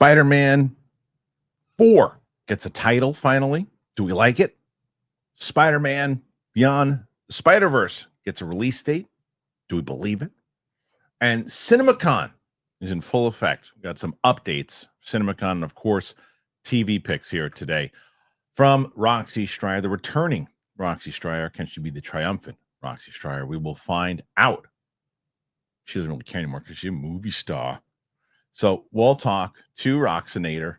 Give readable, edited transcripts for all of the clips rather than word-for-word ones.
Spider-Man 4 gets a title finally. Do we like it? Spider-Man Beyond the Spider-Verse gets a release date. Do we believe it? And Cinemacon is in full effect. We've got some updates. Cinemacon, and of course, TV picks here today from Roxy Stryer, the returning Roxy Stryer. Can she be the triumphant Roxy Stryer? We will find out. She doesn't really care anymore because she's a movie star. So we'll talk to Roxinator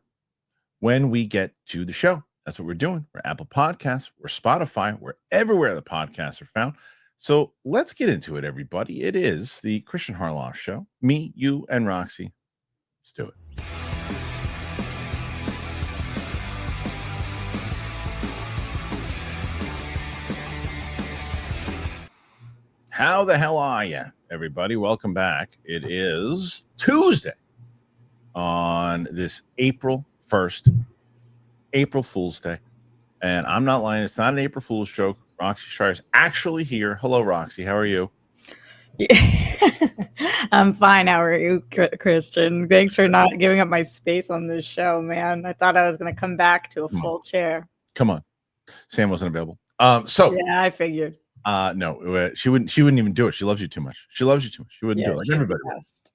when we get to the show. That's what we're doing. We're Apple Podcasts, we're Spotify, we're everywhere the podcasts are found. So let's get into it, everybody. It is the Kristian Harloff Show. Me, you, and Roxy. Let's do it. How the hell are you, everybody? Welcome back. It is Tuesday on this April 1st, April Fool's Day. And I'm not lying. It's not an April Fool's joke. Roxy Stryer is actually here. Hello, Roxy. How are you? I'm fine. How are you, Kristian? Thanks for not giving up my space on this show, man. I thought I was going to come back to a full chair. Come on. Sam wasn't available. Yeah, I figured. No, she wouldn't even do it. She loves you too much. She loves you too much. She wouldn't do it. Like everybody.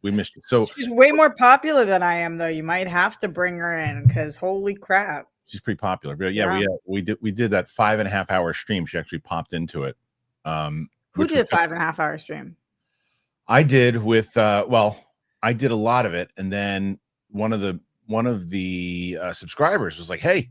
We missed you. So she's way more popular than I am, though. You might have to bring her in because holy crap. She's pretty popular. But yeah, we did that 5.5 hour stream. She actually popped into it. Who did a 5.5 hour stream? I did with I did a lot of it, and then one of the subscribers was like, "Hey,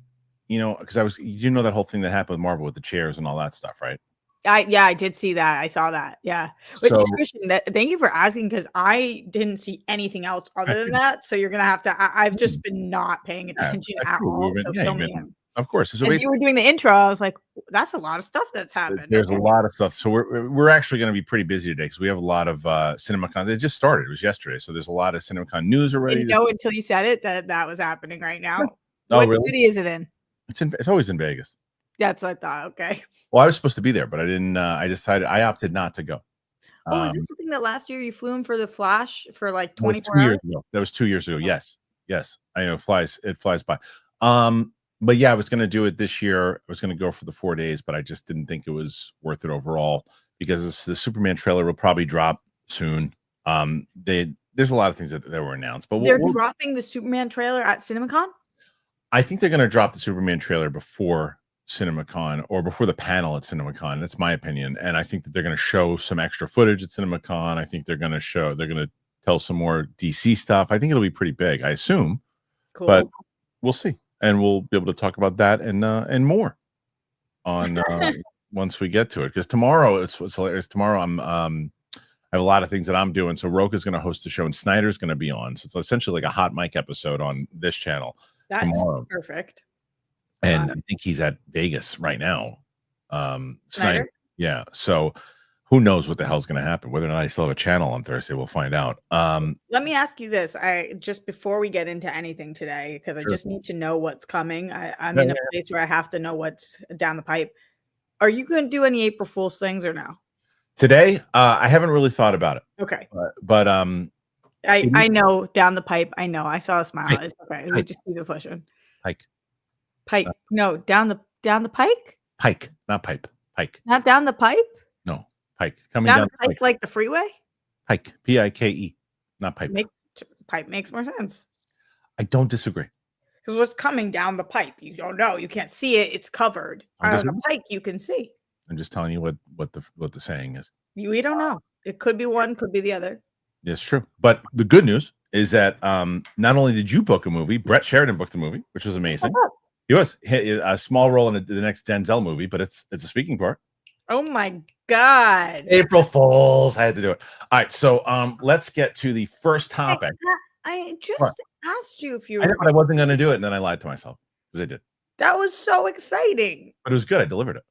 because you know that whole thing that happened with Marvel with the chairs and all that stuff, right?" I did see that. I saw that. Yeah. But so, Kristian, thank you for asking because I didn't see anything else other than that. So you're gonna have to. I've just been not paying attention at all. So fill me in. Of course. So you were doing the intro. I was like, that's a lot of stuff that's happened. There's a lot of stuff. So we're actually going to be pretty busy today because we have a lot of Cinemacon. It just started. It was yesterday. So there's a lot of Cinemacon news already. I didn't know until you said it that was happening right now. Oh, what really? city is it in? It's always in Vegas. That's what I thought. Okay. Well, I was supposed to be there, but I didn't. I opted not to go. Oh, is this the thing that last year you flew in for the Flash for like 24 hours? Years ago. That was 2 years ago. Yes. I know it flies by. But yeah, I was going to do it this year. I was going to go for the 4 days, but I just didn't think it was worth it overall because the Superman trailer will probably drop soon. There's a lot of things that were announced, but they're dropping the Superman trailer at Cinemacon. I think they're going to drop the Superman trailer before Cinemacon or before the panel at Cinemacon. That's my opinion. And I think that they're going to show some extra footage at Cinemacon. I think they're going to tell some more DC stuff. I think it'll be pretty big, I assume. Cool. But we'll see. And we'll be able to talk about that and more on once we get to it. Because tomorrow it's hilarious. Tomorrow I have a lot of things that I'm doing. So Roka's going to host the show and Snyder's going to be on. So it's essentially like a hot mic episode on this channel. That's tomorrow. Perfect. And I think he's at Vegas right now. Snyder? Yeah. So who knows what the hell's going to happen? Whether or not I still have a channel on Thursday, we'll find out. Let me ask you this. Just before we get into anything today, because I just need to know what's coming. I'm in a place where I have to know what's down the pipe. Are you going to do any April Fool's things or no? Today, I haven't really thought about it. Okay. But I know down the pipe. I know. I saw a smile. It's okay. We just keep it pushing. Pike. No, down the pike? Pike, not pipe. Pike. Not down the pipe? No, pike. Coming down the pike like the freeway? Pike. Pike. Not pipe. Pipe makes more sense. I don't disagree. Because what's coming down the pipe? You don't know. You can't see it. It's covered. On the pike, you can see. I'm just telling you what the saying is. We don't know. It could be one, could be the other. It's true. But the good news is that not only did you book a movie, Brett Sheridan booked a movie, which was amazing. He was a small role in the next Denzel movie, but it's a speaking part. Oh my God! April Fools! I had to do it. All right, so let's get to the first topic. I just asked you if you. I wasn't going to do it, and then I lied to myself because I did. That was so exciting. But it was good. I delivered it.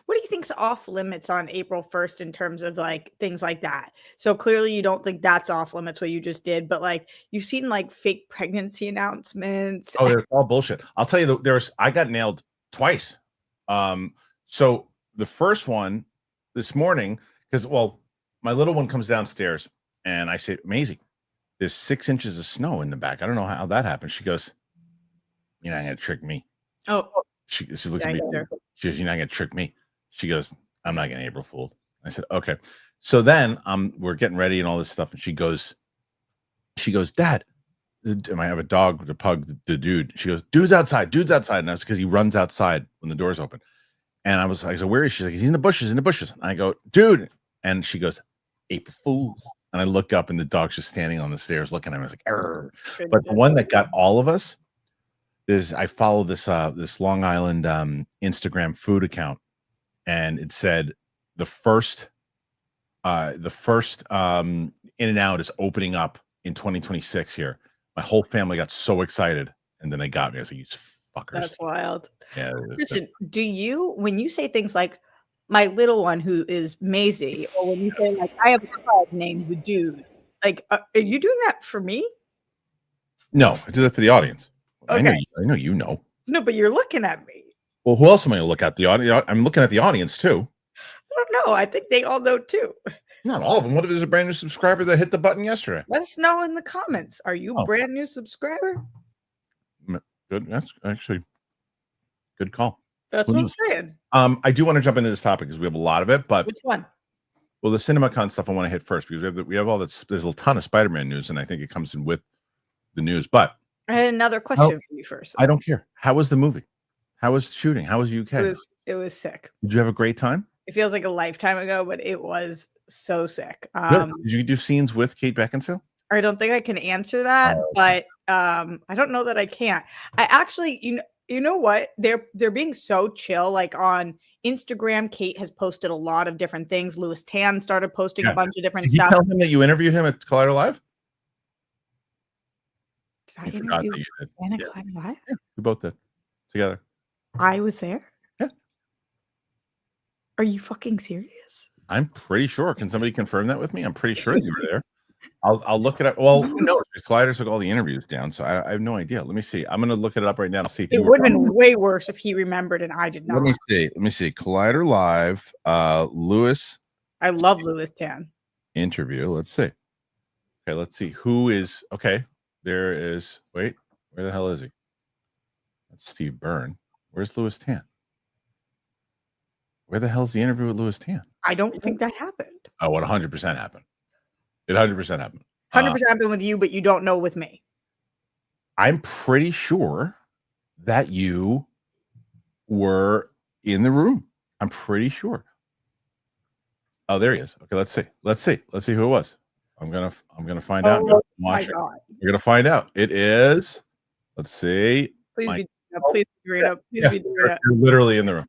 What do you think's off limits on April 1st in terms of like things like that? So clearly you don't think that's off limits what you just did, but like you've seen like fake pregnancy announcements. Oh, they're all bullshit. I'll tell you, I got nailed twice. So the first one this morning, because my little one comes downstairs and I say, Maisie, there's 6 inches of snow in the back. I don't know how that happened. She goes, "You're not gonna trick me." Oh, she looks at me. She goes, "You're not gonna trick me." She goes, "I'm not getting April Fooled." I said, "Okay." So then we're getting ready and all this stuff, and she goes, "Dad, I have a dog, the pug, the dude." She goes, "Dude's outside, dude's outside." And that's because he runs outside when the door's open. And I was like, "So where is she?" She's like, "He's in the bushes, in the bushes." And I go, "Dude." And she goes, "April Fools." And I look up and the dog's just standing on the stairs looking at me. I was like, "Arr." But the one that got all of us is I follow this Long Island Instagram food account, and it said the first In-N-Out is opening up in 2026 here. My whole family got so excited, and then they got me. I was like, "You fuckers." That's wild. Yeah. Kristian, when you say things like my little one who is Maisie, or when you say like I have a child named the dude, like are you doing that for me? No, I do that for the audience. Okay. I know you know. No, but you're looking at me. Well, who else am I going to look at? The audience. I'm looking at the audience too. I don't know. I think they all know too. Not all of them. What if there's a brand new subscriber that hit the button yesterday? Let us know in the comments. Are you a brand new subscriber? Good. That's actually good call. That's what I'm saying. I do want to jump into this topic because we have a lot of it, but which one? Well, the Cinemacon stuff I want to hit first because we have all that. There's a ton of Spider-Man news, and I think it comes in with the news. But I had another question for you first. I don't care. How was the movie? How was shooting? How was UK? It was sick. Did you have a great time? It feels like a lifetime ago, but it was so sick. Did you do scenes with Kate Beckinsale? I don't think I can answer that, but I don't know that I can't. I actually, you know what? They're being so chill. Like on Instagram, Kate has posted a lot of different things. Louis Tan started posting a bunch of different stuff. Did you tell him that you interviewed him at Collider Live? Did I interview him at Collider Live? Yeah, we both did together. I was there? Yeah. Are you fucking serious? I'm pretty sure. Can somebody confirm that with me? I'm pretty sure you were there. I'll look it up. Well, who knows? Collider took all the interviews down, so I have no idea. Let me see. I'm going to look it up right now. I'll see if it would have been way worse if he remembered and I did not. Let me see. Collider Live, Louis. I love Louis Tan. Interview. Let's see. Okay, let's see who is. Okay, there is. Wait, where the hell is he? That's Steve Byrne. Where's Louis Tan? Where the hell's the interview with Louis Tan? I don't think that happened. Oh, what 100% happened. It 100% happened. 100% happened with you, but you don't know with me. I'm pretty sure that you were in the room. I'm pretty sure. Oh, there he is. Okay, let's see who it was. I'm gonna find out. My God. We're gonna find out. It is. Let's see. Please bring it up. Please be doing it. You're literally in the room.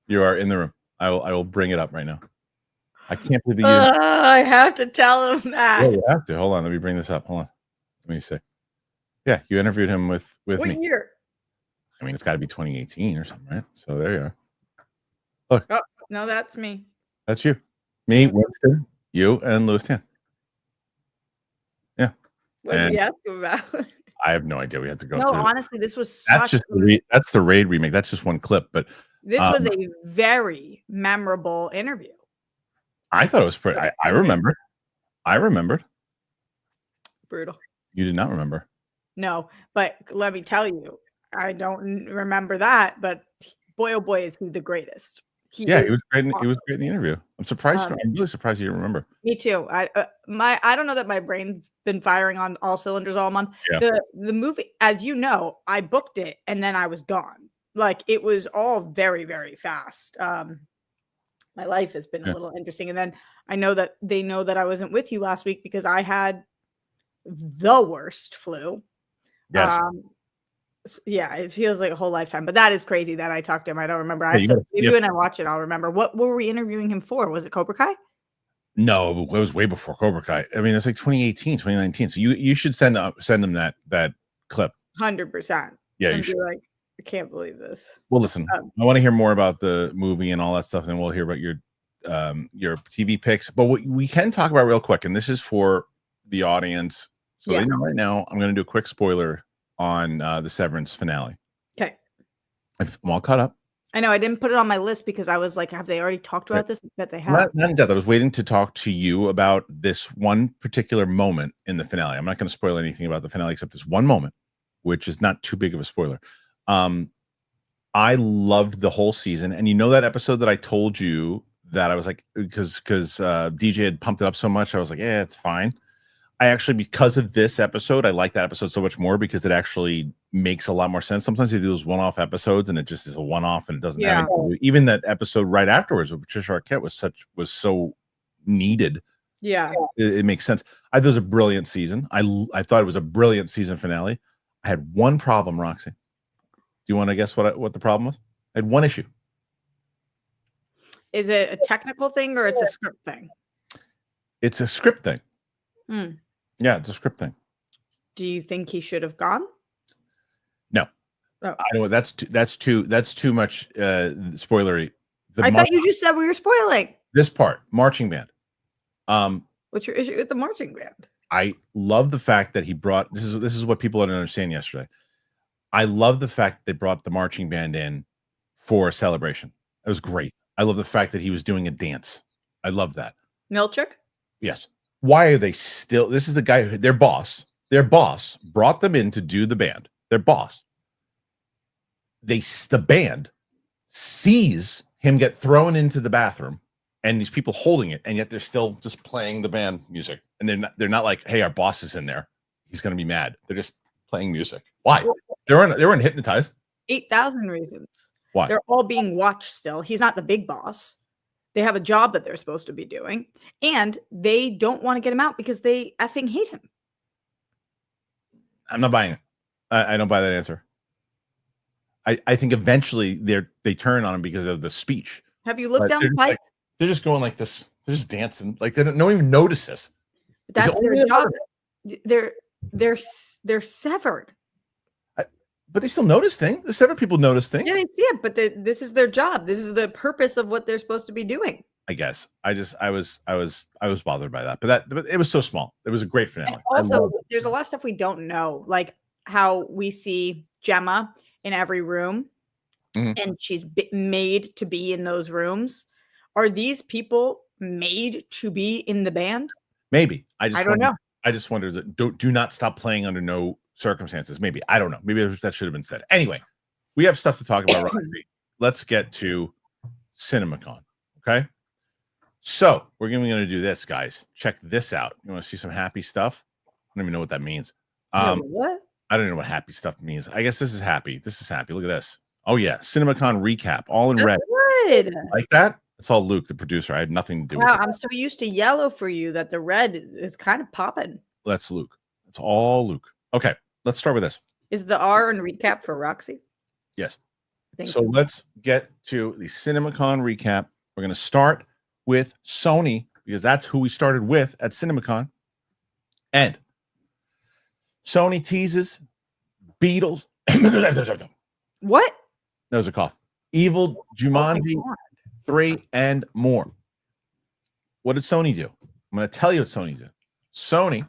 You are in the room. I will bring it up right now. I can't believe that I have to tell him that. Yeah, you have to. Hold on. Let me bring this up. Hold on. Let me see. Yeah, you interviewed him with me. What year? I mean, it's got to be 2018 or something, right? So there you are. Look. Oh, no, that's me. That's you. Me, Winston, you, and Louis Tan. Yeah. What did we ask him about? I have no idea. We had to go through. No, honestly, this was that's the Raid remake. That's just one clip, but this was a very memorable interview. I thought it was pretty. I remember. I remembered. Brutal. You did not remember. No, but let me tell you, I don't remember that. But boy, oh boy, is he the greatest. He was great. He was great in the interview. I'm surprised. I'm really surprised you didn't remember. Me too. I don't know that my brain's been firing on all cylinders all month. Yeah. The movie, as you know, I booked it and then I was gone. Like it was all very, very fast. My life has been a little interesting. And then I know that they know that I wasn't with you last week because I had the worst flu. Yes. Yeah, it feels like a whole lifetime, but that is crazy that I talked to him. I don't remember. Maybe when I watch it, I'll remember. What were we interviewing him for? Was it Cobra Kai? No, it was way before Cobra Kai. I mean, it's like 2018, 2019. So you should send him that clip. 100%. Yeah, you should. Like, I can't believe this. Well, listen, I want to hear more about the movie and all that stuff, and then we'll hear about your TV picks. But what we can talk about real quick, and this is for the audience, so they know right now. I'm going to do a quick spoiler on the Severance finale. Okay, I'm all caught up. I know I didn't put it on my list because I was like, have they already talked about this? That they have. Not in depth. I was waiting to talk to you about this one particular moment in the finale. I'm not going to spoil anything about the finale except this one moment, which is not too big of a spoiler. I loved the whole season, and you know that episode that I told you that I was like, because DJ had pumped it up so much, I was like, yeah, it's fine. I actually, because of this episode, I like that episode so much more because it actually makes a lot more sense. Sometimes they do those one-off episodes and it just is a one-off and it doesn't have anything. Even that episode right afterwards with Patricia Arquette was so needed. Yeah. It makes sense. I thought it was a brilliant season. I thought it was a brilliant season finale. I had one problem, Roxy. Do you want to guess what the problem was? I had one issue. Is it a technical thing or it's a script thing? It's a script thing. Yeah, it's a script thing. Do you think he should have gone? No. Oh. I know that's too much spoilery. I thought you just said we were spoiling this part. Marching band. What's your issue with the marching band? I love the fact that he brought this is what people didn't understand yesterday. I love the fact that they brought the marching band in for a celebration. It was great. I love the fact that he was doing a dance. I love that. Milchick? Yes. Why are they still? This is the guy, their boss brought them in to do the band. Their boss. The band sees him get thrown into the bathroom and these people holding it, and yet they're still just playing the band music. And they're not like, hey, our boss is in there. He's gonna be mad. They're just playing music. Why? They weren't hypnotized. 8,000 reasons. Why? They're all being watched still. He's not the big boss. They have a job that they're supposed to be doing, and they don't want to get him out because they effing hate him. I'm not buying it. I don't buy that answer. I think eventually they turn on him because of the speech. Have you looked down the pipe? They're just going like this. They're just dancing. Like they don't even notice this. That's their job. They're severed. But they still notice things. The severed people notice things. Yeah, they see it, but this is their job. This is the purpose of what they're supposed to be doing. I guess. I was bothered by that. But it was so small. It was a great finale. And also, there's a lot of stuff we don't know, like how we see Gemma in every room, and she's made to be in those rooms. Are these people made to be in the band? Maybe. I don't know. I just wonder that do not stop playing under no circumstances. Maybe. I don't know. Maybe that should have been said. Anyway, we have stuff to talk about. Roxy. Let's get to Cinemacon. Okay. So we're going to do this, guys. Check this out. You want to see some happy stuff? I don't even know what that means. What? I don't know what happy stuff means. I guess this is happy. This is happy. Look at this. Oh yeah, Cinemacon recap, all in red. Good. Like that? It's all Luke, the producer. I had nothing to do with it. I'm so used to yellow for you that the red is kind of popping. That's Luke. It's all Luke. Okay, let's start with this. Is the R in recap for Roxy? Yes. Thank you. Let's get to the Cinemacon recap. We're going to start with Sony because that's who we started with at Cinemacon. And Sony teases Beatles. What? That was a cough. Evil Jumanji 3 and more. What did Sony do? I'm going to tell you what Sony did. Sony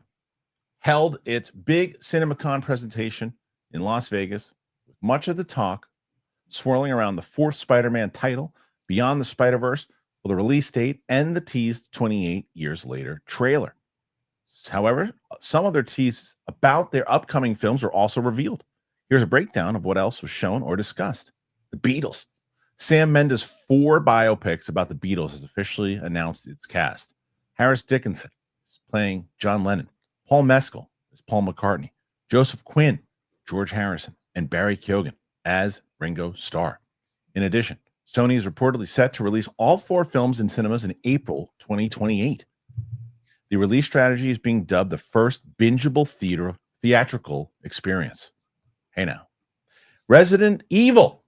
held its big CinemaCon presentation in Las Vegas with much of the talk swirling around the fourth Spider-Man title, Beyond the Spider-Verse, with a release date and the teased 28 years later trailer. However, some of their teases about their upcoming films were also revealed. Here's a breakdown of what else was shown or discussed. The Beatles. Sam Mendes' 4 biopics about the Beatles has officially announced its cast. Harris Dickinson is playing John Lennon. Paul Mescal is Paul McCartney. Joseph Quinn, George Harrison, and Barry Keoghan as Ringo Starr. In addition, Sony is reportedly set to release all 4 films in cinemas in April 2028. The release strategy is being dubbed the first bingeable theatrical experience. Hey now. Resident Evil.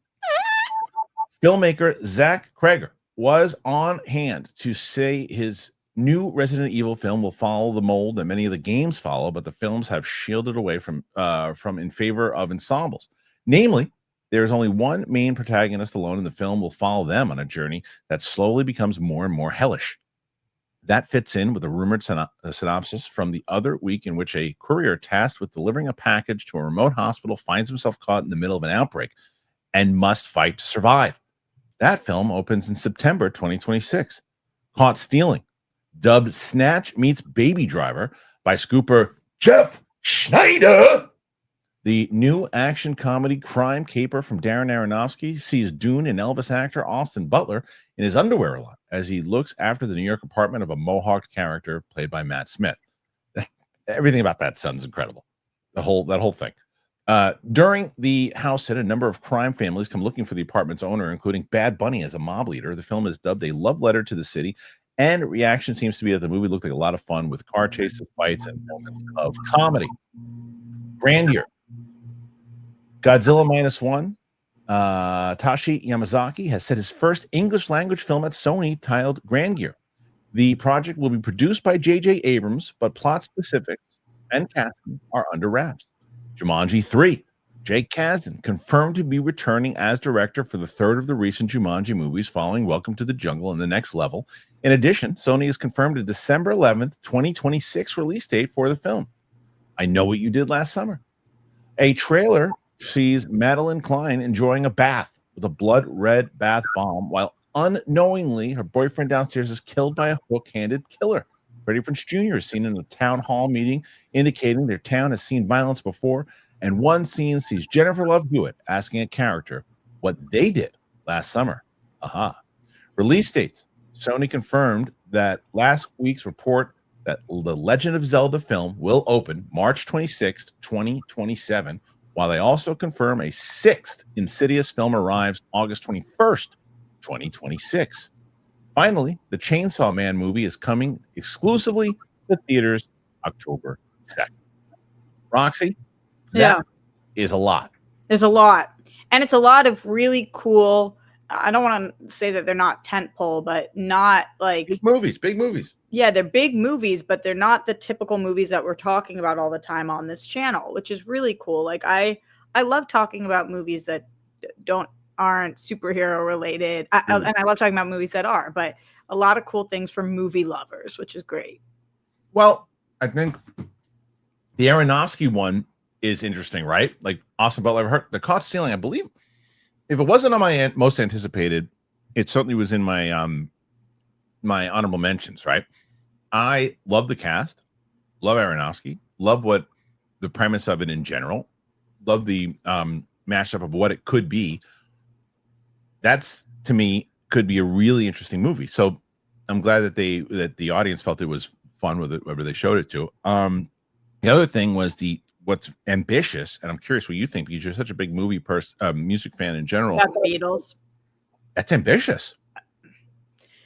Filmmaker Zach Cregger was on hand to say his new Resident Evil film will follow the mold that many of the games follow, but the films have shielded away from in favor of ensembles. Namely, there is only one main protagonist alone, and the film will follow them on a journey that slowly becomes more and more hellish. That fits in with a rumored synopsis from the other week in which a courier tasked with delivering a package to a remote hospital finds himself caught in the middle of an outbreak and must fight to survive. That film opens in September 2026. Caught Stealing, dubbed Snatch Meets Baby Driver by scooper Jeff Schneider. The new action comedy crime caper from Darren Aronofsky sees Dune and Elvis actor Austin Butler in his underwear a lot as he looks after the New York apartment of a mohawked character played by Matt Smith. Everything about that sounds incredible. That whole thing. During the house hit, a number of crime families come looking for the apartment's owner, including Bad Bunny as a mob leader. The film is dubbed a love letter to the city, and reaction seems to be that the movie looked like a lot of fun with car chases, fights, and moments of comedy. Grandeur. Godzilla Minus One. Tashi Yamazaki has set his first English language film at Sony titled Grandeur. The project will be produced by J.J. Abrams, but plot specifics and casting are under wraps. Jumanji 3. Jake Kasdan confirmed to be returning as director for the third of the recent Jumanji movies following Welcome to the Jungle and The Next Level. In addition, Sony has confirmed a December 11th, 2026 release date for the film. I Know What You Did Last Summer. A trailer sees Madeline Klein enjoying a bath with a blood red bath bomb while unknowingly her boyfriend downstairs is killed by a hook-handed killer. Freddie Prinze Jr. is seen in a town hall meeting indicating their town has seen violence before, and one scene sees Jennifer Love Hewitt asking a character what they did last summer. Release dates. Sony confirmed that last week's report that the Legend of Zelda film will open March 26th, 2027, while they also confirm a sixth Insidious film arrives August 21st, 2026. Finally, the Chainsaw Man movie is coming exclusively to theaters October 2nd. Roxy, that is a lot. There's a lot. And it's a lot of really cool, I don't want to say that they're not tentpole, but not like... Big movies. Yeah, they're big movies, but they're not the typical movies that we're talking about all the time on this channel, which is really cool. Like I love talking about movies that aren't superhero related. And I love talking about movies that are, but a lot of cool things for movie lovers, which is great. Well, I think the Aronofsky one is interesting, right? Like Austin Butler, I've heard the Caught Stealing, I believe. If it wasn't on my most anticipated, it certainly was in my my honorable mentions, right? I love the cast, love Aronofsky, love what the premise of it in general, love the mashup of what it could be. That's, to me, could be a really interesting movie. So I'm glad that the audience felt it was fun with it, whoever they showed it to. The other thing was what's ambitious, and I'm curious what you think because you're such a big movie music fan in general. About the Beatles. That's ambitious.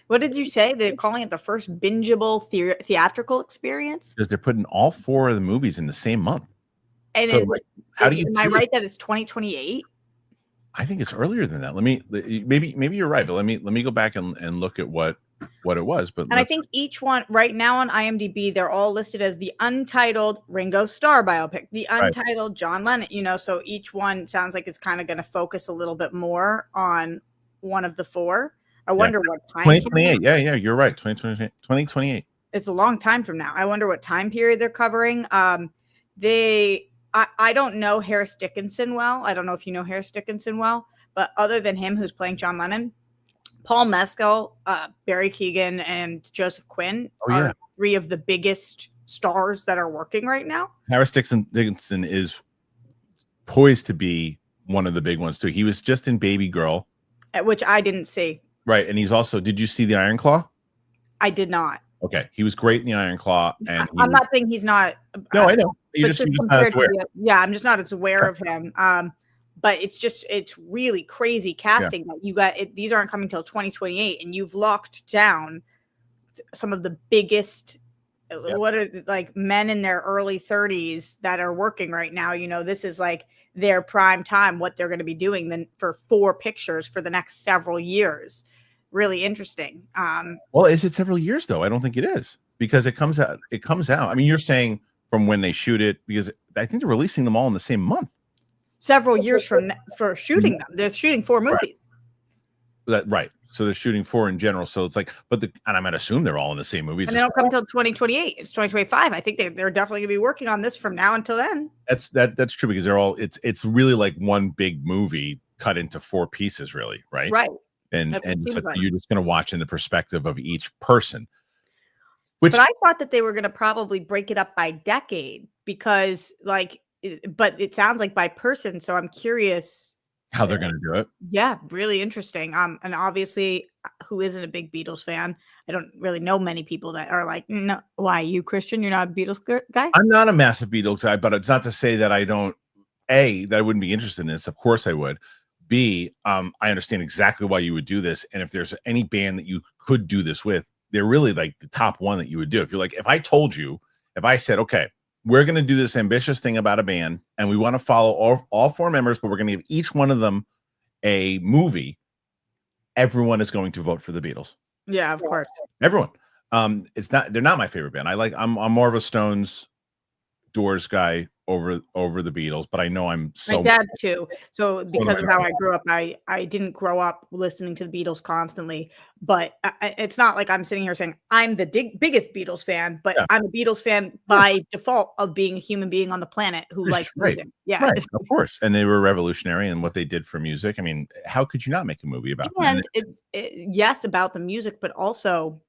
What did you say? They're calling it the first bingeable theatrical experience? Because they're putting all four of the movies in the same month. And so, how do you? Am I right that it's 2028? I think it's earlier than that. Maybe you're right, but let me go back and look at what it was. But I think each one right now on IMDb, they're all listed as the untitled Ringo Starr biopic, the untitled John Lennon. So each one sounds like it's kind of going to focus a little bit more on one of the four. I wonder what time. 2028. Yeah, you're right. 2028. It's a long time from now. I wonder what time period they're covering. I don't know Harris Dickinson well. I don't know if you know Harris Dickinson well, but other than him, who's playing John Lennon, Paul Mescal, Barry Keoghan, and Joseph Quinn are three of the biggest stars that are working right now. Harris Dickinson is poised to be one of the big ones too. He was just in Baby Girl, which I didn't see. Right, and he's also. Did you see the Iron Claw? I did not. Okay, he was great in the Iron Claw, and I'm not saying he's not. No, I know. You're just not as aware. I'm just not as aware of him. But it's really crazy casting that you got. These aren't coming till 2028, and you've locked down some of the biggest. What are like men in their early 30s that are working right now? This is like their prime time. What they're going to be doing then for 4 pictures for the next several years. Really interesting. Well, is it several years though? I don't think it is because it comes out. I mean, you're saying from when they shoot it because I think they're releasing them all in the same month. Several years for shooting them. They're shooting 4 movies. Right. So they're shooting 4 in general. So it's like, and I'm going to assume they're all in the same movie. And they don't come until 2028. It's 2025. I think they're definitely going to be working on this from now until then. That's true because they're all. It's really like one big movie cut into 4 pieces, really. Right. Right. and so you're just going to watch in the perspective of each person. But I thought that they were going to probably break it up by decade because, like, but it sounds like by person. So I'm curious how they're going to do it. Yeah, really interesting. And obviously, who isn't a big Beatles fan? I don't really know many people that are like, no. Why, you, Kristian? You're not a Beatles guy? I'm not a massive Beatles guy, but it's not to say that I don't. A, that I wouldn't be interested in this. Of course I would. B, I understand exactly why you would do this, and if there's any band that you could do this with, they're really like the top one that you would do. If you're like, if I said, okay, we're going to do this ambitious thing about a band and we want to follow all 4 members, but we're going to give each one of them a movie, everyone is going to vote for the Beatles. Yeah, of course. Everyone. They're not my favorite band. I'm more of a Stones, Doors guy over the Beatles, but I know I'm so my dad too. So because of how I grew up, I didn't grow up listening to the Beatles constantly, but it's not like I'm sitting here saying I'm the biggest Beatles fan, but I'm a Beatles fan by default of being a human being on the planet who likes music. Yeah, right, of course. And they were revolutionary in what they did for music. I mean, how could you not make a movie about them? And yes, about the music, but also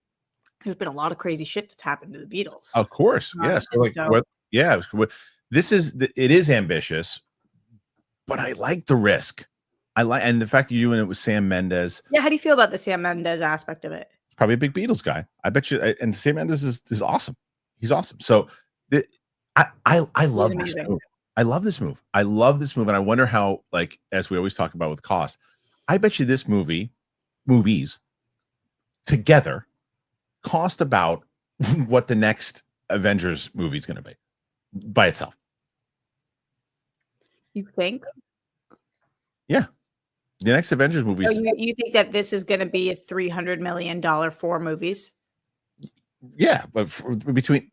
there's been a lot of crazy shit that's happened to the Beatles. Of course, yes. Yeah, it is ambitious, but I like the risk. And the fact that you're doing it with Sam Mendes. Yeah, how do you feel about the Sam Mendes aspect of it? He's probably a big Beatles guy. I bet you. And Sam Mendes is awesome. He's awesome. So I love this move. I love this move. I love this move, and I wonder how, like, as we always talk about with cost, I bet you this movies together cost about what the next Avengers movie is going to be by itself. You think? Yeah. The next Avengers movie. So you think that this is going to be a $300 million 4 movies? Yeah, but between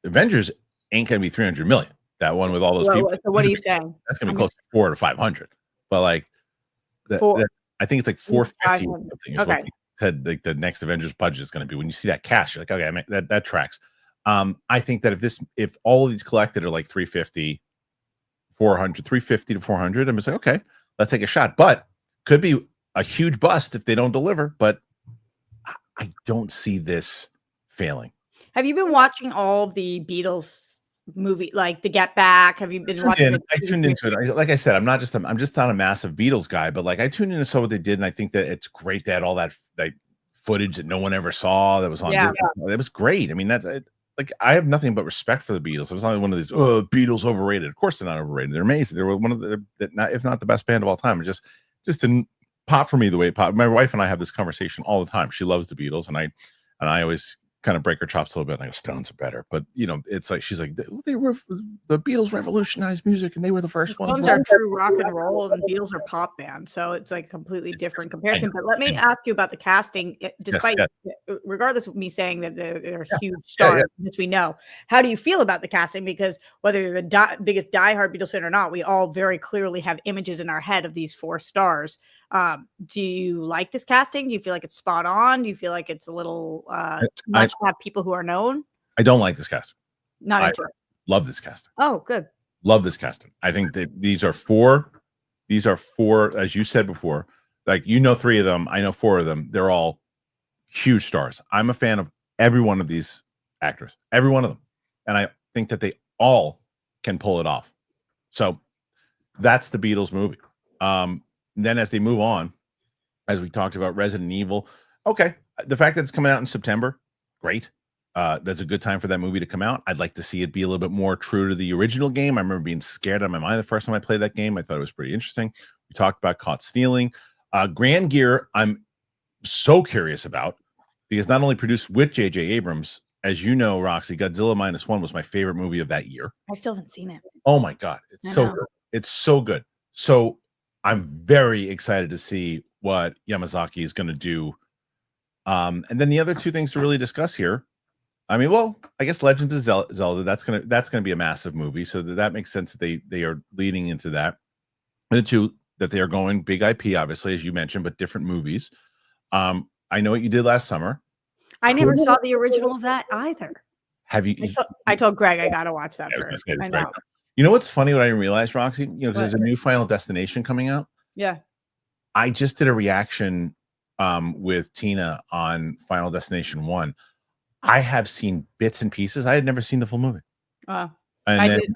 Avengers ain't going to be 300 million. That one with all those people. So what are you saying? That's going to be close to 400 to 500. But like, I think it's like 450 or something. Is what said like the next Avengers budget is going to be. When you see that cash, you're like, okay, I mean, that tracks. I think that if all of these collected are like 350, 400, 350 to 400, I'm just like, okay, let's take a shot. But could be a huge bust if they don't deliver. But I don't see this failing. Have you been watching all of the Beatles movie, like The Get Back? Have you been watching? I tuned into it. Like I said, I'm just not a massive Beatles guy, but like I tuned in and saw what they did, and I think that it's great that all that like footage that no one ever saw that was on Disney. It was great. I mean, that's like I have nothing but respect for the Beatles. It was not one of these Beatles overrated. Of course they're not overrated. They're amazing. They were one of if not the best band of all time. It just didn't pop for me the way it popped. My wife and I have this conversation all the time. She loves the Beatles, and I always kind of break her chops a little bit. And I go, Stones are better, but you know, it's like she's like, they were the Beatles revolutionized music, and they were the first one. Stones are true rock and roll, and Beatles are pop band, so it's like a completely different comparison. But let me ask you about the casting. Despite, regardless of me saying that they're huge stars, as we know, how do you feel about the casting? Because whether you're the biggest diehard Beatles fan or not, we all very clearly have images in our head of these 4 stars. Do you like this casting? Do you feel like it's spot on? Do you feel like it's a little too much to have people who are known? I don't like this casting. Not into it. Love this casting. Oh, good. Love this casting. I think that these are four, as you said before, like, you know, 3 of them, I know 4 of them. They're all huge stars. I'm a fan of every one of these actors, every one of them. And I think that they all can pull it off. So that's the Beatles movie. Then as they move on, as we talked about Resident Evil, okay, the fact that it's coming out in September, great. That's a good time for that movie to come out. I'd like to see it be a little bit more true to the original game. I remember being scared out of my mind the first time I played that game. I thought it was pretty interesting. We talked about Caught Stealing. Grand Gear, I'm so curious about, because not only produced with J.J. Abrams, as you know, Roxy, Godzilla -1 was my favorite movie of that year. I still haven't seen it. Oh my God. It's so good. It's so good. So I'm very excited to see what Yamazaki is going to do. And then the other 2 things to really discuss here. I mean, well, I guess Legends of Zelda, that's gonna be a massive movie, so that makes sense that they are leading into that. And the 2 that they are going big IP, obviously, as you mentioned, but different movies. I know what you did last summer. I never saw the original of that either. Have you? I told Greg I gotta watch that first. I know. You know what's funny? What I didn't realize, Roxy, you know, because there's a new Final Destination coming out. Yeah. I just did a reaction with Tina on Final Destination 1. I have seen bits and pieces. I had never seen the full movie. And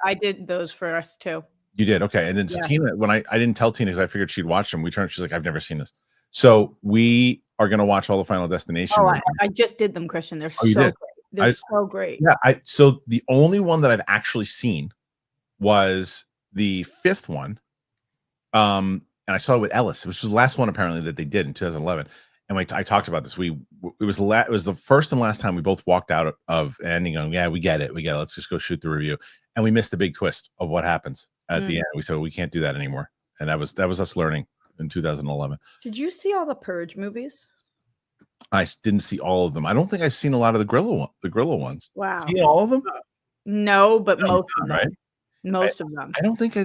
I did those for us too. You did? Okay. And then so Tina, when I didn't tell Tina because I figured she'd watch them, we turned, she's like, I've never seen this. So we are going to watch all the Final Destination. Oh, I just did them, Kristian. They're so great. They're so great. Yeah. So the only one that I've actually seen was the 5th one. And I saw it with Ellis. It was the last one apparently that they did in 2011. And I talked about this. It was the first and last time we both walked out of the ending going, yeah, we get it. Let's just go shoot the review. And we missed the big twist of what happens at the end. We said, we can't do that anymore. And that was us learning in 2011. Did you see all the Purge movies? I didn't see all of them. I don't think I've seen a lot of the Gorilla ones. Wow. See all of them? No, but most of them. Right? Most of them. I don't think we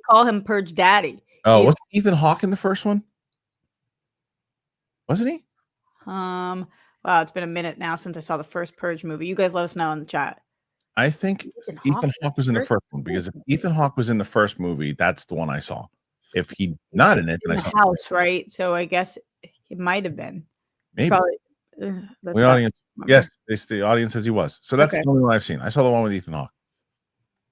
call him Purge Daddy. Oh, wasn't Ethan Hawke in the first one? Wasn't he? Wow, it's been a minute now since I saw the first Purge movie. You guys let us know in the chat. I think Ethan Hawke was in the first one, because if Ethan Hawke was in the first movie, that's the one I saw. If he not in it, then I saw the house, right? So I guess it might have been. Maybe. The audience, yes, the audience says he was. So that's the only one I've seen. I saw the one with Ethan Hawke.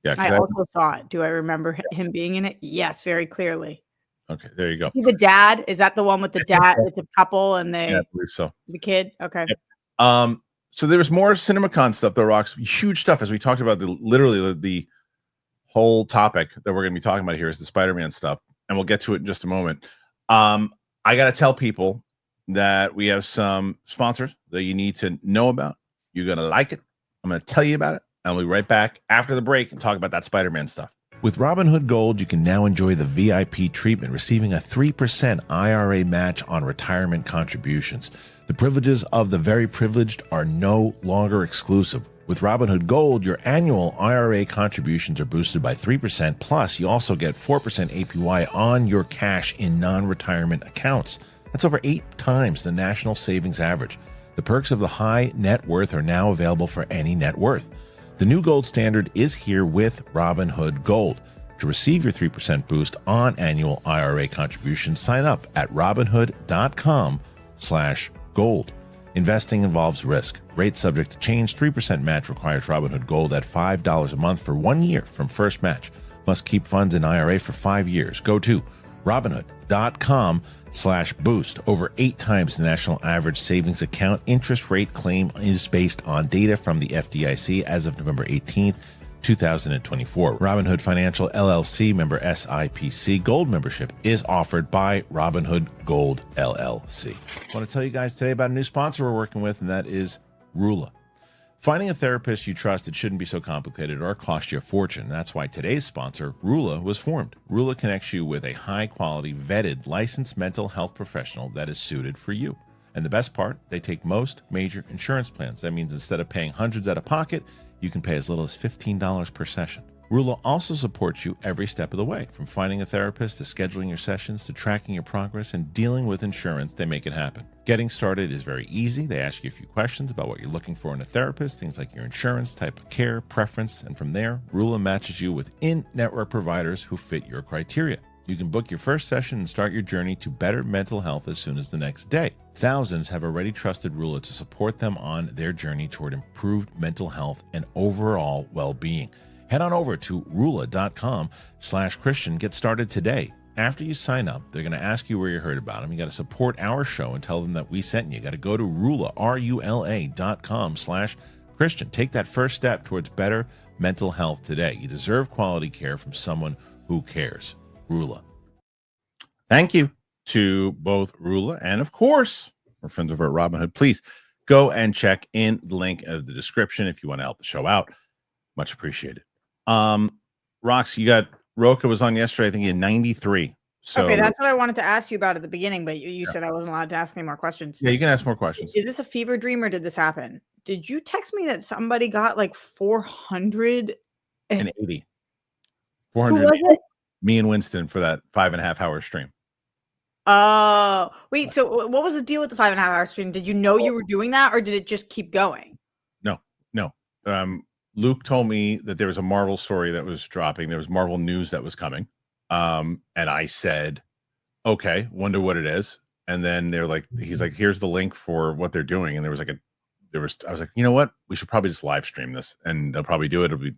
Yeah, I also saw it. Do I remember him being in it? Yes, very clearly. Okay, there you go. The dad, is that the one with the dad? It's a couple and they. Yeah, I believe so. The kid. Okay. Yep. So there was more Cinemacon stuff, though, Rox. Huge stuff, as we talked about. Literally the whole topic that we're going to be talking about here is the Spider-Man stuff, and we'll get to it in just a moment. I got to tell people that we have some sponsors that you need to know about. You're going to like it. I'm going to tell you about it. And we'll be right back after the break and talk about that Spider-Man stuff. With Robinhood Gold, you can now enjoy the VIP treatment, receiving a 3% IRA match on retirement contributions. The privileges of the very privileged are no longer exclusive. With Robinhood Gold, your annual IRA contributions are boosted by 3%, plus you also get 4% APY on your cash in non-retirement accounts. That's over 8 times the national savings average. The perks of the high net worth are now available for any net worth. The new gold standard is here with Robinhood Gold. To receive your 3% boost on annual IRA contributions, sign up at robinhood.com/gold. Investing involves risk. Rates subject to change. 3% match requires Robinhood Gold at $5 a month for 1 year from first match. Must keep funds in IRA for 5 years. Go to robinhood.com/boost. Over 8 times the national average savings account. Interest rate claim is based on data from the FDIC as of November 18th, 2024. Robinhood Financial LLC, member SIPC. Gold membership is offered by Robinhood Gold LLC. I want to tell you guys today about a new sponsor we're working with, and that is Rula. Finding a therapist you trust, it shouldn't be so complicated or cost you a fortune. That's why today's sponsor, Rula, was formed. Rula connects you with a high-quality, vetted, licensed mental health professional that is suited for you. And the best part, they take most major insurance plans. That means instead of paying hundreds out of pocket, you can pay as little as $15 per session. Rula also supports you every step of the way, from finding a therapist to scheduling your sessions to tracking your progress and dealing with insurance. They make it happen. Getting started is very easy. They ask you a few questions about what you're looking for in a therapist, things like your insurance, type of care, preference, and from there, Rula matches you with in-network providers who fit your criteria. You can book your first session and start your journey to better mental health as soon as the next day. Thousands have already trusted Rula to support them on their journey toward improved mental health and overall well-being. Head on over to rula.com/Kristian. Get started today. After you sign up, they're going to ask you where you heard about them. You got to support our show and tell them that we sent you. You got to go to Rula, RULA.com/Kristian. Take that first step towards better mental health today. You deserve quality care from someone who cares. Rula. Thank you to both Rula and, of course, our friends over at Robinhood. Please go and check in the link of the description if you want to help the show out. Much appreciated. Rox, you got Roka was on yesterday. I think he had 93. So okay, that's what I wanted to ask you about at the beginning, but you said I wasn't allowed to ask any more questions. Yeah, you can ask more questions. Is this a fever dream or did this happen? Did you text me that somebody got like 480? 480. Me and Winston for that 5.5 hour stream. Oh, wait. So what was the deal with the 5.5 hour stream? Did you know you were doing that or did it just keep going? No. Luke told me that there was a Marvel story that was dropping. There was Marvel news that was coming. And I said, okay, wonder what it is. And then they're like, he's like, here's the link for what they're doing. And I was like, you know what? We should probably just live stream this, and they'll probably do it. It'll be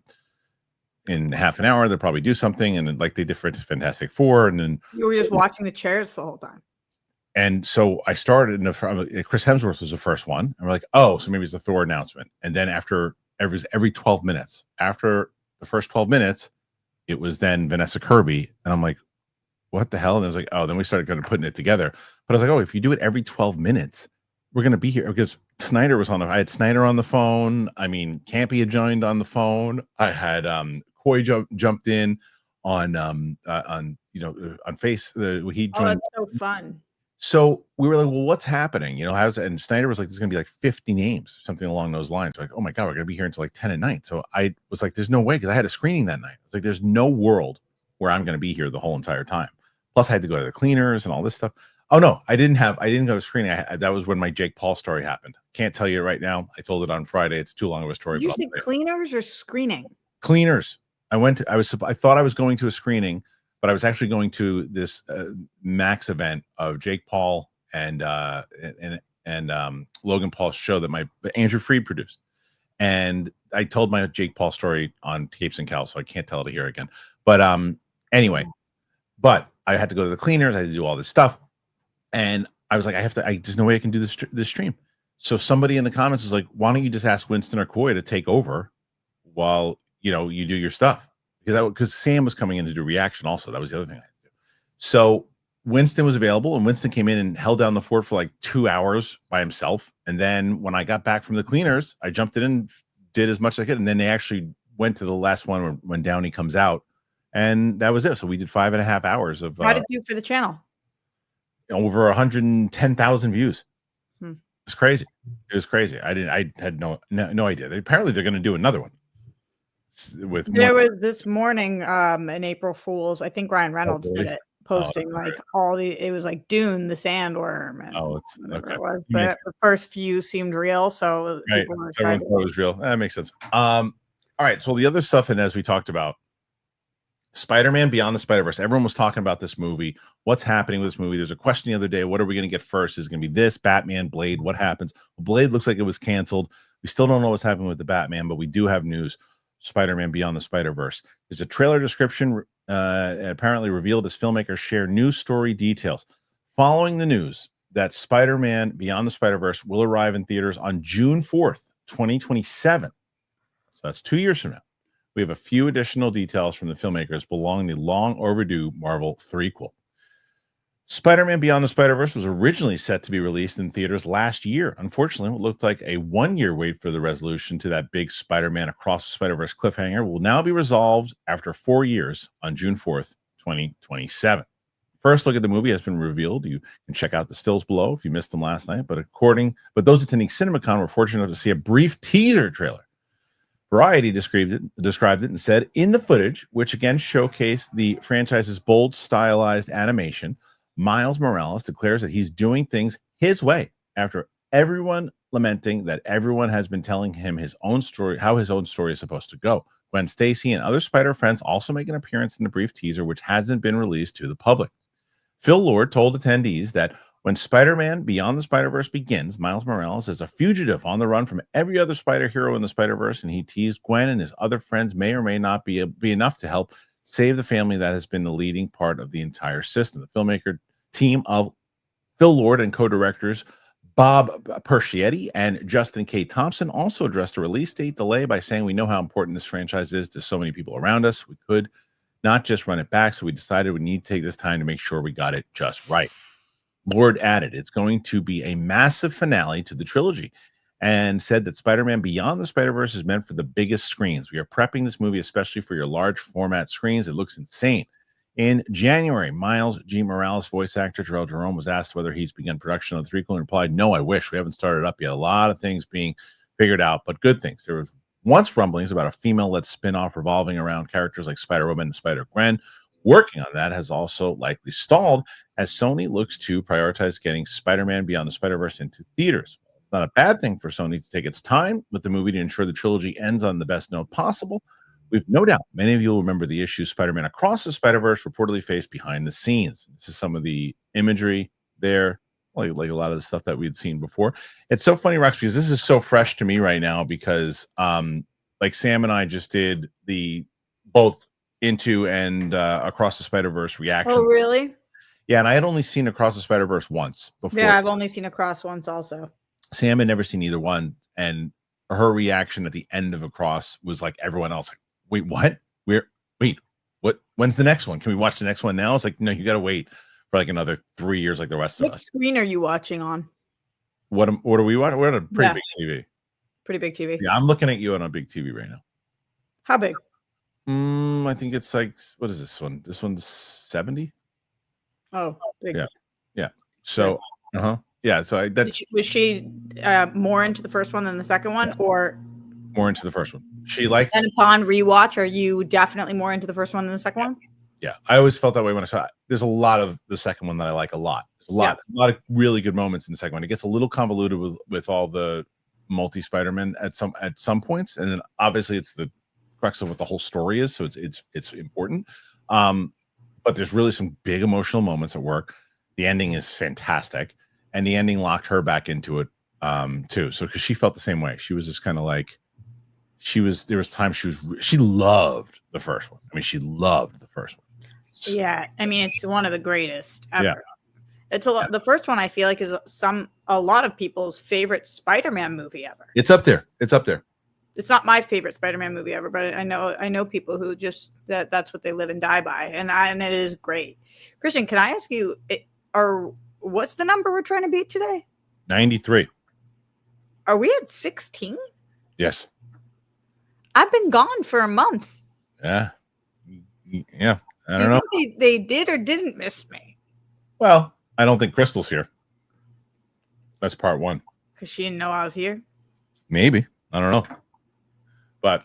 in half an hour. They'll probably do something. And then, like they did for Fantastic Four. And then you were just watching the chairs the whole time. And so I started in Chris Hemsworth was the first one. And we're like, oh, so maybe it's the Thor announcement. And then after every 12 minutes, after the first 12 minutes, it was then Vanessa Kirby. And I'm like, what the hell? And I was like, oh, then we started kind of putting it together. But I was like, oh, if you do it every 12 minutes, we're going to be here. Because Snyder was I had Snyder on the phone. I mean, Campy had joined on the phone. I had Coy jumped in on Face. He joined. Oh, that's so fun. So we were like, well, what's happening? And Snyder was like, there's going to be like 50 names, something along those lines. Like, oh my God, we're going to be here until like 10 at night. So I was like, there's no way, because I had a screening that night. I was like, there's no world where I'm going to be here the whole entire time. Plus I had to go to the cleaners and all this stuff. Oh no, I didn't go to screening. That was when my Jake Paul story happened. Can't tell you right now. I told it on Friday. It's too long of a story. Did you say cleaners or screening? Cleaners. I thought I was going to a screening, but I was actually going to this Max event of Jake Paul and Logan Paul's show that Andrew Freed produced. And I told my Jake Paul story on Capes and Cows, so I can't tell it here again. But anyway, but I had to go to the cleaners. I had to do all this stuff. And I was like, there's no way I can do this stream. So somebody in the comments was like, why don't you just ask Winston or Coy to take over while, you do your stuff? Because Sam was coming in to do reaction also. That was the other thing I had to do. So Winston was available, and Winston came in and held down the fort for like 2 hours by himself. And then when I got back from the cleaners, I jumped in and did as much as I could. And then they actually went to the last one when Downey comes out. And that was it. So we did 5.5 hours of. How did you do for the channel? Over 110,000 views. It's crazy. It was crazy. I had no idea. Apparently they're going to do another one. There was this morning in April Fool's. I think Ryan Reynolds did it, posting it was like Dune, the sandworm. And it's okay. It was, but the first few seemed real, so people were everyone thought it was real. That makes sense. All right. So the other stuff, and as we talked about, Spider-Man Beyond the Spider-Verse. Everyone was talking about this movie. What's happening with this movie? There's a question the other day. What are we going to get first? Is it going to be this, Batman, Blade? What happens? Well, Blade looks like it was canceled. We still don't know what's happening with the Batman, but we do have news. Spider-Man Beyond the Spider-Verse. There's a trailer description apparently revealed as filmmakers share new story details. Following the news that Spider-Man Beyond the Spider-Verse will arrive in theaters on June 4th, 2027. So that's 2 years from now. We have a few additional details from the filmmakers belonging to the long overdue Marvel threequel. Spider-Man Beyond the Spider-Verse was originally set to be released in theaters last year. Unfortunately, what looked like a 1-year wait for the resolution to that big Spider-Man Across the Spider-Verse cliffhanger will now be resolved after 4 years on June 4th, 2027. First look at the movie has been revealed. You can check out the stills below if you missed them last night. But those attending Cinemacon were fortunate enough to see a brief teaser trailer. Variety described it and said, in the footage, which again showcased the franchise's bold, stylized animation, Miles Morales declares that he's doing things his way after everyone lamenting that everyone has been telling him his own story, how his own story is supposed to go. Gwen Stacy and other Spider friends also make an appearance in the brief teaser, which hasn't been released to the public. Phil Lord told attendees that when Spider-Man Beyond the Spider-Verse begins, Miles Morales is a fugitive on the run from every other spider hero in the Spider-Verse, and he teased Gwen and his other friends may or may not be enough to help save the family that has been the leading part of the entire system. The filmmaker team of Phil Lord and co-directors Bob Persichetti and Justin K. Thompson also addressed a release date delay by saying, we know how important this franchise is to so many people around us. We could not just run it back, so we decided we need to take this time to make sure we got it just right. Lord added, it's going to be a massive finale to the trilogy, and said that Spider-Man Beyond the Spider-Verse is meant for the biggest screens. We are prepping this movie especially for your large format screens. It looks insane. In January, Miles G. Morales voice actor Terrell Jerome was asked whether he's begun production of the threequel and replied, no, I wish. We haven't started up yet. A lot of things being figured out, but good things. There was once rumblings about a female-led spin-off revolving around characters like Spider-Woman and Spider-Gwen. Working on that has also likely stalled as Sony looks to prioritize getting Spider-Man Beyond the Spider-Verse into theaters. It's not a bad thing for Sony to take its time with the movie to ensure the trilogy ends on the best note possible. We've no doubt many of you will remember the issue Spider-Man Across the Spider-Verse reportedly faced behind the scenes. This is some of the imagery there, like a lot of the stuff that we'd seen before. It's so funny, Rox, because this is so fresh to me right now because like Sam and I just did the both Into and Across the Spider-Verse reaction. Oh, really? Yeah, and I had only seen Across the Spider-Verse once before. Yeah, I've only seen Across once also. Sam had never seen either one, and her reaction at the end of Across was like everyone else, like, wait, what? What? When's the next one? Can we watch the next one now? It's like, no, you got to wait for like another 3 years, like the rest of us. What screen are you watching on? What are we watching? We're on a pretty big TV. Pretty big TV. Yeah, I'm looking at you on a big TV right now. How big? I think it's like, what is this one? This one's 70. Oh, big. Yeah. So, yeah. So was she more into the first one than the second one, or more into the first one? She liked. And upon rewatch, are you definitely more into the first one than the second one? Yeah, I always felt that way when I saw it. There's a lot of the second one that I like a lot. There's a lot of really good moments in the second one. It gets a little convoluted with all the multi Spider-Man at some points, and then obviously it's the crux of what the whole story is, so it's important. But there's really some big emotional moments at work. The ending is fantastic, and the ending locked her back into it too. So because she felt the same way, she was just kind of like there was times she loved the first one. I mean, she loved the first one. Yeah, I mean, it's one of the greatest ever. Yeah. It's a lot. The first one I feel like is a lot of people's favorite Spider-Man movie ever. It's up there. It's not my favorite Spider-Man movie ever, but I know people who just that's what they live and die by, and it is great. Kristian, can I ask you, what's the number we're trying to beat today? 93. Are we at 16? Yes. I've been gone for a month. Yeah. I don't Do know. you think they did or didn't miss me? Well, I don't think Crystal's here. That's part one. Because she didn't know I was here? Maybe. I don't know. But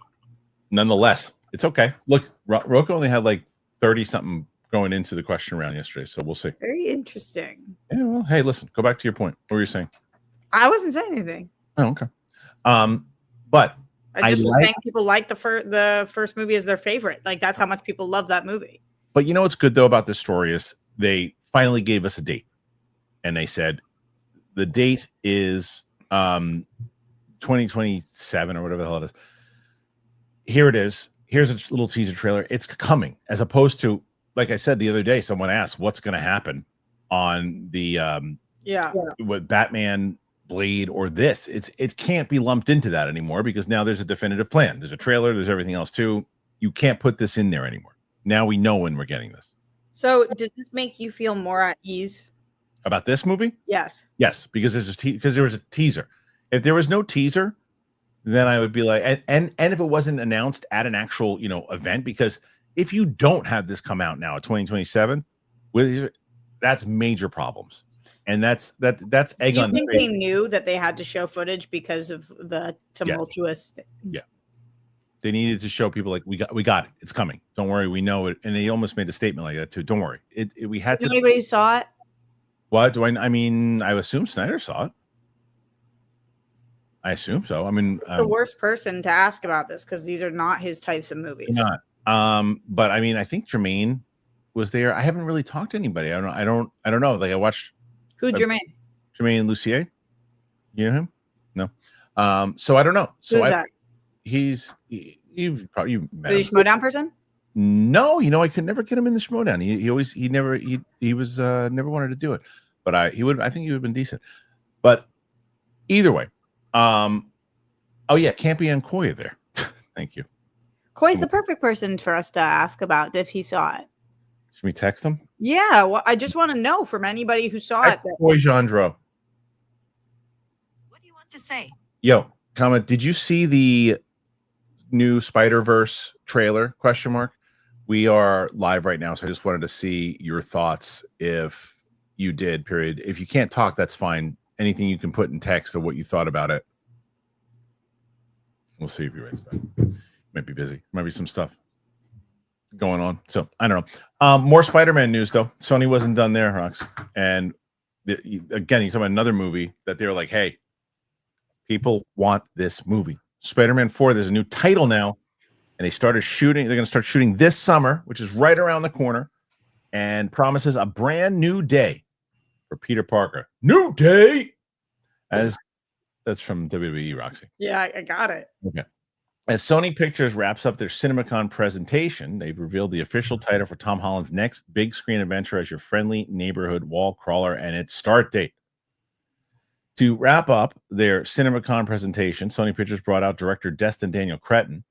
nonetheless, it's okay. Look, Roku only had like 30-something going into the question round yesterday, so we'll see. Very interesting. Yeah, well, hey, listen, go back to your point. What were you saying? I wasn't saying anything. Oh, okay. But I just was saying people like the first movie as their favorite. Like, that's how much people love that movie. But you know what's good, though, about this story is they finally gave us a date. And they said the date is 2027 or whatever the hell it is. Here it is. Here's a little teaser trailer. It's coming, as opposed to, like I said the other day, someone asked what's going to happen on the with Batman, Blade, or this. It can't be lumped into that anymore because now there's a definitive plan. There's a trailer. There's everything else too. You can't put this in there anymore. Now we know when we're getting this. So does this make you feel more at ease about this movie? Yes, because there was a teaser. If there was no teaser, then I would be like, and if it wasn't announced at an actual event, because if you don't have this come out now at 2027, that's major problems. And that's egg on the face. You think they knew that they had to show footage because of the tumultuous? Yeah. They needed to show people like we got it. It's coming. Don't worry, we know it. And they almost made a statement like that too. Don't worry. We had to. Anybody saw it? What do I mean? I assume Snyder saw it. I assume so. I mean, the worst person to ask about this because these are not his types of movies. Not. But I mean, I think Jermaine was there. I haven't really talked to anybody. I don't know. Like I watched. Who Jermaine? Jermaine Lucier. You know him? No. So I don't know. So Who's that? You've probably met the Schmodown person? No, I could never get him in the Schmodown. He was never wanted to do it, but I think he would have been decent. But either way, can't be on Koya there. Thank you. Koya's the perfect person for us to ask about if he saw it. Should we text him? Yeah, well, I just want to know from anybody who saw it. Koy Jandro. What do you want to say? Yo, comment. Did you see the new Spider-Verse trailer? ? We are live right now, so I just wanted to see your thoughts if you did, period. If you can't talk, that's fine. Anything you can put in text of what you thought about it. We'll see if he writes back. Might be busy. Might be some stuff going on. So I don't know. More Spider-Man news though. Sony wasn't done there, Rox. And again, he's talking about another movie that they're like, hey, people want this movie. Spider-Man 4, there's a new title now. and they started shooting. They're going to start shooting this summer, which is right around the corner, and promises a brand new day for Peter Parker. New day, as that's from WWE, Roxy. Yeah, I got it. Okay. As Sony Pictures wraps up their Cinemacon presentation, they've revealed the official title for Tom Holland's next big screen adventure as your friendly neighborhood wall crawler and its start date. To wrap up their Cinemacon presentation, Sony Pictures brought out director Destin Daniel Cretton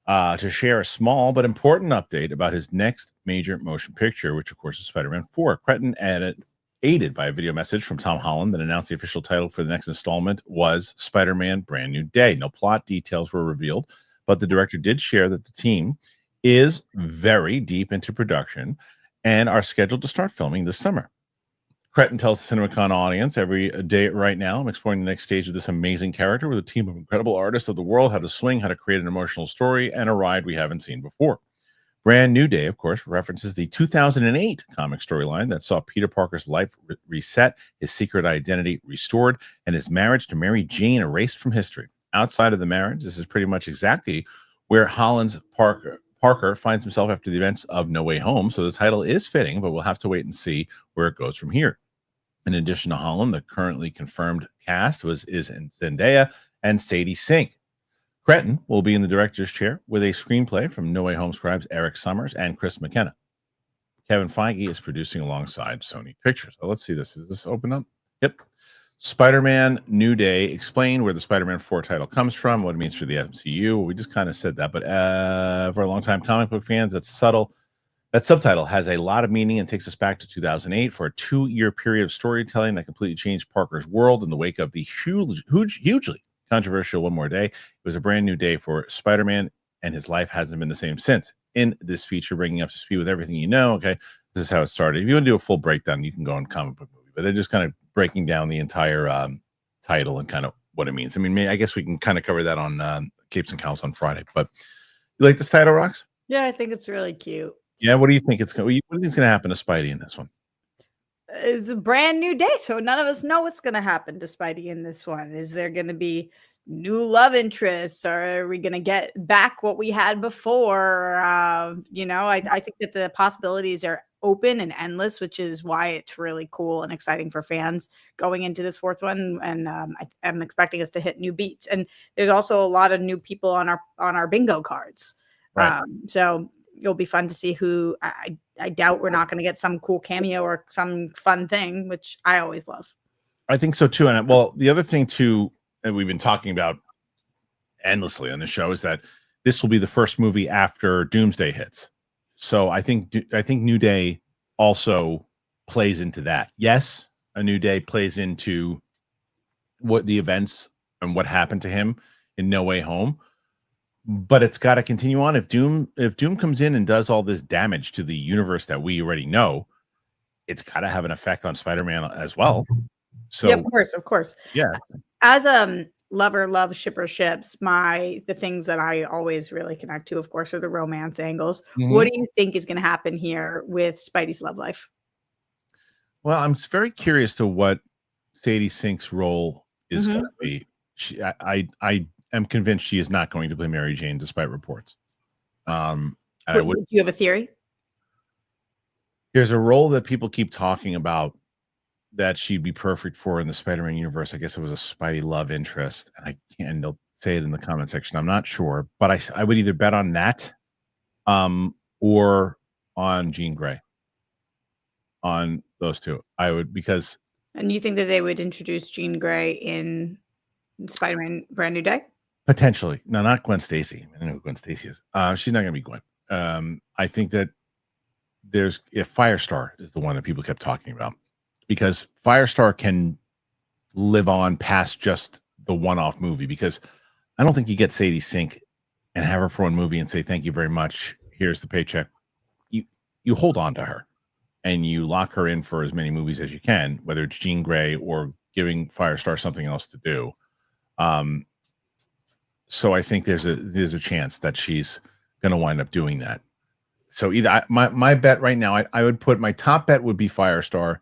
to share a small but important update about his next major motion picture, which, of course, is Spider-Man 4. Cretton aided by a video message from Tom Holland that announced the official title for the next installment was Spider-Man Brand New Day. No plot details were revealed, but the director did share that the team is very deep into production and are scheduled to start filming this summer. Cretton tells the CinemaCon audience, every day right now, I'm exploring the next stage of this amazing character with a team of incredible artists of the world, how to swing, how to create an emotional story, and a ride we haven't seen before. Brand New Day, of course, references the 2008 comic storyline that saw Peter Parker's life reset, his secret identity restored, and his marriage to Mary Jane erased from history. Outside of the marriage, this is pretty much exactly where Holland's Parker finds himself after the events of No Way Home, so the title is fitting, but we'll have to wait and see where it goes from here. In addition to Holland, the currently confirmed cast is Zendaya and Sadie Sink. Cretton will be in the director's chair with a screenplay from No Way Home scribes Eric Summers and Chris McKenna. Kevin Feige is producing alongside Sony Pictures. So let's see this. Is this open up? Yep. Spider-Man New Day explained where the Spider-Man 4 title comes from, what it means for the MCU. We just kind of said that, but for longtime comic book fans, that's subtle. That subtitle has a lot of meaning and takes us back to 2008 for a 2-year period of storytelling that completely changed Parker's world in the wake of the hugely controversial One More Day. It was a brand new day for Spider-Man, and his life hasn't been the same since. In this feature, bringing up to speed with everything you know, okay, this is how it started. If you want to do a full breakdown, you can go on Comic Book Movie, but they're just kind of breaking down the entire title and kind of what it means. I mean, I guess we can kind of cover that on Capes and Cows on Friday. But you like this title, Rox? Yeah, I think it's really cute. Yeah, what do you think it's going? What do you think is going to happen to Spidey in this one? It's a brand new day, so none of us know what's going to happen to Spidey in this one. Is there going to be new love interests, or are we going to get back what we had before? I think that the possibilities are open and endless, which is why it's really cool and exciting for fans going into this fourth one. And I'm expecting us to hit new beats. And there's also a lot of new people on our bingo cards. Right. So it'll be fun to see who. I doubt we're not going to get some cool cameo or some fun thing, which I always love. I think so too. And well, the other thing too, and we've been talking about endlessly on the show, is that this will be the first movie after Doomsday hits. So I think New Day also plays into that. Yes, a New Day plays into what the events and what happened to him in No Way Home. But it's got to continue on. If Doom comes in and does all this damage to the universe that we already know, it's got to have an effect on Spider-Man as well. So yeah, of course. Yeah. As love shipper ships, the things that I always really connect to, of course, are the romance angles. Mm-hmm. What do you think is going to happen here with Spidey's love life? Well, I'm very curious to what Sadie Sink's role is going to be. I'm convinced she is not going to play Mary Jane, despite reports. Do you have a theory? There's a role that people keep talking about that she'd be perfect for in the Spider-Man universe. I guess it was a Spidey love interest, and they'll say it in the comment section. I'm not sure, but I would either bet on that, or on Jean Grey. On those two, I would, because. And you think that they would introduce Jean Grey in Spider-Man Brand New Day? Potentially. No, not Gwen Stacy. I don't know who Gwen Stacy is. She's not going to be Gwen. I think that Firestar is the one that people kept talking about, because Firestar can live on past just the one-off movie, because I don't think you get Sadie Sink and have her for one movie and say, thank you very much, here's the paycheck. You hold on to her and you lock her in for as many movies as you can, whether it's Jean Grey or giving Firestar something else to do. So I think there's a chance that she's going to wind up doing that. So either my bet right now, I would put, my top bet would be Firestar,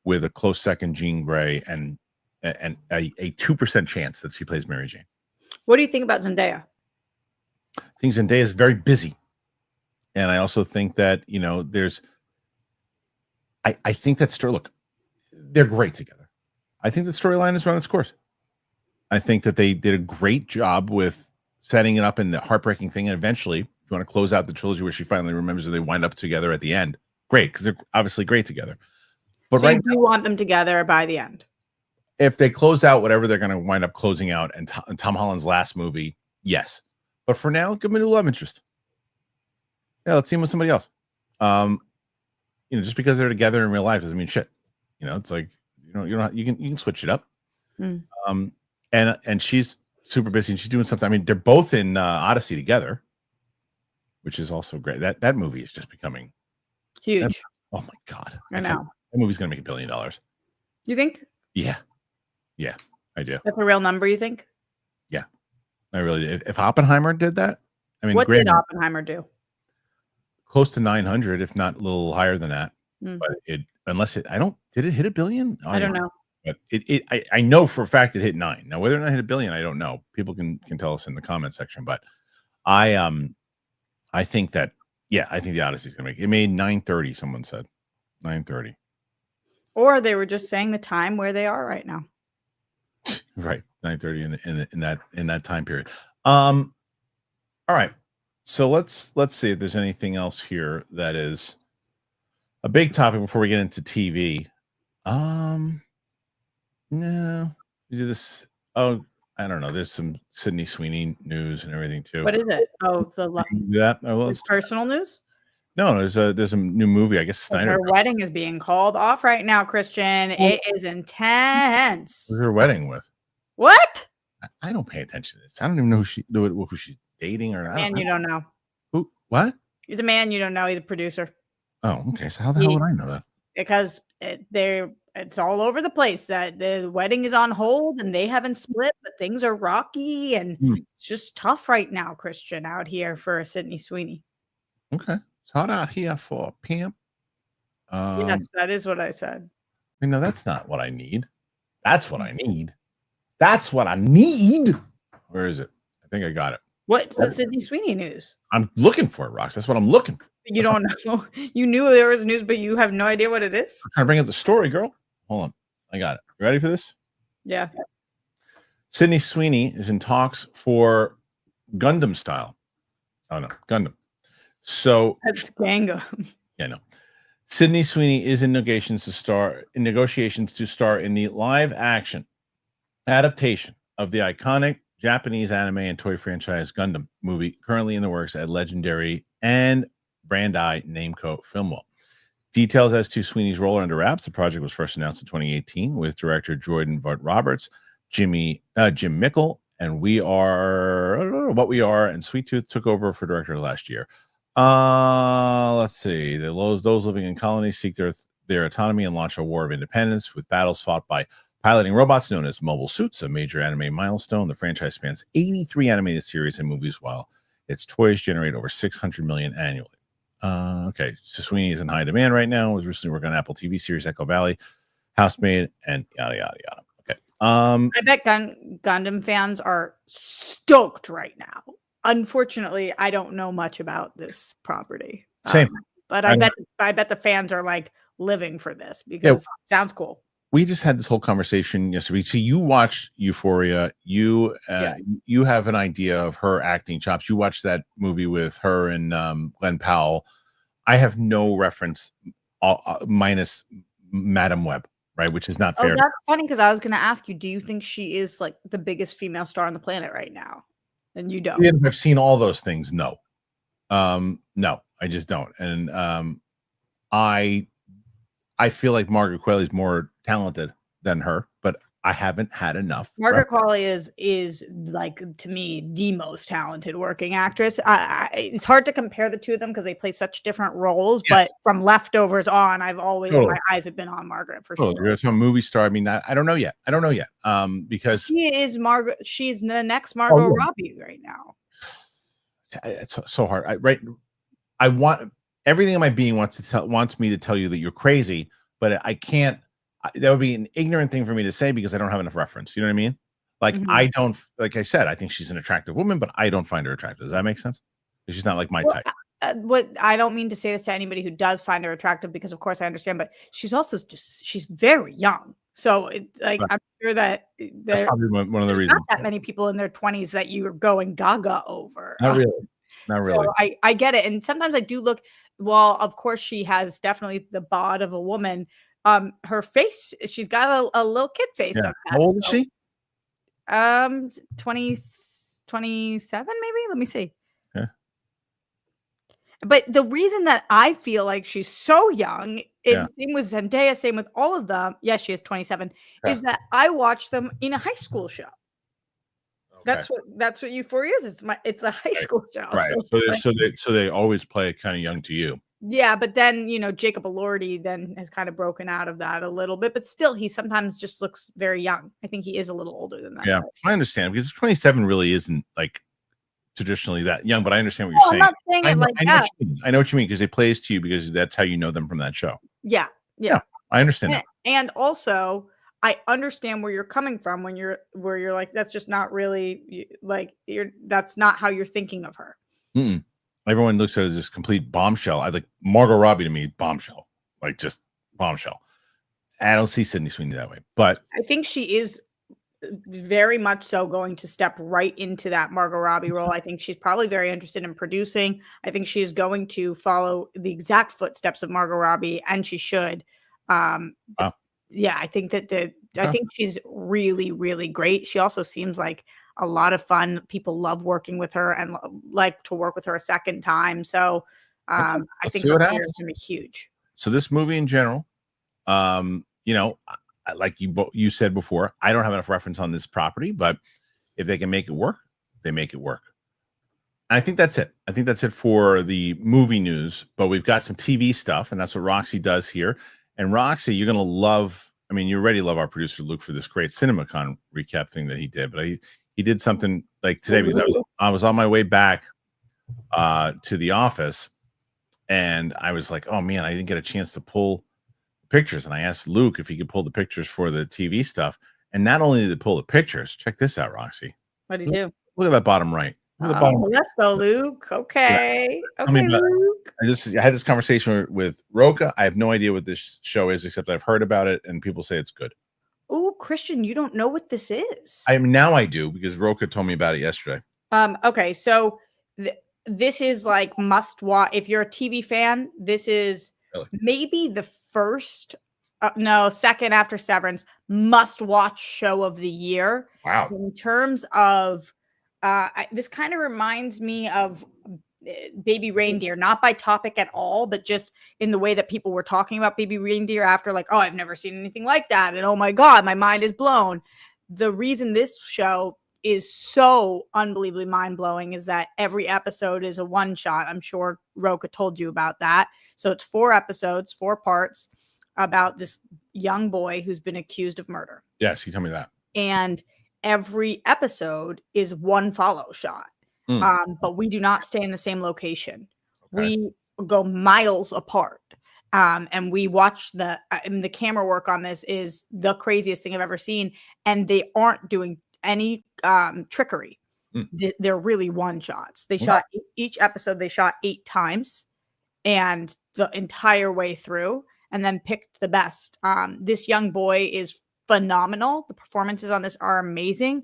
with a close second Jean Grey, and a 2% chance that she plays Mary Jane. What do you think about Zendaya? I think Zendaya is very busy. And I also think that, you know, I think that story, look, they're great together. I think the storyline has run its course. I think that they did a great job with setting it up in the heartbreaking thing. And eventually, if you want to close out the trilogy where she finally remembers that they wind up together at the end, great, because they're obviously great together. But so you do want them together by the end? If they close out whatever they're going to wind up closing out and Tom Holland's last movie, yes. But for now, give them a new love interest. Yeah, let's see him with somebody else. You know, just because they're together in real life doesn't mean shit. You know, it's like, you can switch it up. And she's super busy and she's doing something. I mean, they're both in Odyssey together, which is also great. That movie is just becoming huge. Oh my God. I know. That movie's gonna make $1 billion. You think? Yeah, I do. That's a real number, you think? Yeah, I really do. If Oppenheimer did that, I mean, what did Oppenheimer do? Close to 900, if not a little higher than that. But did it hit $1 billion? I don't know. But I know for a fact it hit 9. Now, whether or not it hit $1 billion, I don't know. People can tell us in the comment section. But I think that, I think the Odyssey is gonna make it. It made 930. Someone said 930. Or they were just saying the time where they are right now. Right, 930 in that time period. All right. So let's see if there's anything else here that is a big topic before we get into TV. No, we do this. Oh, I don't know. There's some Sydney Sweeney news and everything too. What is it? Oh, it's personal news. No, there's a new movie. I guess Snyder. Her wedding is being called off right now, Kristian. It is intense. Who's her wedding with? What? I don't pay attention to this. I don't even know who she's dating or not. Man, you don't know. Who? What? He's a man you don't know. He's a producer. Oh, okay. So how the hell would I know that? Because it's all over the place that the wedding is on hold and they haven't split, but things are rocky and it's just tough right now, Kristian, out here for Sydney Sweeney. Okay. It's hot out here for a pimp. Yes, that is what I said. No, that's not what I need. That's what I need. That's what I need. Where is it? I think I got it. What's the Sydney Sweeney news? I'm looking for it, Rox. That's what I'm looking for. You don't know. You knew there was news, but you have no idea what it is. I'm trying to bring up the story, girl. Hold on. I got it. You ready for this? Yeah. Sydney Sweeney is in talks for Gundam style. Oh, no. Gundam. So that's Gangnam. Yeah, no. Sydney Sweeney is in negotiations to star in the live action adaptation of the iconic Japanese anime and toy franchise Gundam movie, currently in the works at Legendary and Bandai Namco Filmwell. Details as to Sweeney's role are under wraps. The project was first announced in 2018 with director Jordan Vaught Roberts, Jim Mickle, and We Are What We Are, and Sweet Tooth took over for director last year. Let's see. Those living in colonies seek their autonomy and launch a war of independence with battles fought by piloting robots known as mobile suits, a major anime milestone. The franchise spans 83 animated series and movies, while its toys generate over 600 million annually. Okay, so Sweeney is in high demand right now. Was recently working on Apple TV series Echo Valley, Housemaid, and yada yada yada. Okay. I bet Gundam fans are stoked right now. Unfortunately, I don't know much about this property. Same. But I bet the fans are like living for this because it sounds cool. We just had this whole conversation yesterday. So you watched Euphoria. You have an idea of her acting chops. You watched that movie with her and Glenn Powell. I have no reference, minus Madam Web, right? Which is not fair. Oh, that's funny because I was going to ask you, do you think she is like the biggest female star on the planet right now? And you don't. I've seen all those things. No, no, I just don't. And I feel like Margaret Qualley is more talented than her, but I haven't had enough. Margaret Qualley is like, to me, the most talented working actress. It's hard to compare the two of them because they play such different roles. Yes. But from Leftovers on, I've always my eyes have been on Margaret for sure. You're a movie star. I mean, I don't know yet. Because she is Margaret. She's the next Margot Robbie right now. It's so hard. I want everything in my being wants me to tell you that you're crazy, but I can't. That would be an ignorant thing for me to say because I don't have enough reference. You know what I mean? Like I don't, like I said, I think she's an attractive woman, but I don't find her attractive. Does that make sense? She's not like my type. What I don't mean to say this to anybody who does find her attractive, because of course I understand, but she's also she's very young. So it's like, I'm sure that that's probably one of the reasons. Not that many people in their 20s that you're going gaga over. Not really. Not really. So I get it. And sometimes I do look, well, of course she has definitely the bod of a woman. Her face, she's got a little kid face. Yeah. How old is she? 27 maybe. Let me see. Yeah. But the reason that I feel like she's so young, same with Zendaya, same with all of them. Yes, she is 27. Yeah. Is that I watched them in a high school show. Okay. That's what Euphoria is. It's a high school show. Right. So they always play kind of young to you. Yeah, but then Jacob Elordi then has kind of broken out of that a little bit, but still he sometimes just looks very young. I think he is a little older than that. Yeah, I understand, because 27 really isn't like traditionally that young, but I understand what you're saying. I'm not saying it like that. I know what you mean, because it plays to you because that's how you know them from that show. Yeah. I understand that. And also I understand where you're coming from when you're like, that's just not really like that's not how you're thinking of her. Everyone looks at it as this complete bombshell. I like Margot Robbie to me, bombshell, like just bombshell. I don't see Sydney Sweeney that way, but I think she is very much so going to step right into that Margot Robbie role. I think she's probably very interested in producing. I think she's going to follow the exact footsteps of Margot Robbie, and she should. Wow. Yeah, I think I think she's really, really great. She also seems like a lot of fun. People love working with her and like to work with her a second time. So I think her career is going to be huge. So this movie in general, like you said before, I don't have enough reference on this property, but if they can make it work, they make it work. And I think that's it. I think that's it for the movie news, but we've got some TV stuff, and that's what Roxy does here. And Roxy, you're going to love, I mean, you already love our producer, Luke, for this great Cinemacon recap thing that he did, but he did something like today, because I was on my way back to the office, and I was like, oh man, I didn't get a chance to pull pictures. And I asked Luke if he could pull the pictures for the TV stuff. And not only did he pull the pictures, check this out, Roxy. What did he do? Look at that bottom right. Let's go, Luke. Okay. Yeah. Okay, Luke. I had this conversation with Roka. I have no idea what this show is, except I've heard about it and people say it's good. Oh, Kristian, you don't know what this is. Now I do, because Roka told me about it yesterday. Okay, so this is like must watch. If you're a TV fan, this is maybe the first, second after Severance, must watch show of the year. Wow. In terms of, this kind of reminds me of Baby Reindeer, not by topic at all, but just in the way that people were talking about Baby Reindeer after, like, oh, I've never seen anything like that, and oh my god, my mind is blown. The reason this show is so unbelievably mind-blowing is that every episode is a one-shot. I'm sure Roka told you about that. So it's 4 episodes, 4 parts, about this young boy who's been accused of murder. Yes, he told me that. And every episode is one follow shot. But we do not stay in the same location. Okay. We go miles apart. And we watch the camera work on this is the craziest thing I've ever seen. And they aren't doing any trickery. They're really one shots. They shot each episode, they shot 8 times, and the entire way through, and then picked the best. This young boy is phenomenal. The performances on this are amazing.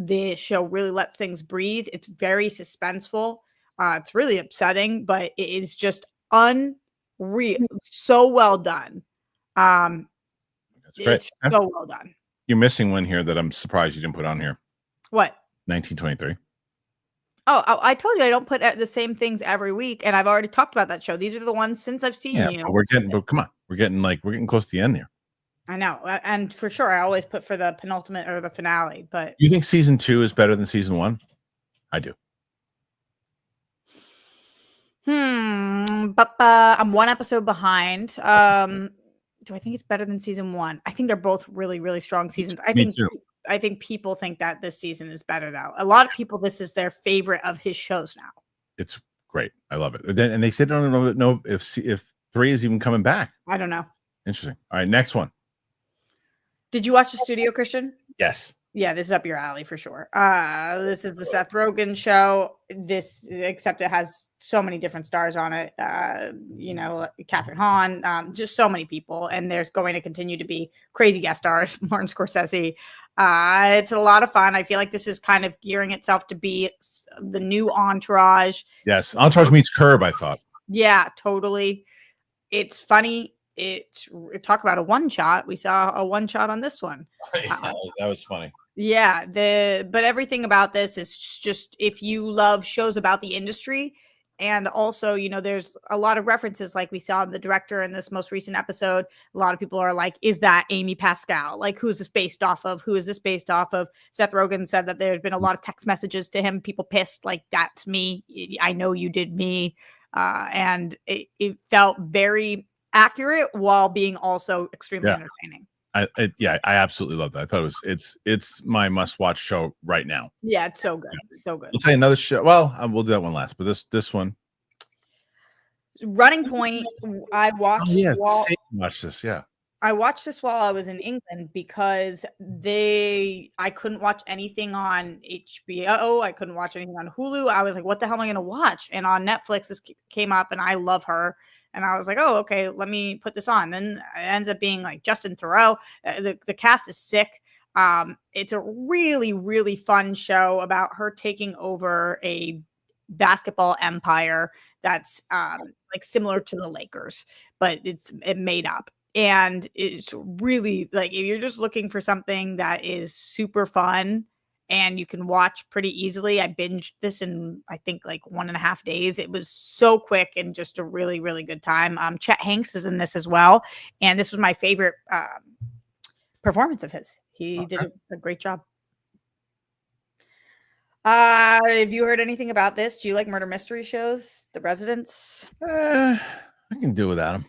The show really lets things breathe. It's very suspenseful. It's really upsetting, but it is just unreal. So well done. That's great. It's so well done. You're missing one here that I'm surprised you didn't put on here. What? 1923. Oh, I told you I don't put the same things every week, and I've already talked about that show. These are the ones since I've seen you. But come on, we're getting close to the end here. I know, and for sure, I always put for the penultimate or the finale. But you think season 2 is better than season 1? I do. But I'm 1 episode behind. Do I think it's better than season 1? I think they're both really, really strong seasons. I think people think that this season is better, though. A lot of people, this is their favorite of his shows now. It's great. I love it. And they said, I don't know if 3 is even coming back. I don't know. Interesting. All right, next one. Did you watch The Studio, Kristian? Yes. Yeah, this is up your alley for sure. This is the Seth Rogen show. Except it has so many different stars on it. Catherine Hahn, just so many people, and there's going to continue to be crazy guest stars. Martin Scorsese. It's a lot of fun. I feel like this is kind of gearing itself to be the new Entourage. Yes, Entourage meets Curb, I thought. Yeah, totally. It's funny. Talk about a one shot. We saw a one shot on this one. Yeah, that was funny. Yeah, but everything about this is just if you love shows about the industry, and also, there's a lot of references like we saw in the director in this most recent episode. A lot of people are like, is that Amy Pascal? Like, who's this based off of? Who is this based off of? Seth Rogen said that there's been a lot of text messages to him, people pissed, like, that's me. I know you did me. And it felt very accurate while being also extremely entertaining. I absolutely love that. I thought it's my must-watch show right now. Yeah, it's so good. So good. I'll tell you another show. Well, we'll do that one last, but this one. Running Point, I watched watch this, yeah. I watched this while I was in England because I couldn't watch anything on HBO. I couldn't watch anything on Hulu. I was like, what the hell am I going to watch? And on Netflix, this came up, and I love her. And I was like, oh, okay, let me put this on. Then it ends up being like Justin Theroux. The cast is sick. It's a really, really fun show about her taking over a basketball empire that's like similar to the Lakers, but it's made up. And it's really like, if you're just looking for something that is super fun and you can watch pretty easily. I binged this in, I think, like 1.5 days. It was so quick and just a really, really good time. Chet Hanks is in this as well. And this was my favorite performance of his. He did a great job. Have you heard anything about this? Do you like murder mystery shows? The Residents? I can do without him.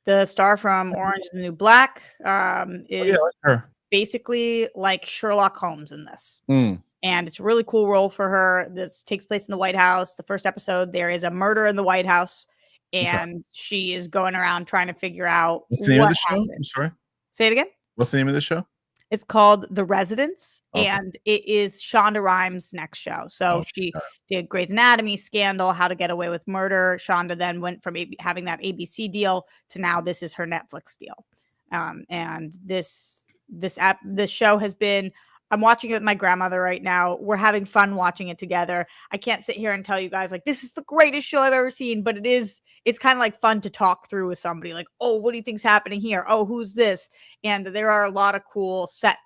The star from Orange is the New Black is like her. Basically like Sherlock Holmes in this. And it's a really cool role for her. This takes place in the White House. The first episode, there is a murder in the White House, and she is going around trying to figure out what's the name of the show. I'm sorry. Say it again. What's the name of the show? It's called The Residents, and it is Shonda Rhimes' next show. So she did Grey's Anatomy, Scandal, How to Get Away with Murder. Shonda then went from having that ABC deal to now this is her Netflix deal. And this show has been, I'm watching it with my grandmother right now. We're having fun watching it together. I can't sit here and tell you guys like, this is the greatest show I've ever seen, but it's kind of like fun to talk through with somebody like, oh, what do you think's happening here? Oh, who's this? And there are a lot of cool set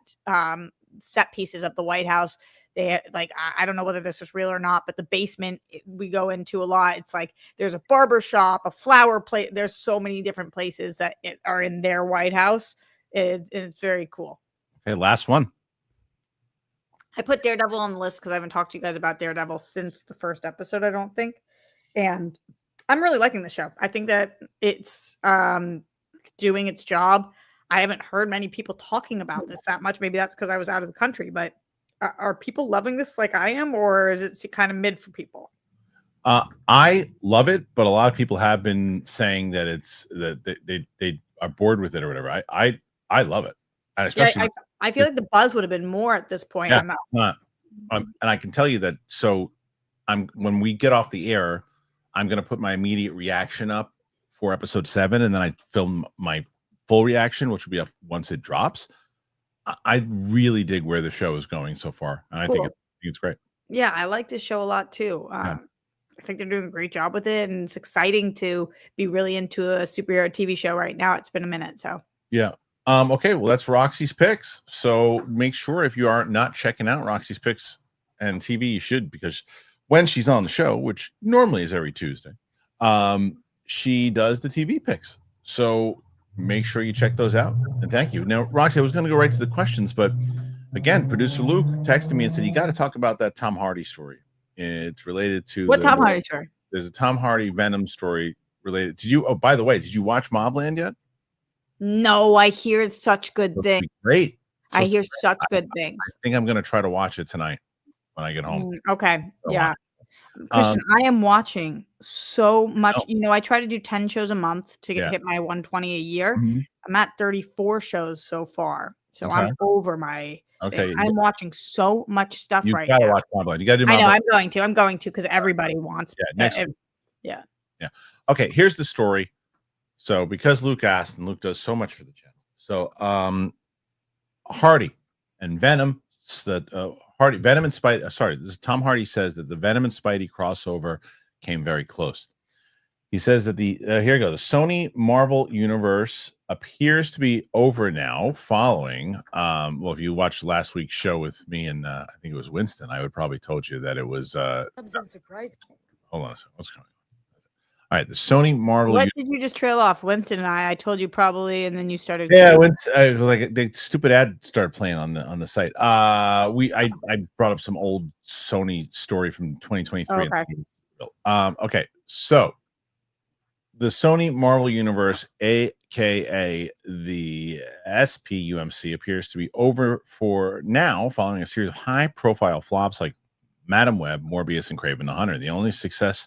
pieces of the White House. They like, I don't know whether this was real or not, but the basement we go into a lot. It's like, there's a barber shop, a flower place. There's so many different places that are in their White House. It's very cool. Okay, last one. I put Daredevil on the list because I haven't talked to you guys about Daredevil since the first episode, I don't think. And I'm really liking the show. I think that it's doing its job. I haven't heard many people talking about this that much. Maybe that's because I was out of the country. But are people loving this like I am, or is it kind of mid for people? I love it, but a lot of people have been saying that it's that they are bored with it or whatever. I love it, and especially I feel like the buzz would have been more at this point. Yeah, and I can tell you that. So when we get off the air, I'm going to put my immediate reaction up for episode 7, and then I film my full reaction, which will be up once it drops. I really dig where the show is going so far, and cool. I think it's great. Yeah, I like this show a lot too. I think they're doing a great job with it, and it's exciting to be really into a superhero TV show right now. It's been a minute, so yeah. Okay, well, that's Roxy's picks. So make sure if you are not checking out Roxy's picks and TV, you should, because when she's on the show, which normally is every Tuesday, she does the TV picks. So make sure you check those out. And thank you. Now, Roxy, I was going to go right to the questions, but again, producer Luke texted me and said, you got to talk about that Tom Hardy story. It's related to what Tom Hardy story? There's a Tom Hardy Venom story related. By the way, did you watch Mobland yet? No, I hear such good things. Great. I hear such good things. I think I'm going to try to watch it tonight when I get home. Okay. Yeah. Kristian, I am watching so much. I try to do 10 shows a month to hit my 120 a year. I'm at 34 shows so far. So I'm over my thing. I'm watching so much stuff right now. You gotta watch Mobland. You gotta do Mobland. I know, I'm going to because everybody wants yeah. Okay, here's the story. So because Luke asked, and Luke does so much for the channel. So Hardy and Venom, Venom and Spidey. Sorry, this is Tom Hardy says that the Venom and Spidey crossover came very close. He says that here you go. The Sony Marvel universe appears to be over now following. Well, if you watched last week's show with me and I think it was Winston, I would probably told you that it was surprising. Hold on a second. What's going on? All right, the Sony Marvel. What did you just trail off? Winston and I told you probably, and then you started. Yeah, like the stupid ad started playing on the site. I brought up some old Sony story from 2023. Okay, so the Sony Marvel Universe, aka the SPUMC, appears to be over for now, following a series of high-profile flops like Madam Web, Morbius, and Kraven the Hunter. The only success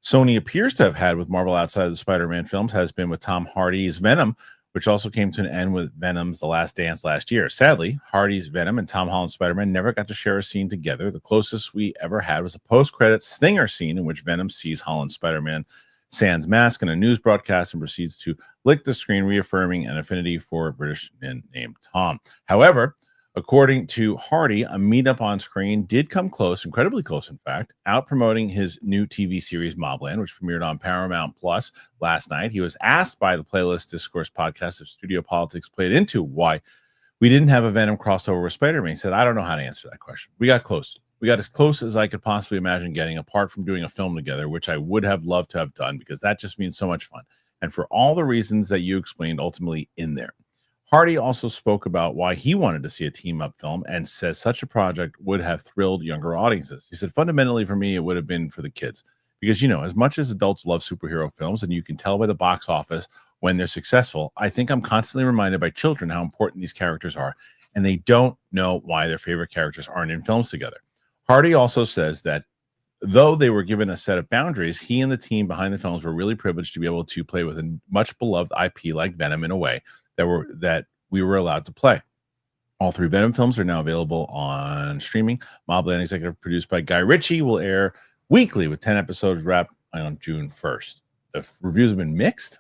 Sony appears to have had with Marvel outside of the Spider-Man films has been with Tom Hardy's Venom, which also came to an end with Venom's The Last Dance last year. Sadly, Hardy's Venom and Tom Holland's Spider-Man never got to share a scene together. The closest we ever had was a post-credits stinger scene in which Venom sees Holland's Spider-Man sans mask in a news broadcast and proceeds to lick the screen, reaffirming an affinity for a British man named Tom. However, according to Hardy, a meetup on screen did come close, incredibly close, in fact, out promoting his new TV series Mobland, which premiered on Paramount Plus last night. He was asked by the Playlist Discourse podcast if studio politics played into why we didn't have a Venom crossover with Spider-Man. He said, I don't know how to answer that question. We got close. We got as close as I could possibly imagine getting, apart from doing a film together, which I would have loved to have done because that just means so much fun. And for all the reasons that you explained ultimately in there. Hardy also spoke about why he wanted to see a team-up film and says such a project would have thrilled younger audiences. He said, fundamentally for me, it would have been for the kids. Because, as much as adults love superhero films, and you can tell by the box office when they're successful, I think I'm constantly reminded by children how important these characters are, and they don't know why their favorite characters aren't in films together. Hardy also says that though they were given a set of boundaries, he and the team behind the films were really privileged to be able to play with a much beloved IP like Venom in a way that we were allowed to play. All 3 Venom films are now available on streaming. Mobland, executive produced by Guy Ritchie, will air weekly with 10 episodes wrapped on June 1st. The reviews have been mixed.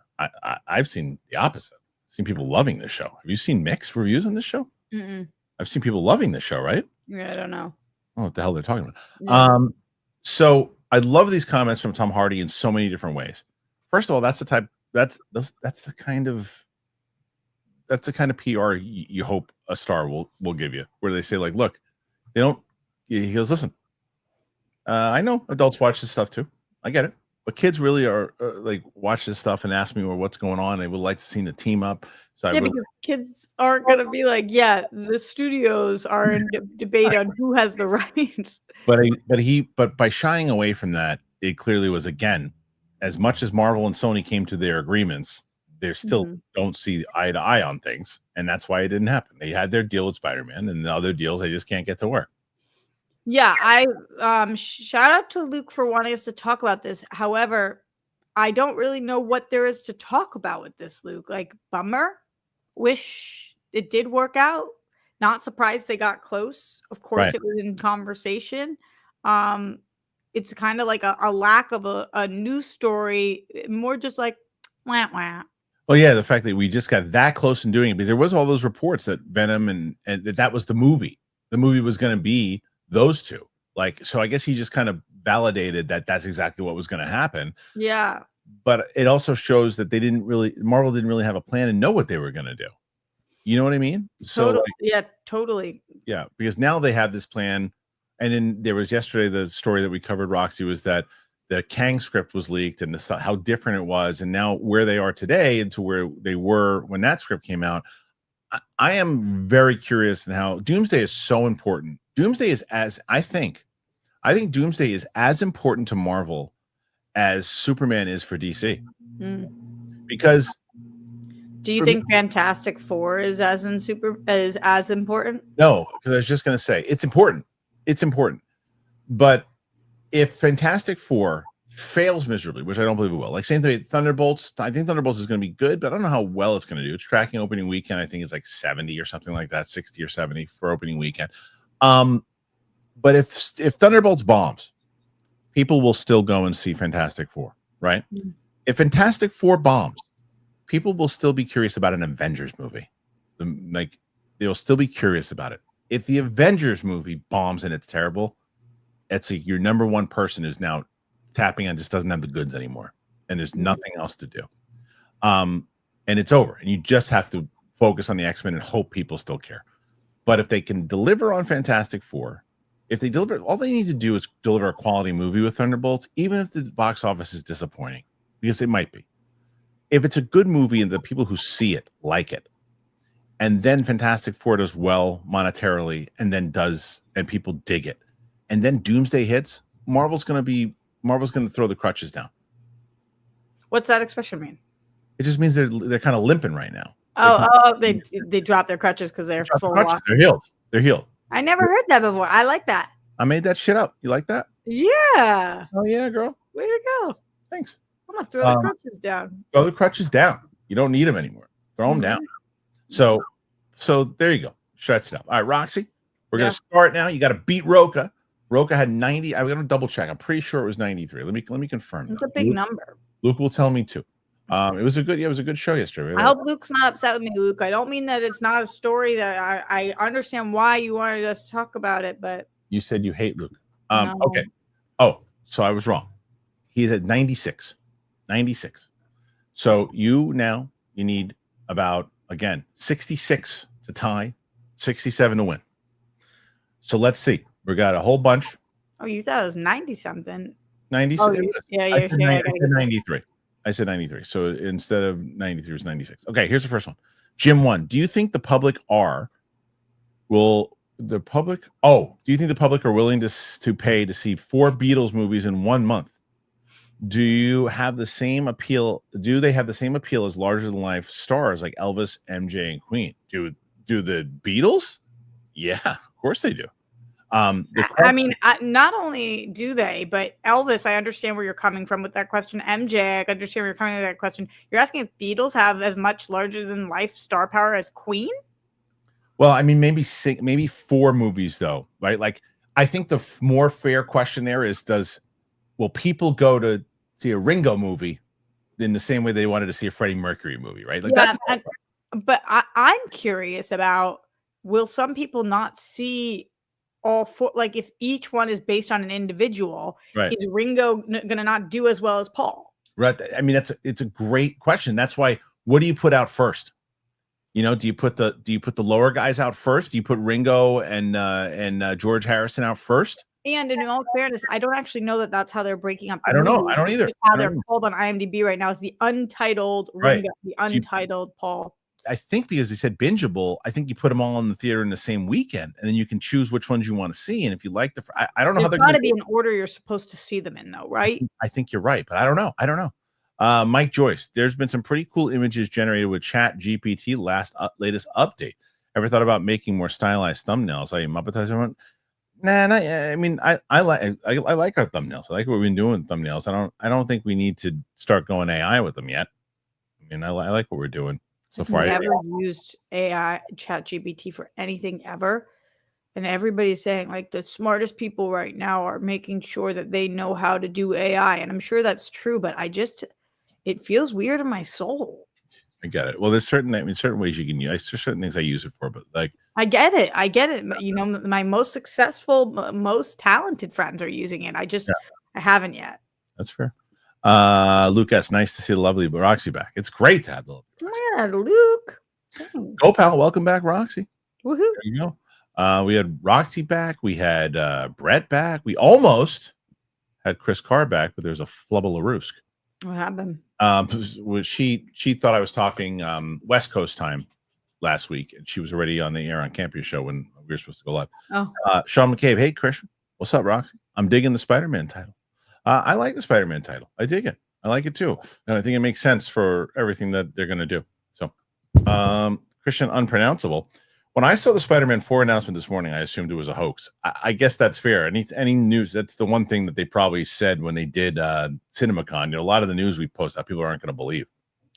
I've seen the opposite. I've seen people loving this show. Have you seen mixed reviews on this show? Mm-mm. I've seen people loving this show, right? Yeah, I don't know. I don't know what the hell they're talking about. Yeah. So I love these comments from Tom Hardy in so many different ways. First of all, that's the kind of PR you hope a star will give you, where they say like, look, they don't. He goes, listen, I know adults watch this stuff too. I get it, but kids really are like watch this stuff and ask me what's going on. They would like to see the team up. So because kids aren't going to be like, yeah, the studios are in debate on who has the rights. But by shying away from that, it clearly was, again, as much as Marvel and Sony came to their agreements, they still don't see eye to eye on things, and that's why it didn't happen. They had their deal with Spider-Man, and the other deals they just can't get to work. Yeah, I shout out to Luke for wanting us to talk about this. However, I don't really know what there is to talk about with this, Luke. Like, bummer. Wish it did work out. Not surprised they got close. Of course, It was in conversation. It's kind of like a lack of a news story, more just like wah wah. Well, yeah, the fact that we just got that close in doing it, because there was all those reports that Venom and that was the movie. The movie was going to be those two. Like, so I guess he just kind of validated that that's exactly what was going to happen. Yeah. But it also shows that Marvel didn't really have a plan and know what they were going to do. You know what I mean? Totally. So totally. Yeah, because now they have this plan. And then there was yesterday, the story that we covered, Roxy, was that the Kang script was leaked and how different it was. And now where they are today and to where they were when that script came out, I am very curious in how Doomsday is so important. Doomsday is I think Doomsday is as important to Marvel as Superman is for DC. Because do you think Fantastic Four is as important? No, because I was just going to say it's important. It's important. But if Fantastic Four fails miserably, which I don't believe it will. Like same thing, Thunderbolts. I think Thunderbolts is going to be good, but I don't know how well it's going to do. It's tracking opening weekend. I think it's like 70 or something like that, 60 or 70 for opening weekend. But if Thunderbolts bombs, people will still go and see Fantastic Four, right? Mm-hmm. If Fantastic Four bombs, people will still be curious about an Avengers movie. Like they'll still be curious about it. If the Avengers movie bombs and it's terrible, it's like your number one person who's now tapping on just doesn't have the goods anymore, and there's nothing else to do. And it's over, and you just have to focus on the X-Men and hope people still care. But if they can deliver on Fantastic Four, if they deliver, all they need to do is deliver a quality movie with Thunderbolts, even if the box office is disappointing, because it might be. If it's a good movie and the people who see it like it, and then Fantastic Four does well monetarily, and people dig it, and then Doomsday hits, Marvel's going to throw the crutches down. What's that expression mean? It just means they're kind of limping right now. They drop their crutches because they're full. They're healed. They're healed. I never heard that before. I like that. I made that shit up. You like that? Yeah. Oh yeah, girl. Way to go. Thanks. I'm gonna throw the crutches down. Throw the crutches down. You don't need them anymore. Throw them down. So there you go. Stretch it up. All right, Roxy. We're gonna start now. You got to beat Roka. Roka had 90. I'm gonna double check. I'm pretty sure it was 93. Let me confirm. It's a big number. Luke will tell me too. It was a good show yesterday. I hope Luke's not upset with me, Luke. I don't mean that it's not a story that I understand why you wanted us to talk about it, but you said you hate Luke. No. Okay. Oh, so I was wrong. He's at 96. 96. So you need about, again, 66 to tie, 67 to win. So let's see. We got a whole bunch. Oh, you thought it was 90 something. 96. Oh, I said 93. I said 93. So instead of 93, it was 96. Okay, here's the first one. Jim 1. Do you think the public are willing to pay to see 4 Beatles movies in 1 month? Do you have the same appeal? Do they have the same appeal as larger than life stars like Elvis, MJ, and Queen? Do the Beatles? Yeah, of course they do. Not only do they, but Elvis, I understand where you're coming from with that question. MJ, I understand where you're coming with that question. You're asking if Beatles have as much larger than life star power as Queen? Well, I mean, maybe 4 movies though, right? Like, I think the more fair question there is, will people go to see a Ringo movie in the same way they wanted to see a Freddie Mercury movie, right? Like, but I'm curious about, will some people not see all 4? Like, if each one is based on an individual, right, is Ringo gonna not do as well as Paul? Right. I mean, it's a great question. That's why. What do you put out first? You know, do you put the lower guys out first? Do you put Ringo and George Harrison out first? And in all fairness, I don't actually know that that's how they're breaking up. I don't know. I don't either. How they're called on IMDb right now is the untitled Ringo, the untitled Paul. I think because they said bingeable, I think you put them all in the theater in the same weekend, and then you can choose which ones you want to see. And if you like I don't know how they're got to be in order you're supposed to see them in, though, right? I think you're right, but I don't know. Mike Joyce, there's been some pretty cool images generated with Chat GPT latest update. Ever thought about making more stylized thumbnails? I Muppetize everyone. Nah, I mean, I like our thumbnails. I like what we've been doing with thumbnails. I don't think we need to start going AI with them yet. I mean, I like what we're doing so far. I've never used AI Chat GPT for anything ever. And everybody's saying like the smartest people right now are making sure that they know how to do AI. And I'm sure that's true, but it feels weird in my soul. I get it. Well, there's certain ways you can use. There's certain things I use it for, but like I get it. You know, my most successful, most talented friends are using it. I haven't yet. That's fair. Lucas, nice to see the lovely Roxy back. It's great to have the lovely Roxy. Yeah, Luke. Thanks. Go, pal. Welcome back, Roxy. Woohoo. There you go. We had Roxy back. We had Brett back. We almost had Chris Carr back, but there's a flubble-a-roosk. What happened? She thought I was talking West Coast time last week, and she was already on the air on Campia Show when we were supposed to go live. Oh, Sean McCabe, hey Kristian, what's up, Roxy? I'm digging the Spider-Man title. I like the Spider-Man title. I dig it. I like it too, and I think it makes sense for everything that they're going to do. So, Kristian Unpronounceable. when I saw the Spider-Man 4 announcement this morning, I assumed it was a hoax. I guess that's fair. Any news, that's the one thing that they probably said when they did CinemaCon. A lot of the news we post out, people aren't going to believe.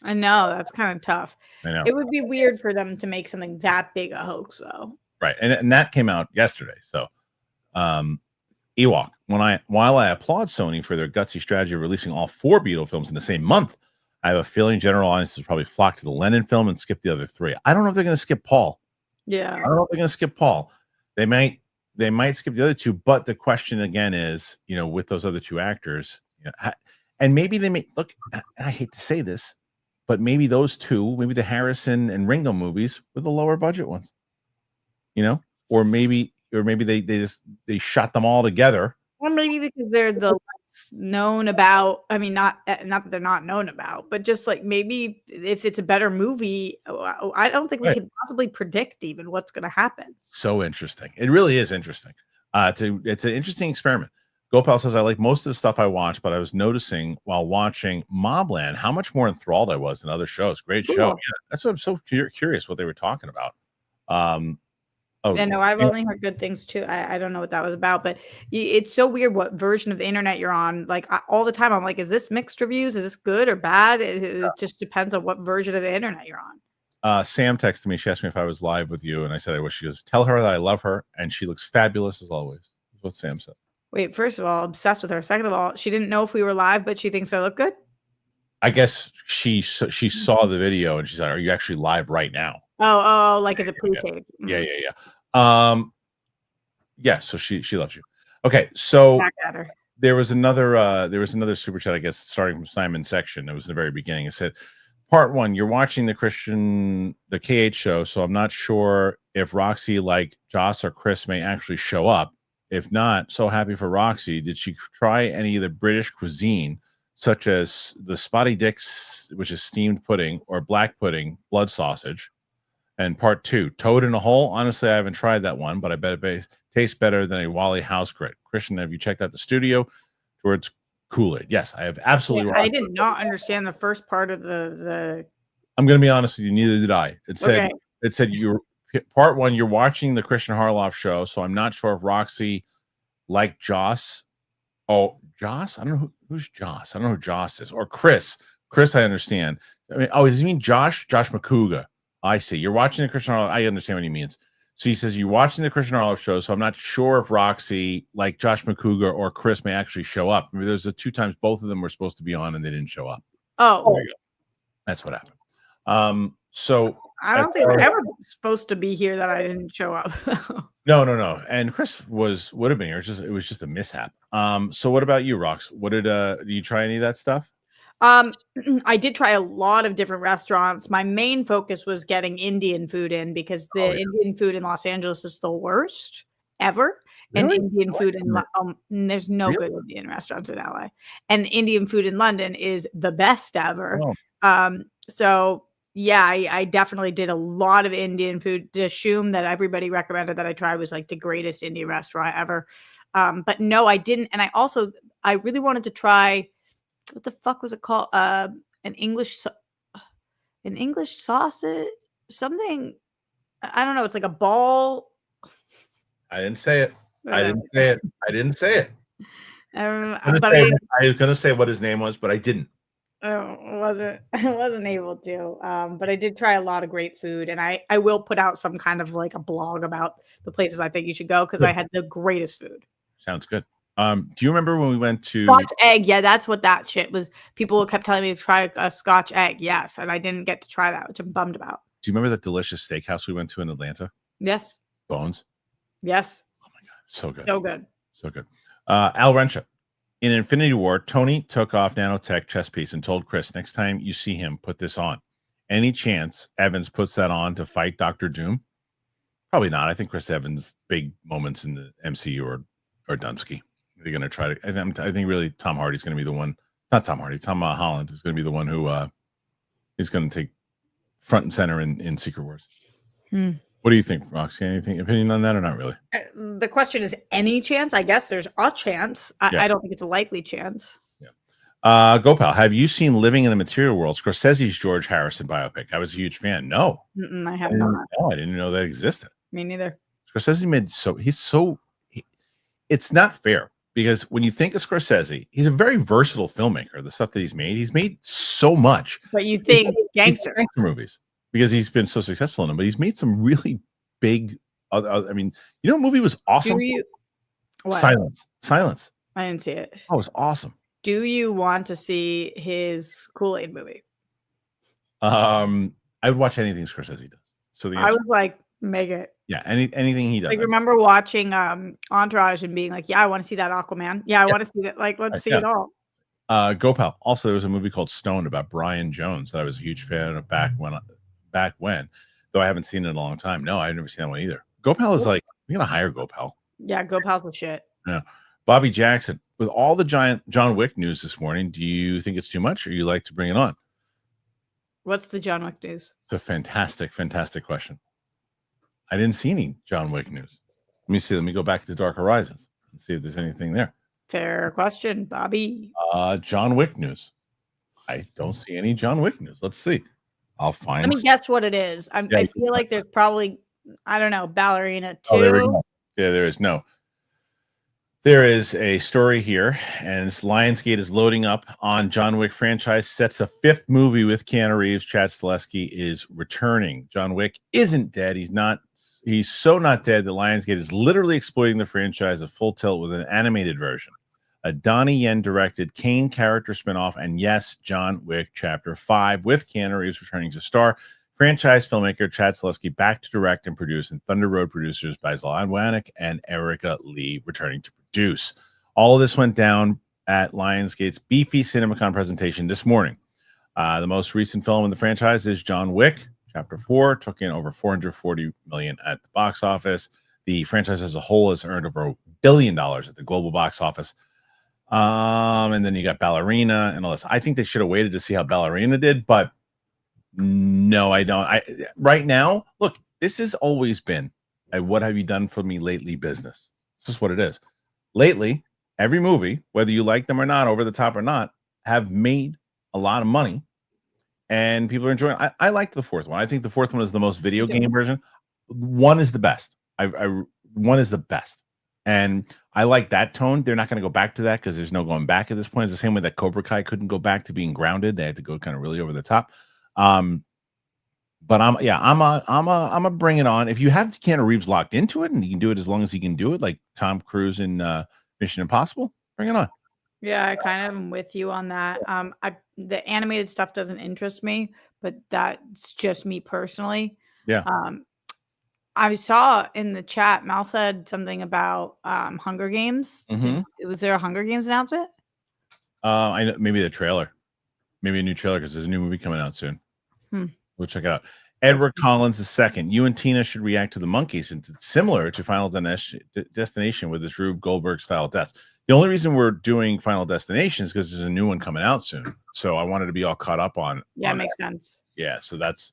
I know, that's kind of tough. I know. It would be weird for them to make something that big a hoax, though. Right, and that came out yesterday. So, Ewok. While I applaud Sony for their gutsy strategy of releasing all 4 Beetle films in the same month, I have a feeling general audiences probably flock to the Lennon film and skip the other 3. I don't know if they're going to skip Paul. Yeah, I don't know if they're going to skip Paul. They might skip the other 2, but the question again is, with those other 2 actors, and maybe they may look. I hate to say this, but maybe those 2, maybe the Harrison and Ringo movies were the lower budget ones, or maybe they shot them all together. Or maybe because they're the less known about. I mean, not that they're not known about, but just like maybe if it's a better movie, I don't think we can possibly predict even what's going to happen. So interesting. It really is interesting. It's an interesting experiment. Gopal says, I like most of the stuff I watch, but I was noticing while watching Mobland how much more enthralled I was than other shows. Great show. Yeah, that's what I'm so curious what they were talking about. I know I've only heard good things too. I don't know what that was about, but it's so weird what version of the internet you're on. Like all the time, I'm like, is this mixed reviews? Is this good or bad? It just depends on what version of the internet you're on. Sam texted me. She asked me if I was live with you, and I said I wish. She goes, tell her that I love her, and she looks fabulous as always. That's what Sam said. Wait, first of all, obsessed with her. Second of all, she didn't know if we were live, but she thinks I look good. I guess she saw the video and she said, "Are you actually live right now?" Oh, like as a pre-tape. Yeah. Yeah. So she loves you. Okay, so there was another super chat, I guess, starting from Simon's section. It was in the very beginning. It said, "Part 1, you're watching the KH show, so I'm not sure if Roxy, like Joss or Chris, may actually show up. If not, so happy for Roxy. Did she try any of the British cuisine, such as the spotty dicks, which is steamed pudding, or black pudding, blood sausage?" And part 2, toad in a hole. Honestly, I haven't tried that one, but I bet it tastes better than a Wally house grit. Kristian, have you checked out the studio towards Kool-Aid? Yes, I have absolutely. Yeah, I did not understand the first part of the. I'm going to be honest with you. Neither did I. It said you're part 1. You're watching the Kristian Harloff show, so I'm not sure if Roxy, like Joss. Oh, Joss. I don't know who's Joss. I don't know who Joss is. Or Chris. Chris, I understand. I mean, does he mean Josh? Josh McCouga. I see. You're watching the Kristian Harloff. I understand what he means. So he says you're watching the Kristian Harloff show, so I'm not sure if Roxy, like Josh McCouga or Chris, may actually show up. I mean, there's the 2 times both of them were supposed to be on and they didn't show up. Oh, there you go. That's what happened. So I don't think we're ever supposed to be here that I didn't show up. No. And Chris would have been here. It was just a mishap. So what about you, Rox? What did you try any of that stuff? I did try a lot of different restaurants. My main focus was getting Indian food in because the Indian food in Los Angeles is the worst ever. Really? And Indian food in there's no good Indian restaurants in LA. And Indian food in London is the best ever. Oh. So yeah, I definitely did a lot of Indian food. The Shoom that everybody recommended that I tried was like the greatest Indian restaurant ever. But no, I didn't. And I really wanted to try, what the fuck was it called? An English sausage, something. I don't know. It's like a ball. I didn't say it. I didn't say it. I was going to say what his name was, but I didn't. I wasn't able to. But I did try a lot of great food, and I will put out some kind of like a blog about the places I think you should go because I had the greatest food. Sounds good. Do you remember when we went to Scotch egg? Yeah, that's what that shit was. People kept telling me to try a Scotch egg. Yes, and I didn't get to try that, which I'm bummed about. Do you remember that delicious steakhouse we went to in Atlanta? Yes. Bones. Yes. Oh my god, so good. So good. Al Rencha. In Infinity War, Tony took off nanotech chest piece and told Chris, next time you see him, put this on. Any chance Evans puts that on to fight Dr. Doom? Probably not. I think Chris Evans' big moments in the MCU are Dunsky. They're going to try to. I think really Tom Hardy's going to be the one. Not Tom Hardy. Tom Holland is going to be the one who is going to take front and center in Secret Wars. What do you think, Roxy? Anything opinion on that or not really? The question is any chance? I guess there's a chance. I don't think it's a likely chance. Yeah. Gopal, have you seen Living in the Material World? Scorsese's George Harrison biopic. I was a huge fan. No, I have not. No, I didn't know that existed. Me neither. Scorsese made it's not fair because when you think of Scorsese, he's a very versatile filmmaker. The stuff that he's made so much. But you think gangster movies because he's been so successful in them. But he's made some really big. I mean, you know, what movie was awesome. Silence. I didn't see it. Oh, it was awesome. Do you want to see his Kool-Aid movie? I would watch anything Scorsese does. So the answer, I was like, make it. Yeah, anything he does. Like, remember watching Entourage and being like, yeah, I want to see that Aquaman. Yeah, I want to see that. Like, let's see it all. Gopal. Also, there was a movie called Stoned about Brian Jones that I was a huge fan of back when, though I haven't seen it in a long time. No, I've never seen that one either. Gopal is like, we gotta hire Gopal. Yeah, Gopal's the shit. Yeah. Bobby Jackson, with all the giant John Wick news this morning, do you think it's too much or you like to bring it on? What's the John Wick news? It's a fantastic question. I didn't see any John Wick news. Let me see. Let me go back to Dark Horizons and see if there's anything there. Fair question, Bobby. John Wick news. I don't see any John Wick news. Let's see. I'll find. Let me guess what it is. I feel like there's probably, I don't know, Ballerina 2. There is no. There is a story here, and Lionsgate is loading up on John Wick franchise. Sets a 5th movie with Keanu Reeves. Chad Stahelski is returning. John Wick isn't dead. He's so not dead that Lionsgate is literally exploiting the franchise at full tilt with an animated version. A Donnie Yen directed Kane character spinoff, and yes, John Wick Chapter 5 with Keanu Reeves returning to star. Franchise filmmaker Chad Stahelski back to direct and produce, and Thunder Road producers Basil Wanek and Erica Lee returning to produce. All of this went down at Lionsgate's beefy Cinemacon presentation this morning. The most recent film in the franchise is John Wick Chapter 4, took in over $440 million at the box office. The franchise as a whole has earned over $1 billion at the global box office. And then you got Ballerina and all this. I think they should have waited to see how Ballerina did, but no, I don't. Right now, look, this has always been a what have you done for me lately business. This is what it is. Lately, every movie, whether you like them or not, over the top or not, have made a lot of money, and people are enjoying it. I like the 4th one. I think the 4th one is the most video game version. 1 is the best. 1 is the best. And I like that tone. They're not going to go back to that because there's no going back at this point. It's the same way that Cobra Kai couldn't go back to being grounded. They had to go kind of really over the top. But I'm a bring it on. If you have Keanu Reeves locked into it and he can do it as long as he can do it, like Tom Cruise in Mission Impossible, bring it on. Yeah, I kind of am with you on that. The animated stuff doesn't interest me, but that's just me personally. Yeah. I saw in the chat, Mal said something about Hunger Games. Was there a Hunger Games announcement? I know, maybe the trailer. Maybe a new trailer because there's a new movie coming out soon. We'll check it out. Edward Collins II. You and Tina should react to the monkeys, since it's similar to Final Destination with this Rube Goldberg style deaths. The only reason we're doing Final Destination is because there's a new one coming out soon. So I wanted to be all caught up on. Yeah, it makes sense. Yeah, so that's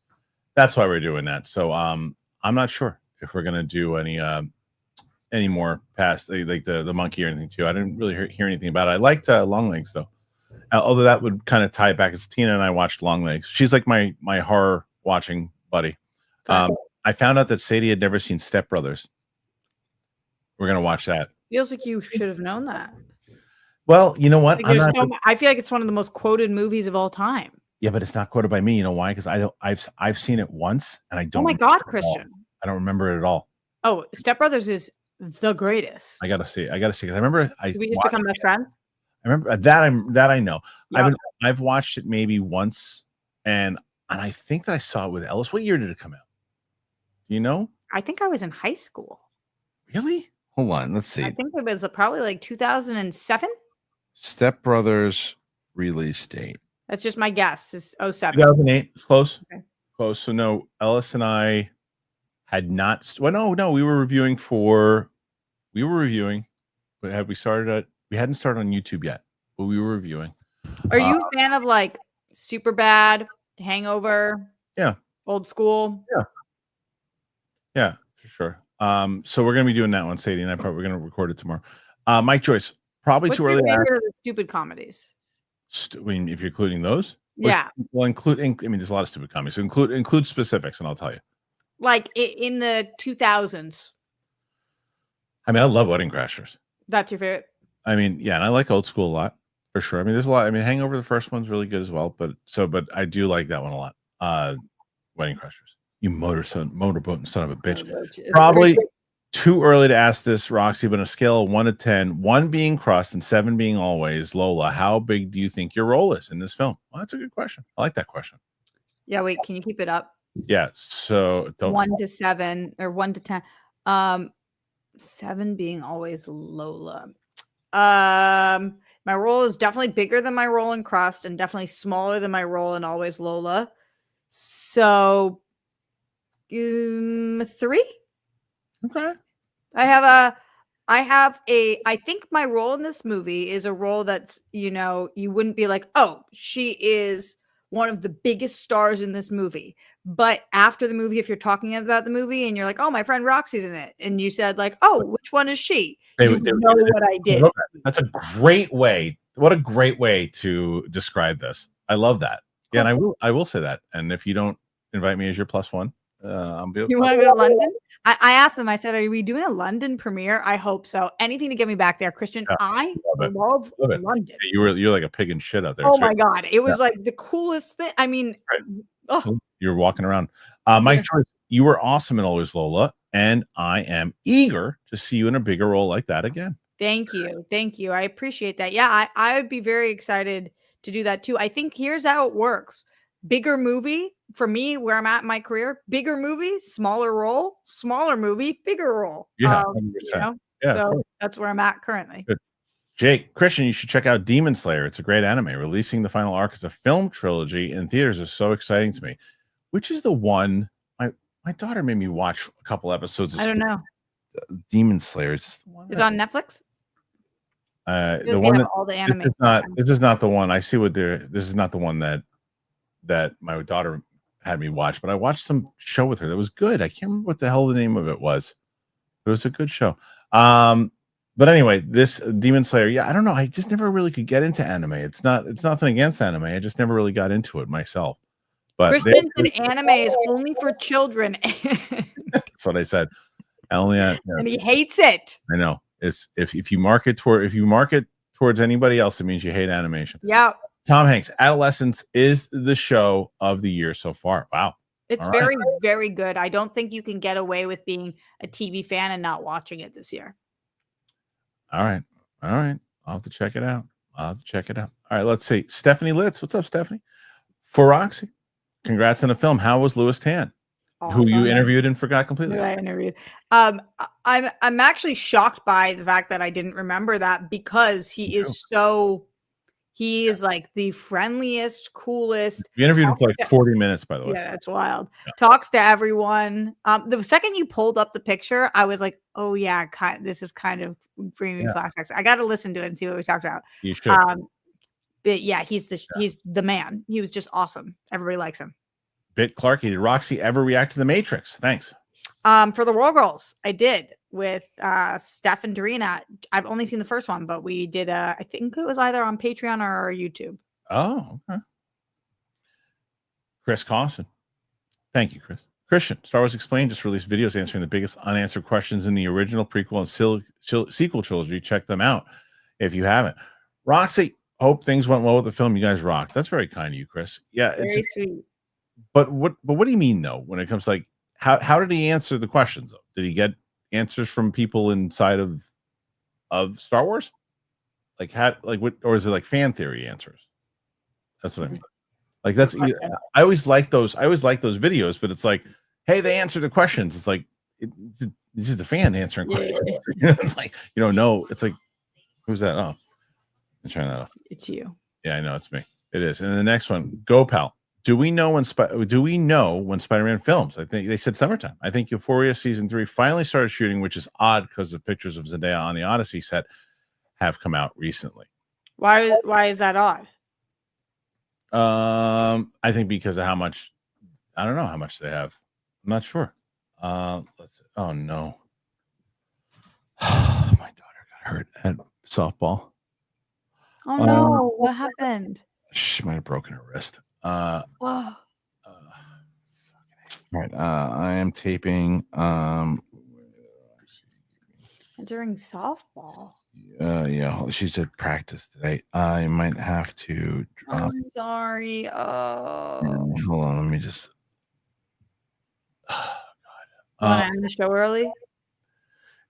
why we're doing that. So I'm not sure if we're gonna do any more past like the monkey or anything too. I didn't really hear anything about it. I liked Longlegs though. Although that would kind of tie it back, as Tina and I watched Longlegs. She's like my horror watching buddy. I found out that Sadie had never seen Step Brothers. We're gonna watch that. Feels like you should have known that. Well, you know what? I feel like it's one of the most quoted movies of all time. Yeah, but it's not quoted by me. You know why? Because I've seen it once and I don't. Oh my God, Kristian! I don't remember it at all. Oh, Step Brothers is the greatest. I gotta see it. Because I remember. Did we just become best friends? I remember that I know. Yep. I've watched it maybe once, and I think that I saw it with Ellis. What year did it come out? You know? I think I was in high school. Really? Hold on, let's see. I think it was probably like 2007. Step Brothers release date. That's just my guess. It's 07. 2008. It's close. Okay. Close. So no, Ellis and I had not. Well, no, we were reviewing, but had we started at? We hadn't started on YouTube yet, but we were reviewing. Are you a fan of like Superbad, Hangover? Yeah. Old school? Yeah, for sure. So we're gonna be doing that one, Sadie and I. Probably going to record it tomorrow. Mike Joyce, probably What's too early. Your favorite of the stupid comedies? I mean, if you're including those, yeah. Well, including. I mean, there's a lot of stupid comics. So include specifics, and I'll tell you. Like in the 2000s. I mean, I love Wedding Crashers. That's your favorite. I mean, yeah, and I like old school a lot for sure. I mean, there's a lot. I mean, Hangover, the first one's really good as well. But I do like that one a lot. Wedding Crashers. You motorboat son of a bitch. Probably too early to ask this, Roxy, but on a scale of 1 to 10, 1 being crust and 7 being always, Lola, how big do you think your role is in this film? Well, that's a good question. I like that question. Yeah, wait, can you keep it up? Yeah, so don't 1 to 7 or 1 to 10. 7 being always Lola. My role is definitely bigger than my role in Crust and definitely smaller than my role in Always Lola. So 3. Okay. I think my role in this movie is a role that's, you wouldn't be like, oh, she is one of the biggest stars in this movie. But after the movie, if you're talking about the movie and you're like, oh, my friend Roxy's in it. And you said like, oh, which one is she? You know what I did. That's a great way. What a great way to describe this. I love that. Cool. Yeah, and I will say that. And if you don't invite me as your +1, I'll be. You want to go to London? I asked them. I said, "Are we doing a London premiere?" I hope so. Anything to get me back there, Kristian. Yeah, I love London. Yeah, you're like a pig in shit out there. Oh my god, it was like the coolest thing. I mean, you're walking around. Mike George, you were awesome in Always Lola, and I am eager to see you in a bigger role like that again. Thank you. I appreciate that. Yeah, I would be very excited to do that too. I think here's how it works. Bigger movie for me, where I'm at in my career. Bigger movie, smaller role. Smaller movie, bigger role. Yeah, yeah. So that's where I'm at currently. Good. Jake, Kristian, you should check out Demon Slayer. It's a great anime. Releasing the final arc as a film trilogy in theaters is so exciting to me. Which is the one my daughter made me watch a couple episodes of. I don't know. Demon Slayer. Is this the one? Is on Netflix? The one that all the anime. This is not the one. I see what this is not the one that my daughter had me watch, but I watched some show with her that was good. I can't remember what the hell the name of it was. It was a good show. But anyway, this Demon Slayer, yeah, I don't know. I just never really could get into anime. It's nothing against anime. I just never really got into it myself. But Kristian said anime is only for children. That's what I said. And he hates it. I know. It's if you market towards anybody else, it means you hate animation. Yeah. Tom Hanks, Adolescence is the show of the year so far. Wow. It's very, very good. I don't think you can get away with being a TV fan and not watching it this year. All right. I'll have to check it out. All right, let's see. Stephanie Litz. What's up, Stephanie? For Roxy, congrats on the film. How was Louis Tan? Awesome. Who you interviewed and forgot completely? Who I interviewed. I'm actually shocked by the fact that I didn't remember that, because he is like the friendliest, coolest. You interviewed him for like 40 minutes, by the way. Yeah, that's wild. Yeah. Talks to everyone. The second you pulled up the picture, I was like, oh yeah, this is kind of bringing me flashbacks. I got to listen to it and see what we talked about. You should. But yeah, he's the man. He was just awesome. Everybody likes him. Bit Clarky, did Roxy ever react to The Matrix? Thanks. For the War Girls, I did with Steph and Darina. I've only seen the first one, but we did I think it was either on Patreon or YouTube. Oh, okay. Chris Cawson. Thank you, Chris. Kristian, Star Wars Explained just released videos answering the biggest unanswered questions in the original prequel and sequel trilogy. Check them out if you haven't. Roxy, hope things went well with the film. You guys rocked. That's very kind of you, Chris. Yeah, very sweet. But what do you mean though? When it comes to, like, how did he answer the questions though? Did he get answers from people inside of Star Wars? Like what, or is it like fan theory answers? That's what I mean. Like I always like those videos, but it's like, hey, they answered the questions. It's like it's just the fan answering questions. Yeah. It's like, you don't know. It's like, who's that? Oh, I'm turning that off. It's you. Yeah, I know it's me. It is. And the next one, Go Pal. Do we know when Spider-Man films? I think they said summertime. I think Euphoria season 3 finally started shooting, which is odd because the pictures of Zendaya on the Odyssey set have come out recently. Why is that odd? I think because of how much, I don't know how much they have. I'm not sure. Let's see. Oh no. My daughter got hurt at softball. Oh no, what happened? She might have broken her wrist. Oh. All right. I am taping. During softball. Yeah, she's at practice today. I might have to drop. I'm sorry. Hold on, let me just. Oh, God. Want to end the show early?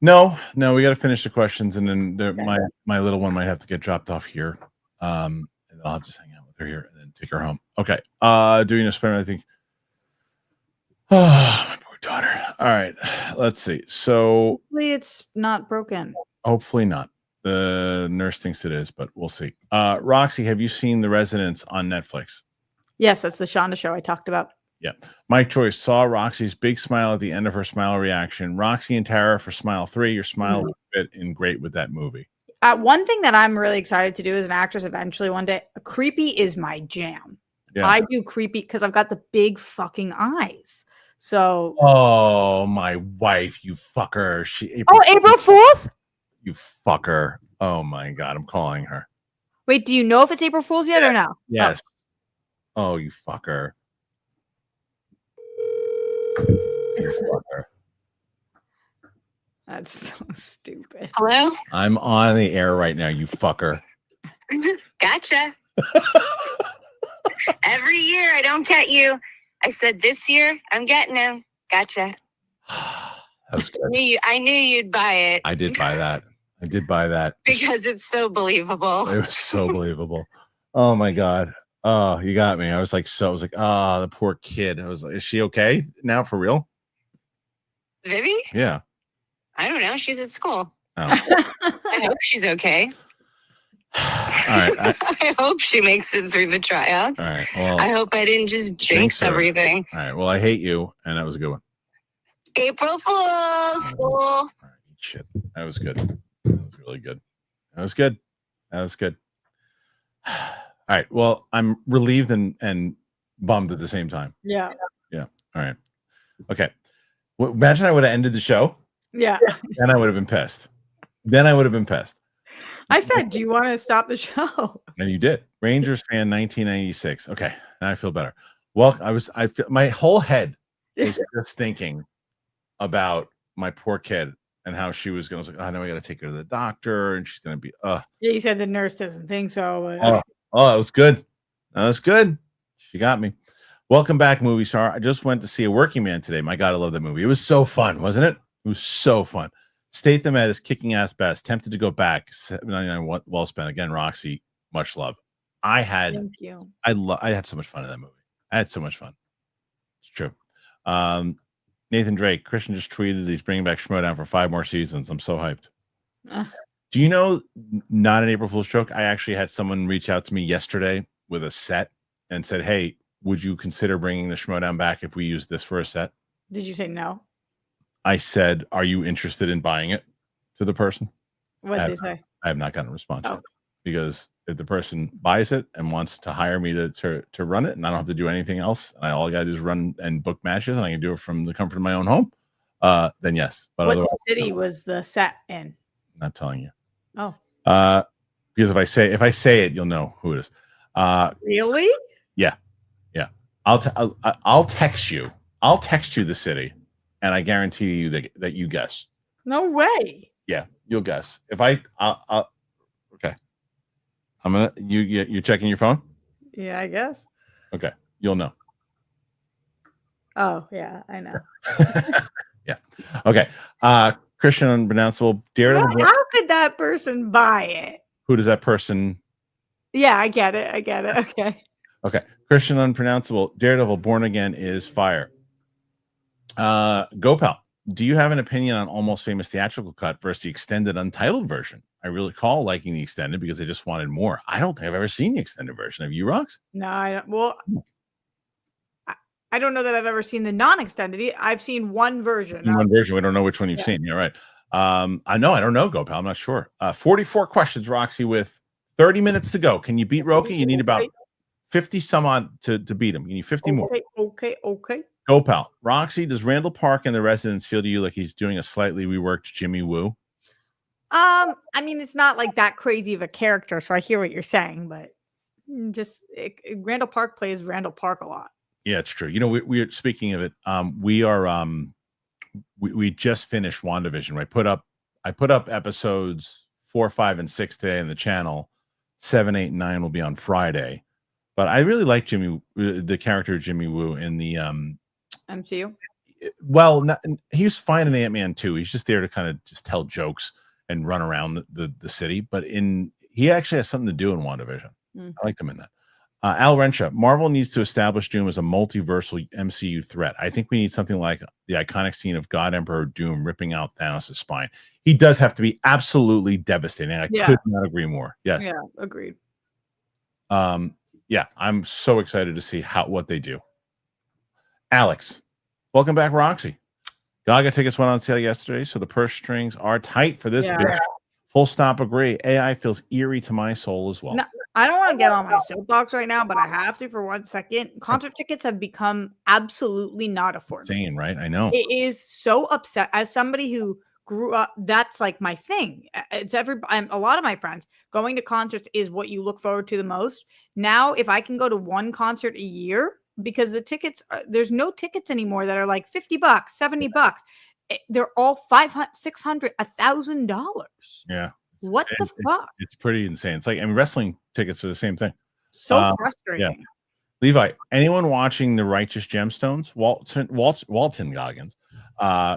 No, we got to finish the questions, and then okay. my little one might have to get dropped off here. And I'll just hang out with her here and then take her home. Okay. Doing a Spider-Man, I think. Oh, my poor daughter. All right, let's see. So hopefully it's not broken. Hopefully not. The nurse thinks it is, but we'll see. Roxy, have you seen The Residence on Netflix? Yes, that's the Shonda show I talked about. Yeah. Mike Joyce saw Roxy's big smile at the end of her smile reaction. Roxy and Tara for Smile 3. Your smile would fit in great with that movie. One thing that I'm really excited to do as an actress eventually one day, creepy is my jam. Yeah. I do creepy because I've got the big fucking eyes. So. Oh, my wife, you fucker. April Fool's? You fucker. Oh, my God. I'm calling her. Wait, do you know if it's April Fool's yet or no? Yes. Oh, you fucker. You fucker. That's so stupid. Hello? I'm on the air right now, you fucker. Gotcha. Every year I don't get you. I said this year I'm getting him. Gotcha. That was good. I knew you'd buy it. I did buy that. Because it's so believable. It was so believable. Oh my God. Oh, you got me. I was like, oh, the poor kid. I was like, is she okay now for real? Vivi? Yeah. I don't know. She's at school. Oh. I hope she's okay. All right. I hope she makes it through the tryouts. All right. Well, I hope I didn't just jinx everything. All right. Well, I hate you, and that was a good one. April Fool's. All right. Shit. That was good. That was really good. That was good. All right. Well, I'm relieved and bummed at the same time. Yeah. All right. Okay. Well, imagine I would have ended the show. Yeah. Then I would have been pissed. I said, do you want to stop the show? And you did. Rangers fan 1996. Okay. Now I feel better. Well, I feel my whole head was just thinking about my poor kid and how she was going to I know I got to take her to the doctor and she's going to be, Yeah, you said the nurse doesn't think so. But, that was good. She got me. Welcome back, movie star. I just went to see A Working Man today. My God, I love that movie. It was so fun, wasn't it? It was so fun. Statham at his kicking ass best. Tempted to go back. $7.99 well spent. Again, Roxy, much love. Thank you. I had so much fun in that movie. I had so much fun. It's true. Nathan Drake, Kristian just tweeted he's bringing back Schmodown for 5 more seasons. I'm so hyped. Do you know, not an April Fool's joke, I actually had someone reach out to me yesterday with a set and said, hey, would you consider bringing the Schmodown back if we use this for a set? Did you say no? I said, are you interested in buying it to the person? What did they say? I have not gotten a response yet. Because if the person buys it and wants to hire me to run it and I don't have to do anything else, and all I got to do is run and book matches and I can do it from the comfort of my own home, then yes. But what city was the set in? Not telling you. Oh. Because if I say it, you'll know who it is. Really? Yeah. I'll text you. I'll text you the city, and I guarantee you that you guess. No way. Yeah, you'll guess. If I'll okay. I'm gonna you're checking your phone? Yeah, I guess. Okay, you'll know. Oh yeah, I know. Yeah. Okay. Kristian Unpronounceable. Daredevil. How could that person buy it? Who does that person? Yeah, I get it. Okay. Kristian Unpronounceable. Daredevil Born Again is fire. Gopal, do you have an opinion on Almost Famous theatrical cut versus the extended untitled version? I really recall liking the extended because I just wanted more. I don't think I've ever seen the extended version. Have you, Rox? No, I don't. Well, I don't know that I've ever seen the non-extended. I've seen one version. One version. We don't know which one you've seen. You're right. I don't know, Gopal. I'm not sure. 44 questions, Roxy, with 30 minutes to go. Can you beat Roki? You need about 50 some odd to beat him. You need 50 more. Okay. Gopal. Roxy, does Randall Park in The Residence feel to you like he's doing a slightly reworked Jimmy Woo? I mean, it's not like that crazy of a character, so I hear what you're saying, but just Randall Park plays Randall Park a lot. Yeah, it's true. You know, we're speaking of it. We are we just finished WandaVision. I put up episodes 4, 5, and 6 today on the channel. 7, 8, and 9 will be on Friday. But I really like the character of Jimmy Woo in the MCU. Well, he was fine in Ant-Man 2. He's just there to kind of just tell jokes and run around the city. But he actually has something to do in WandaVision. I liked him in that. Al Renshaw, Marvel needs to establish Doom as a multiversal MCU threat. I think we need something like the iconic scene of God Emperor Doom ripping out Thanos' spine. He does have to be absolutely devastating. I could not agree more. Yes. Yeah, agreed. Yeah, I'm so excited to see what they do. Alex, welcome back, Roxy. Gaga tickets went on sale yesterday, so the purse strings are tight for this bitch. Full stop, agree. AI feels eerie to my soul as well. No, I don't want to get on my soapbox right now, but I have to for 1 second. Concert tickets have become absolutely not affordable. Insane, right? I know. It is so upset. As somebody who grew up, that's like my thing. It's a lot of my friends going to concerts is what you look forward to the most. Now, if I can go to one concert a year, because the tickets, there's no tickets anymore that are like $50, $70. They're all $500, $600, $1,000. Yeah. What the fuck? It's pretty insane. It's like, wrestling tickets are the same thing. So frustrating. Yeah. Levi, anyone watching The Righteous Gemstones? Walton Goggins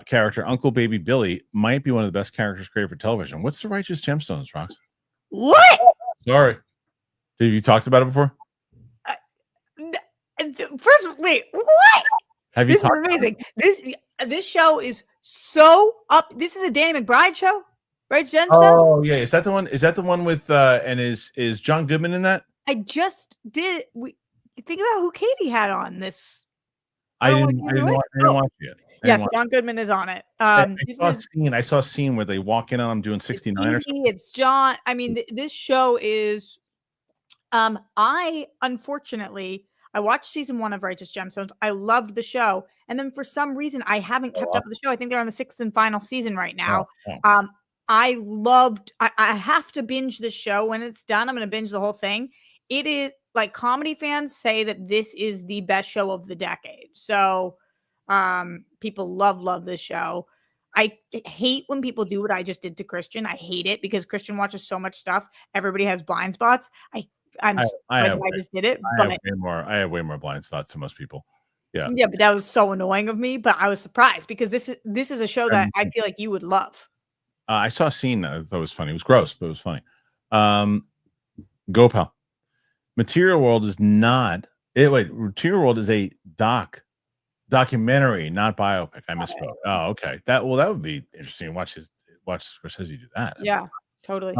character, Uncle Baby Billy, might be one of the best characters created for television. What's The Righteous Gemstones, Rox? What? Sorry. Have you talked about it before? First, wait, what? Have you? This is amazing. This show is so up. This is the Danny McBride show, right, Jen? Oh yeah, is that the one? Is that the one with and is John Goodman in that? I just did. Think about who Katie had on this. I didn't watch it. Yes, John Goodman is on it. I saw a scene where they walk in on him doing 69 or something. It's John. I mean, this show is. Unfortunately, I watched season 1 of Righteous Gemstones. I loved the show. And then for some reason, I haven't kept up with the show. I think they're on the 6th and final season right now. I have to binge the show. When it's done, I'm going to binge the whole thing. It is like comedy fans say that this is the best show of the decade. So people love this show. I hate when people do what I just did to Kristian. I hate it because Kristian watches so much stuff. Everybody has blind spots. I just did it. I have way more blind spots than most people. Yeah, but that was so annoying of me. But I was surprised because this is a show that I feel like you would love. I saw a scene that I thought was funny. It was gross, but it was funny. Go pal. Material World is not. Material World is a documentary, not biopic. I misspoke. Oh, okay. That would be interesting. Watch Scorsese do that. Yeah, totally.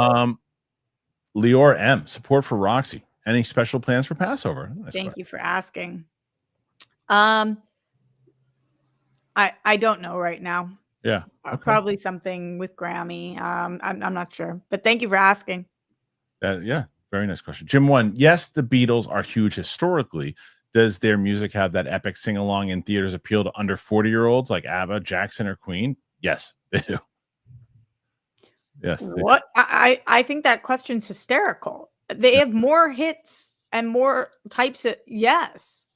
Leor M, support for Roxy. Any special plans for Passover? Thank you for asking. I don't know right now. Yeah, okay. Probably something with Grammy. I'm not sure, but thank you for asking. Yeah, very nice question. Jim 1, yes, the Beatles are huge historically. Does their music have that epic sing-along in theaters appeal to under 40-year-olds like ABBA, Jackson, or Queen? Yes, they do. Yes. What? I think that question's hysterical. They have more hits and more types of yes.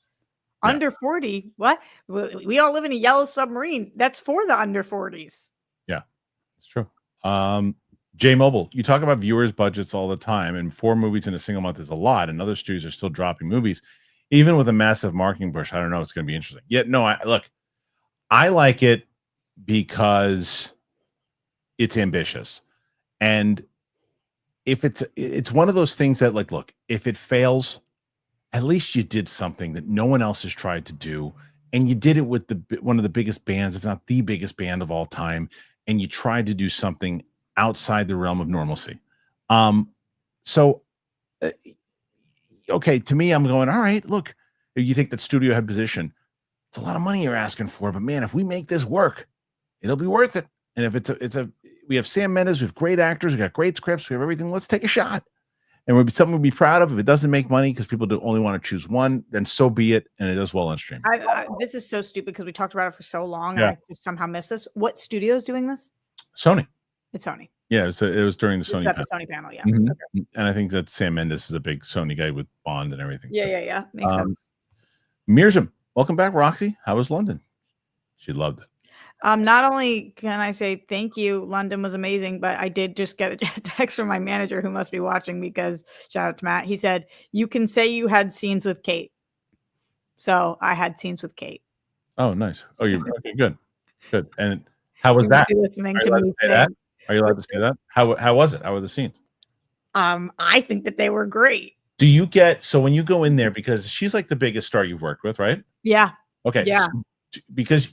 Yeah. Under 40. What? We all live in a yellow submarine. That's for the under 40s. Yeah, it's true. J Mobile, you talk about viewers' budgets all the time, and 4 movies in a single month is a lot, and other studios are still dropping movies. Even with a massive marketing push, I don't know. It's going to be interesting. I like it because it's ambitious. And if it's one of those things that look, if it fails, at least you did something that no one else has tried to do. And you did it with one of the biggest bands, if not the biggest band of all time. And you tried to do something outside the realm of normalcy. Okay, to me, I'm going, all right, look, you take that studio head position. It's a lot of money you're asking for, but man, if we make this work, it'll be worth it. And if we have Sam Mendes, we have great actors, we got great scripts, we have everything. Let's take a shot. And would be something we'd be proud of. If it doesn't make money because people only want to choose one, then so be it. And it does well on stream. This is so stupid because we talked about it for so long. Yeah. And I somehow missed this. What studio is doing this? Sony. It's Sony. Yeah, so it was during the Sony panel. The Sony panel, yeah. Mm-hmm. Okay. And I think that Sam Mendes is a big Sony guy with Bond and everything. Yeah. Makes sense. Mirjam, welcome back, Roxy. How was London? She loved it. Not only can I say thank you, London was amazing, but I did just get a text from my manager who must be watching, because shout out to Matt. He said, you can say you had scenes with Kate. So I had scenes with Kate. Oh, nice. Oh, you're okay, good. And how was that? Listening to me say that? Are you allowed to say that? How was it? How were the scenes? I think that they were great. Do you get, so when you go in there, because she's like the biggest star you've worked with, right? Yeah. Okay. Yeah. So, because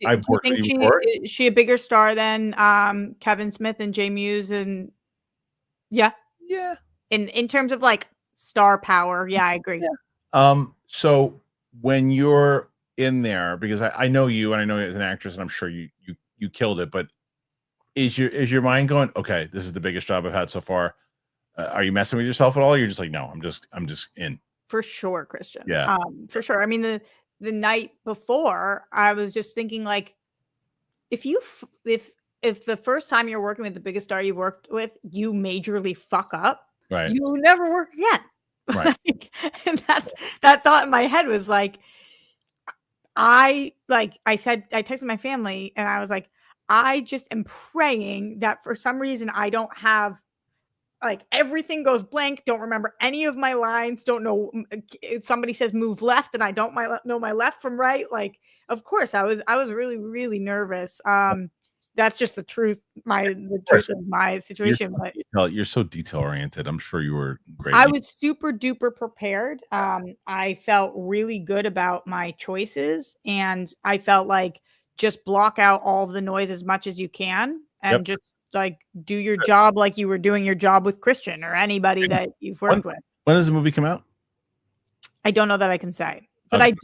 I've worked with you before. Is she a bigger star than Kevin Smith and Jay Muse and yeah. In terms of like star power, yeah, I agree. Yeah. So when you're in there, because I know you and I know you as an actress, and I'm sure you killed it, but is your mind going, okay, this is the biggest job I've had so far? Are you messing with yourself at all? You're just like, no, I'm just in. For sure, Kristian. Yeah. For sure. I mean, the night before, I was just thinking, like, if the first time you're working with the biggest star you've worked with, you majorly fuck up, right, you will never work again. Right. And that thought in my head was like, I texted my family and I was like, I just am praying that for some reason I don't have, like, everything goes blank, don't remember any of my lines, don't know, somebody says move left and I don't know my left from right. Like, of course I was really, really nervous. That's just the truth, the truth of my situation. You're so detail oriented. I'm sure you were great. I was super duper prepared. I felt really good about my choices, and I felt like just block out all of the noise as much as you can, and just like do your job like you were doing your job with Kristian or anybody that you've worked with. When does the movie come out? I don't know that I can say. But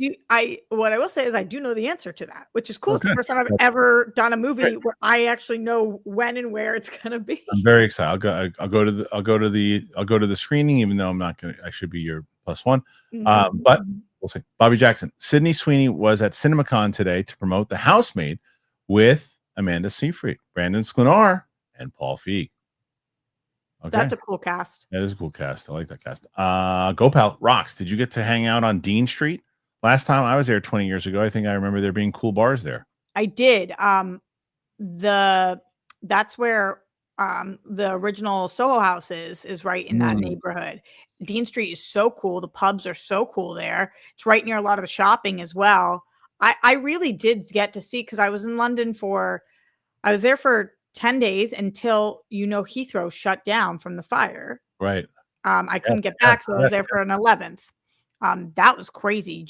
what I will say is I do know the answer to that, which is cool. It's the first time I've ever done a movie where I actually know when and where it's gonna be. I'm very excited. I'll go to the screening, even though I'm not gonna. I should be your +1. But we'll see. Bobby Jackson, Sydney Sweeney was at Cinemacon today to promote The Housemaid with Amanda Seyfried, Brandon Sklenar, and Paul Feig. Okay. That's a cool cast. That is a cool cast. I like that cast. Gopal, Rox, did you get to hang out on Dean Street? Last time I was there 20 years ago, I think I remember there being cool bars there. I did. That's where the original Soho House is right in that neighborhood. Dean Street is so cool. The pubs are so cool there. It's right near a lot of the shopping as well. I really did get to see, because I was in London I was there for 10 days until, Heathrow shut down from the fire. Right. I couldn't get back, so I was there for an 11th. That was crazy.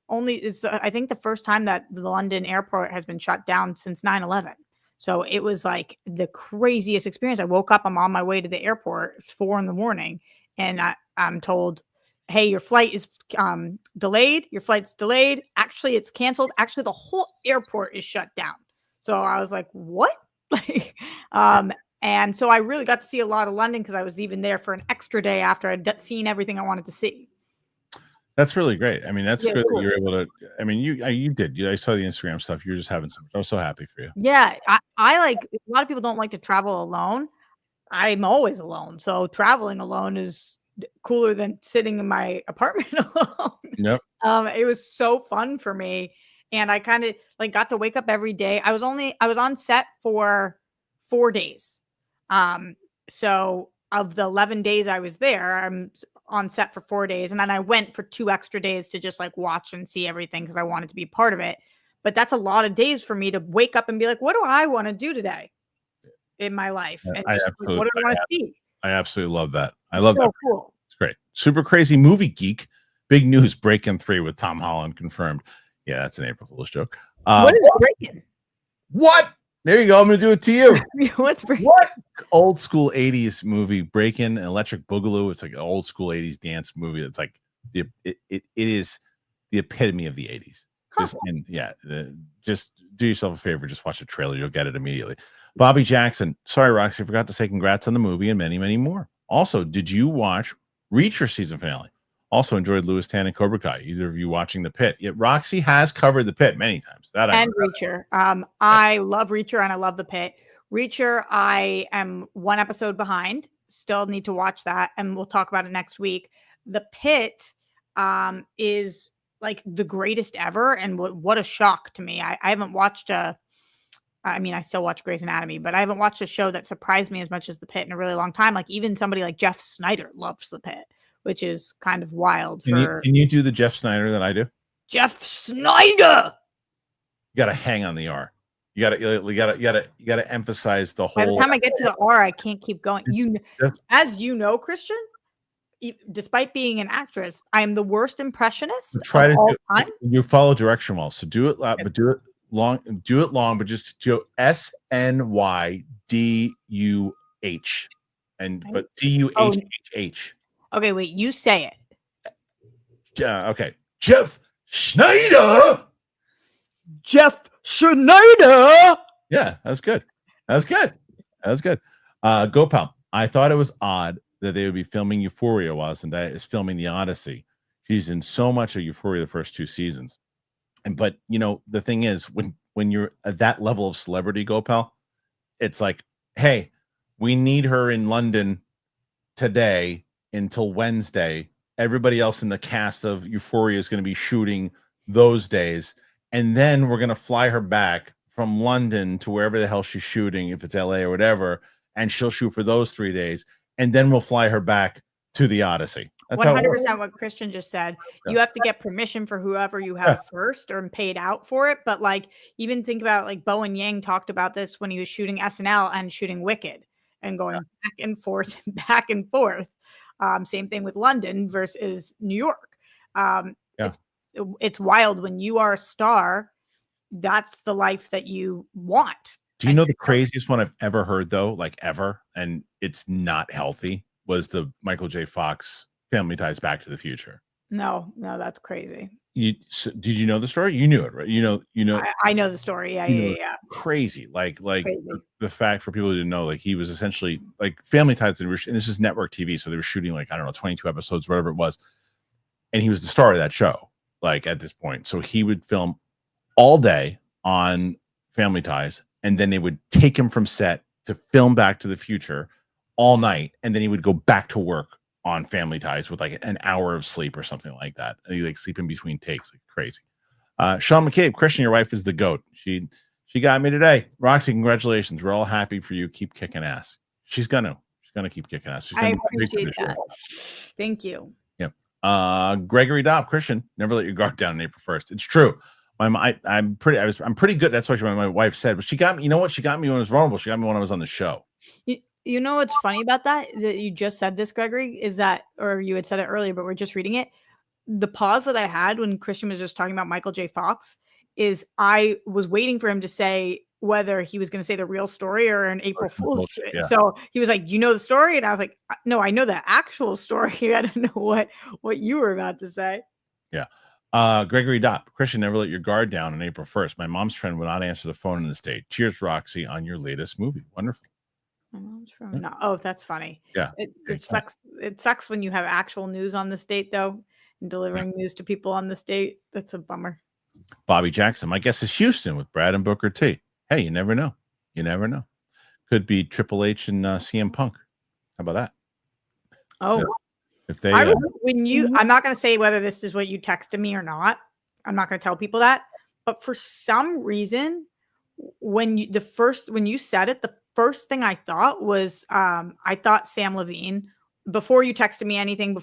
I think the first time that the London airport has been shut down since 9/11. So it was like the craziest experience. I woke up, I'm on my way to the airport, it's 4 a.m, and I'm told, hey, your flight is delayed. Your flight's delayed. Actually, it's canceled. Actually, the whole airport is shut down. So I was like, what? And so I really got to see a lot of London, because I was even there for an extra day after I'd seen everything I wanted to see. That's really great. I mean, that's good that you're able to. I mean, you did. I saw the Instagram stuff. You're just having some. I was so happy for you. Yeah, I like. A lot of people don't like to travel alone. I'm always alone, so traveling alone is cooler than sitting in my apartment alone. Yep. It was so fun for me, and I kind of like got to wake up every day. I was on set for 4 days. So of the 11 days I was there, I'm on set for 4 days. And then I went for 2 extra days to just like watch and see everything, because I wanted to be part of it. But that's a lot of days for me to wake up and be like, what do I want to do today in my life? And what do I want to see? I absolutely love that. I love that. Cool. It's great. Super crazy movie geek. Big news, Breakin' 3 with Tom Holland confirmed. Yeah, that's an April Fool's joke. What is Breakin'? What? There you go. I'm going to do it to you. What's Breakin'? What? Old school 80s movie, Breakin', Electric Boogaloo. It's like an old school 80s dance movie. It's like it is the epitome of the 80s. Just do yourself a favor. Just watch the trailer. You'll get it immediately. Bobby Jackson. Sorry, Roxy, I forgot to say congrats on the movie and many, many more. Also, did you watch Reacher season finale? Also enjoyed Louis Tan and Cobra Kai. Either of you watching The Pit? Yet Roxy has covered The Pit many times. Reacher. I love Reacher and I love The Pit. Reacher, I am one episode behind. Still need to watch that, and we'll talk about it next week. The Pit is like the greatest ever, and what a shock to me. I haven't watched I mean, I still watch Grey's Anatomy, but I haven't watched a show that surprised me as much as The Pit in a really long time. Like even somebody like Jeff Snyder loves The Pit, which is kind of wild. Can you do the Jeff Snyder that I do? Jeff Snyder. You got to hang on the R. You got to emphasize the whole. By the time I get to the R, I can't keep going. As you know, Kristian, despite being an actress, I am the worst impressionist. Try to do time. You follow direction well, so do it loud, but do it long, but just do SNYDUH but DUHH. Okay, wait, you say it. Okay, Jeff Snyder. Jeff Snyder. Yeah, that's good. Go pal. I thought it was odd that they would be filming Euphoria while Zendaya is filming The Odyssey. She's in so much of Euphoria the first 2 seasons. But you know, the thing is, when you're at that level of celebrity, go pal, it's like, hey, we need her in London today until Wednesday. Everybody else in the cast of Euphoria is going to be shooting those days. And then we're going to fly her back from London to wherever the hell she's shooting, if it's LA or whatever, and she'll shoot for those 3 days. And then we'll fly her back to The Odyssey. That's 100% what Kristian just said. Yeah. You have to get permission for whoever you have first or paid out for it. But like, even think about like Bowen Yang talked about this when he was shooting SNL and shooting Wicked and going back and forth. Same thing with London versus New York. It's wild when you are a star. That's the life that you want. Do you know the craziest one I've ever heard though, like ever, and it's not healthy, was the Michael J. Fox Family Ties Back to the Future? No, that's crazy. Did you know the story? You knew it, right? You know. I know the story. Yeah. Crazy, like crazy. The fact for people who didn't know, like he was essentially like Family Ties, and this is network TV, so they were shooting like 22 episodes, whatever it was, and he was the star of that show. Like at this point, so he would film all day on Family Ties, and then they would take him from set to film Back to the Future all night, and then he would go back to work on Family Ties with like an hour of sleep or something like that. And he like sleep in between takes, like crazy. Sean McCabe, Kristian, your wife is the GOAT. She got me today. Roxy, congratulations. We're all happy for you. Keep kicking ass. She's gonna keep kicking ass. I appreciate that. Thank you. Yeah. Gregory Dobb, Kristian, never let your guard down on April 1st. It's true. I'm pretty good. That's what my wife said. But she got me. You know what? She got me when I was vulnerable. She got me when I was on the show. You know what's funny about that you just said this, Gregory, is that, or you had said it earlier, but we're just reading it. The pause that I had when Kristian was just talking about Michael J. Fox is I was waiting for him to say whether he was going to say the real story or an April Fool's. Yeah. So he was like, "You know the story?" And I was like, "No, I know the actual story. I don't know what you were about to say." Yeah. Gregory Dopp, Kristian, never let your guard down on April 1st. My mom's friend would not answer the phone in the state. Cheers, Roxy, on your latest movie. Wonderful. My mom's from no. Oh, that's funny. Yeah. It sucks. It sucks when you have actual news on the state, though, and delivering news to people on the state. That's a bummer. Bobby Jackson, my guess is Houston with Brad and Booker T. Hey, you never know. Could be Triple H and CM Punk. How about that? Oh, yeah. If they I'm not going to say whether this is what you texted me or not. I'm not going to tell people that. But for some reason, when you said it, the first thing I thought was I thought Sam Levine. Before you texted me anything,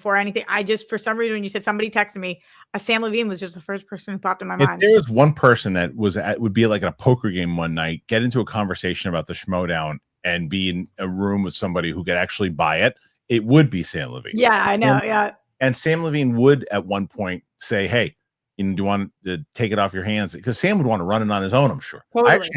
I just, for some reason, when you said somebody texted me, Sam Levine was just the first person who popped in my mind. If there was one person that would be like at a poker game one night, get into a conversation about the Schmodown and be in a room with somebody who could actually buy it, it would be Sam Levine. Yeah, I know. Yeah. And Sam Levine would at one point say, "Hey, do you want to take it off your hands?" Because Sam would want to run it on his own, I'm sure. Totally.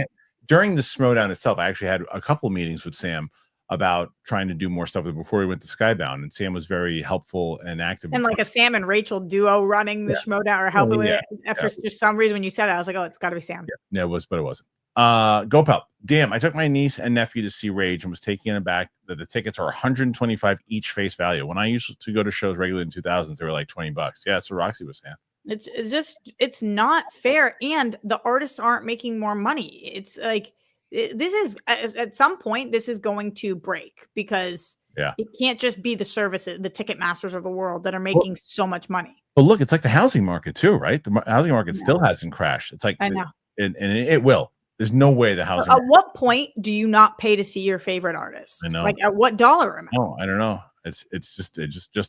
During the Schmodown itself, I actually had a couple of meetings with Sam about trying to do more stuff before we went to Skybound, and Sam was very helpful and active. And like a Sam and Rachel duo running the Schmodown or helping with it. For some reason, when you said it, I was like, "Oh, it's got to be Sam." Yeah, it was, but it wasn't. GoPel. Damn, I took my niece and nephew to see Rage and was taken aback that the tickets are $125 each face value. When I used to go to shows regularly in 2000s, they were like $20. Yeah, that's what Roxy was saying. It's not fair, and the artists aren't making more money. It's like this is at some point this is going to break because it can't just be the services, the ticket masters of the world that are making so much money. But look, it's like the housing market too, right? The housing market still hasn't crashed. It's like, I know, and it will. There's no way the housing. At what point do you not pay to see your favorite artist? I know. Like at what dollar amount? No, I don't know. It's just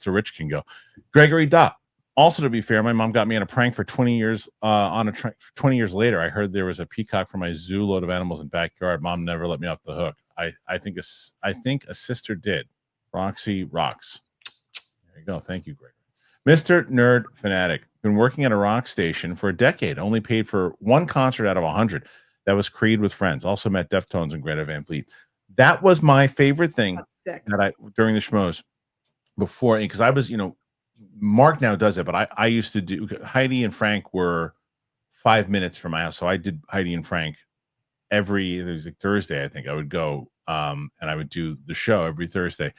the rich can go. Gregory Dopp. Also, to be fair, my mom got me on a prank for 20 years. 20 years later, I heard there was a peacock for my zoo load of animals in backyard. Mom never let me off the hook. I think a sister did. Roxy rocks. There you go. Thank you, Greg. Mr. Nerd Fanatic. Been working at a rock station for a decade. Only paid for one concert out of 100. That was Creed with friends. Also met Deftones and Greta Van Fleet. That was my favorite thing that during the schmoes before, because I was, Mark now does it, but I used to do. Heidi and Frank were 5 minutes from my house, so I did Heidi and Frank it was like Thursday, I think I would go, and I would do the show every Thursday,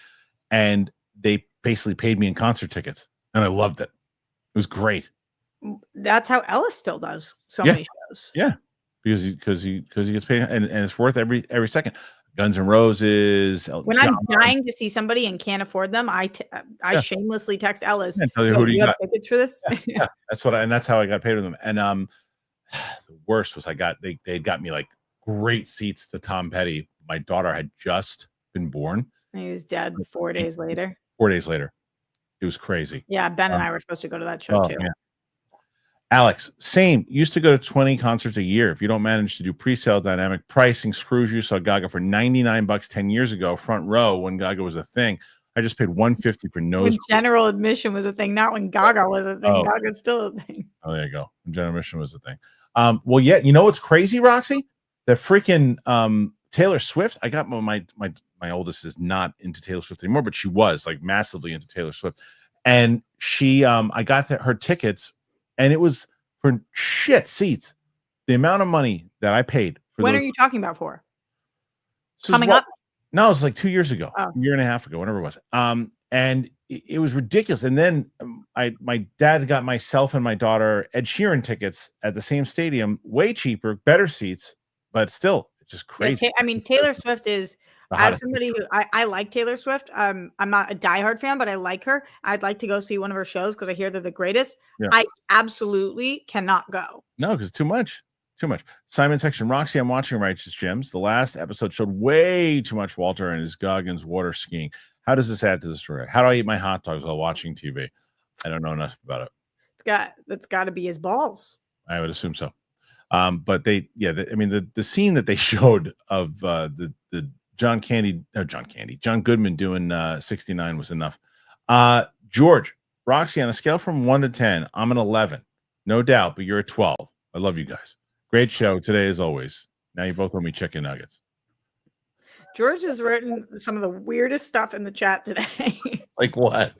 and they basically paid me in concert tickets, and I loved it. It was great. That's how Ellis still does so many shows. Yeah, because he gets paid, and it's worth every second. Guns N' Roses. When I'm dying to see somebody and can't afford them, I shamelessly text Ellis. And tell you who do you got tickets for this? Yeah, that's how I got paid with them. And the worst was they got me like great seats to Tom Petty. My daughter had just been born. He was dead 4 days later. 4 days later, it was crazy. Yeah, Ben and I were supposed to go to that show too. Yeah. Alex, same. Used to go to 20 concerts a year. If you don't manage to do pre-sale, dynamic pricing screws you. Saw Gaga for $99 10 years ago, front row when Gaga was a thing. I just paid $150 for nose. When general admission was a thing, not when Gaga was a thing. Gaga's still a thing. Oh, there you go. When general admission was a thing. Well, yeah, you know what's crazy, Roxy? The freaking Taylor Swift. I got my oldest is not into Taylor Swift anymore, but she was like massively into Taylor Swift, and she I got her tickets. And it was for shit seats. The amount of money that I paid. When are you talking about for? Coming up? No, it was like 2 years ago, a year and a half ago, whatever it was. And it was ridiculous. And then my dad got myself and my daughter Ed Sheeran tickets at the same stadium, way cheaper, better seats, but still, it's just crazy. Yeah, Taylor Swift is. As somebody who I like Taylor Swift, I'm not a diehard fan, but I like her. I'd like to go see one of her shows because I hear they're the greatest. Yeah. I absolutely cannot go. No, because too much. Simon section. Roxy, I'm watching Righteous Gems. The last episode showed way too much Walter and his Goggins water skiing. How does this add to the story? How do I eat my hot dogs while watching TV? I don't know enough about it. That's got to be his balls. I would assume so. But the scene that they showed of the John Goodman doing 69 was enough. George, Roxy, on a scale from 1 to 10, I'm an 11. No doubt, but you're a 12. I love you guys. Great show today, as always. Now you both owe me chicken nuggets. George has written some of the weirdest stuff in the chat today. Like what?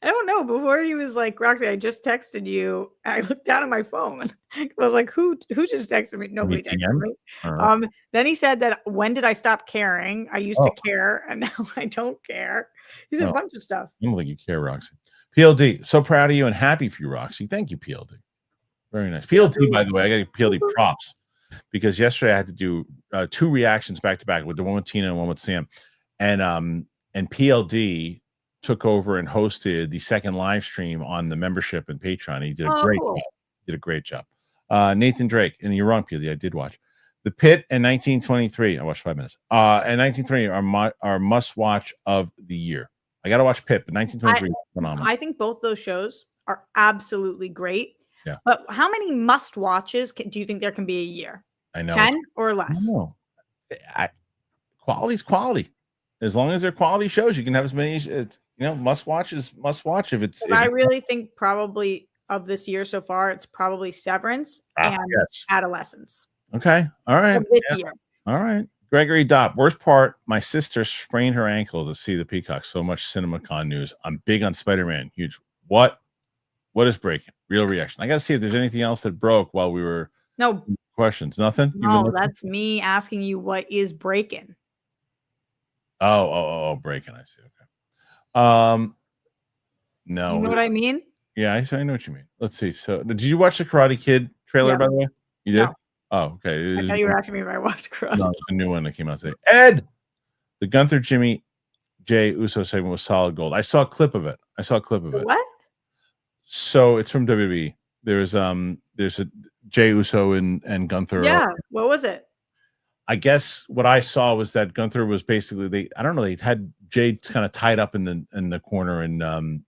I don't know. Before he was like, Roxy, I just texted you. I looked down at my phone. I was like, who just texted me? Nobody texted me. Then he said that when did I stop caring? I used to care, and now I don't care. He said a bunch of stuff. I don't think you care, Roxy. PLD, so proud of you and happy for you, Roxy. Thank you, PLD. Very nice. PLD, by the way, I got to give PLD props because yesterday I had to do 2 reactions back to back with the one with Tina and one with Sam, and PLD took over and hosted the second live stream on the membership and Patreon. He did a great job. Nathan Drake, and you're wrong, PLD. I did watch The Pit and 1923. I watched 5 minutes. And 1923 are must watch of the year. I got to watch Pit, but 1923 is phenomenal. I think both those shows are absolutely great. Yeah. But how many must watches do you think there can be a year? I know 10 or less. Quality's quality. As long as they're quality shows, you can have as many. Must watch is must watch. I really think probably of this year so far, it's probably Severance and Adolescence. Okay, all right. This year, all right. Gregory Dopp. Worst part: my sister sprained her ankle to see the Peacock. So much Cinemacon news. I'm big on Spider-Man. Huge. What is breaking? Real reaction. I got to see if there's anything else that broke while we were. No questions. Nothing. No, that's me asking you what is breaking. Oh, breaking. I see. Okay. No. You know what I mean? Yeah, I know what you mean. Let's see. So, did you watch the Karate Kid trailer? By the way, you did. Oh, okay. I thought you were asking me if I watched Karate. No, it's a new one that came out today. Ed, the Gunther Jimmy Jay Uso segment was solid gold. I saw a clip of it. What? So it's from WWE. There's a Jay Uso and Gunther. Yeah. What was it? I guess what I saw was that Gunther was basically they had Jay kind of tied up in the corner and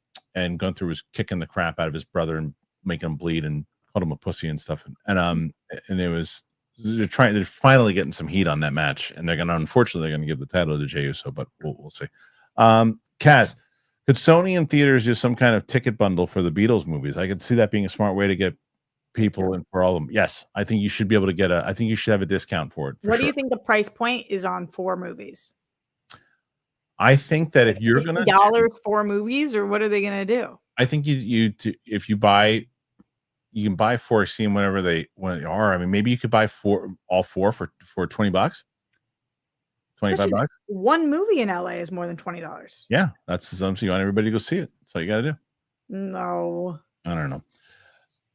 Gunther was kicking the crap out of his brother and making him bleed and called him a pussy and stuff. And they're finally getting some heat on that match, and unfortunately they're gonna give the title to Jey Uso, but we'll see. Kaz, could Sony in theaters do some kind of ticket bundle for the Beatles movies? I could see that being a smart way to get people in for all of them. Yes, I think you should be able to get I think you should have a discount for it. What do you think the price point is on 4 movies? I think that if you're gonna $4 movies, or what are they gonna do? I think if you buy, you can buy 4, see them whenever they are. I mean, maybe you could buy all four for $20, $25. One movie in LA is more than $20. Yeah, that's something you want everybody to go see it. That's all you got to do. No, I don't know.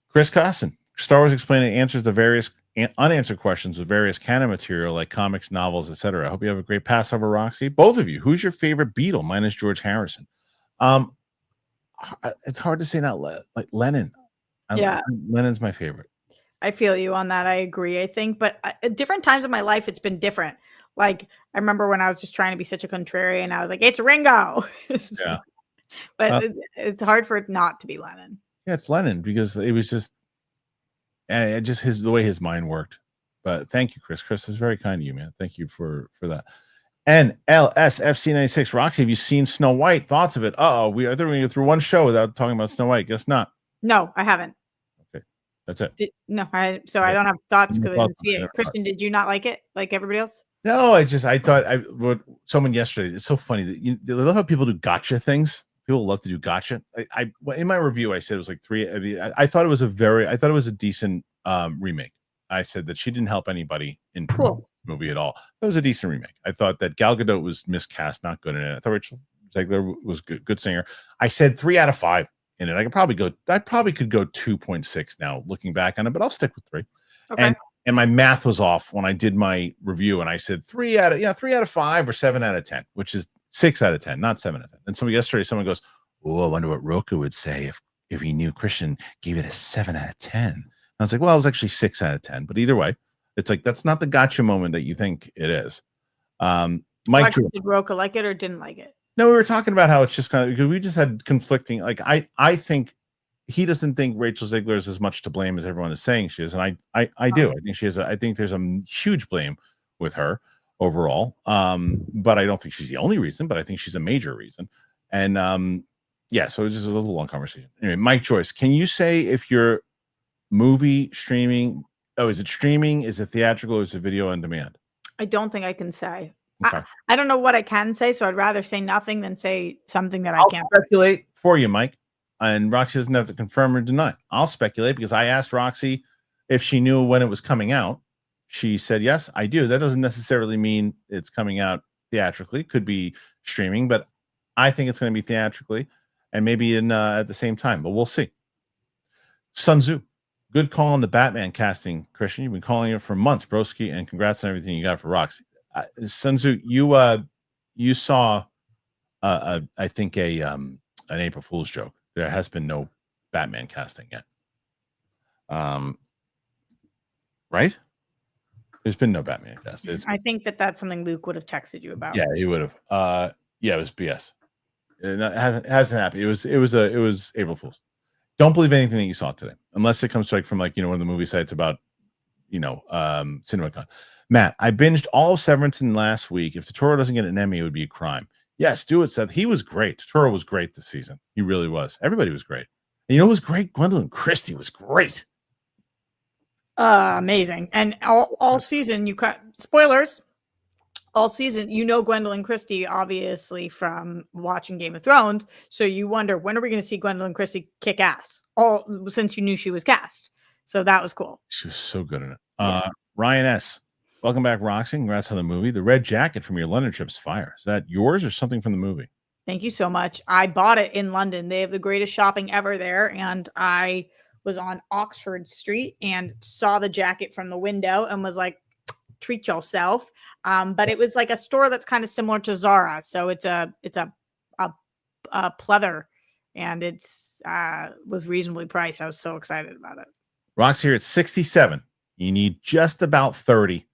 Chris Costin, Star Wars Explained answers the various unanswered questions with various canon material like comics, novels, etc. I hope you have a great Passover, Roxy. Both of you, who's your favorite Beatle? Mine is George Harrison. It's hard to say not like Lennon. Lennon's my favorite. I feel you on that. I agree. I think, but at different times in my life, it's been different. Like I remember when I was just trying to be such a contrarian, I was like, "It's Ringo." Yeah, but it's hard for it not to be Lennon. Yeah, it's Lennon because it was just, and it just the way his mind worked. But thank you, Chris. Chris is very kind to you, man. Thank you for that. NLSFC96. Roxy, have you seen Snow White? Thoughts of it? We are going to go through one show without talking about Snow White. Guess not. No, I haven't. Okay, that's it. I don't have thoughts because I didn't see it. Kristian, did you not like it like everybody else? No, I thought someone yesterday. It's so funny that I love how people do gotcha things. People love to do gotcha. I in my review, I said it was like 3. I mean, I thought it was a decent remake. I said that she didn't help anybody in the movie at all. It was a decent remake. I thought that Gal Gadot was miscast, not good in it. I thought Rachel Zegler was good singer. I said 3 out of 5 in it. I probably could go 2.6 now looking back on it, but I'll stick with 3. Okay. And my math was off when I did my review, and I said 3 out of 5 or 7 out of 10, which is 6 out of 10, not 7 out of 10. And someone goes, "Oh, I wonder what Roku would say if he knew Kristian gave it a 7 out of 10." I was like, well, it was actually 6 out of 10. But either way, it's like that's not the gotcha moment that you think it is. Mike, did Roka like it or didn't like it? No, we were talking about how it's just kind of because we just had conflicting. Like I think he doesn't think Rachel Zegler is as much to blame as everyone is saying she is, and I do. I think she is. I think there's a huge blame with her overall. But I don't think she's the only reason. But I think she's a major reason. And so it's just a little long conversation. Anyway, Mike Joyce, can you say if your movie streaming? Oh, is it streaming? Is it theatrical? Or is it video on demand? I don't think I can say. Okay. I don't know what I can say, so I'd rather say nothing than say something that I can't speculate for you, Mike. And Roxy doesn't have to confirm or deny. I'll speculate because I asked Roxy if she knew when it was coming out. She said, yes, I do. That doesn't necessarily mean it's coming out theatrically. Could be streaming, but I think it's going to be theatrically and maybe at the same time, but we'll see. Sun Tzu, good call on the Batman casting, Kristian. You've been calling it for months, broski, and congrats on everything you got for Roxy. Sun Tzu, you saw, I think an April Fool's joke. There has been no Batman casting yet. Right? There's been no Batman cast. I think that's something Luke would have texted you about. Yeah, he would have. It was BS. It hasn't happened. It was April Fool's. Don't believe anything that you saw today, unless it comes to from one of the movie sites about Cinemacon. Matt, I binged all of Severance in last week. If Totoro doesn't get an Emmy, it would be a crime. Yes, do it, Seth. He was great. Totoro was great this season. He really was. Everybody was great. And who was great? Gwendolyn Christie was great. Amazing. And all season, you cut spoilers. All season, Gwendolyn Christie, obviously, from watching Game of Thrones. So you wonder, when are we going to see Gwendolyn Christie kick ass? Since you knew she was cast. So that was cool. She was so good in it. Yeah. Ryan S. Welcome back, Roxy. Congrats on the movie. The red jacket from your London trip's fire. Is that yours or something from the movie? Thank you so much. I bought it in London. They have the greatest shopping ever there. And I was on Oxford Street and saw the jacket from the window and was like, treat yourself. But it was like a store that's kind of similar to Zara. So it's a pleather, and it's was reasonably priced. I was so excited about it. Roxy here at 67. You need just about 30.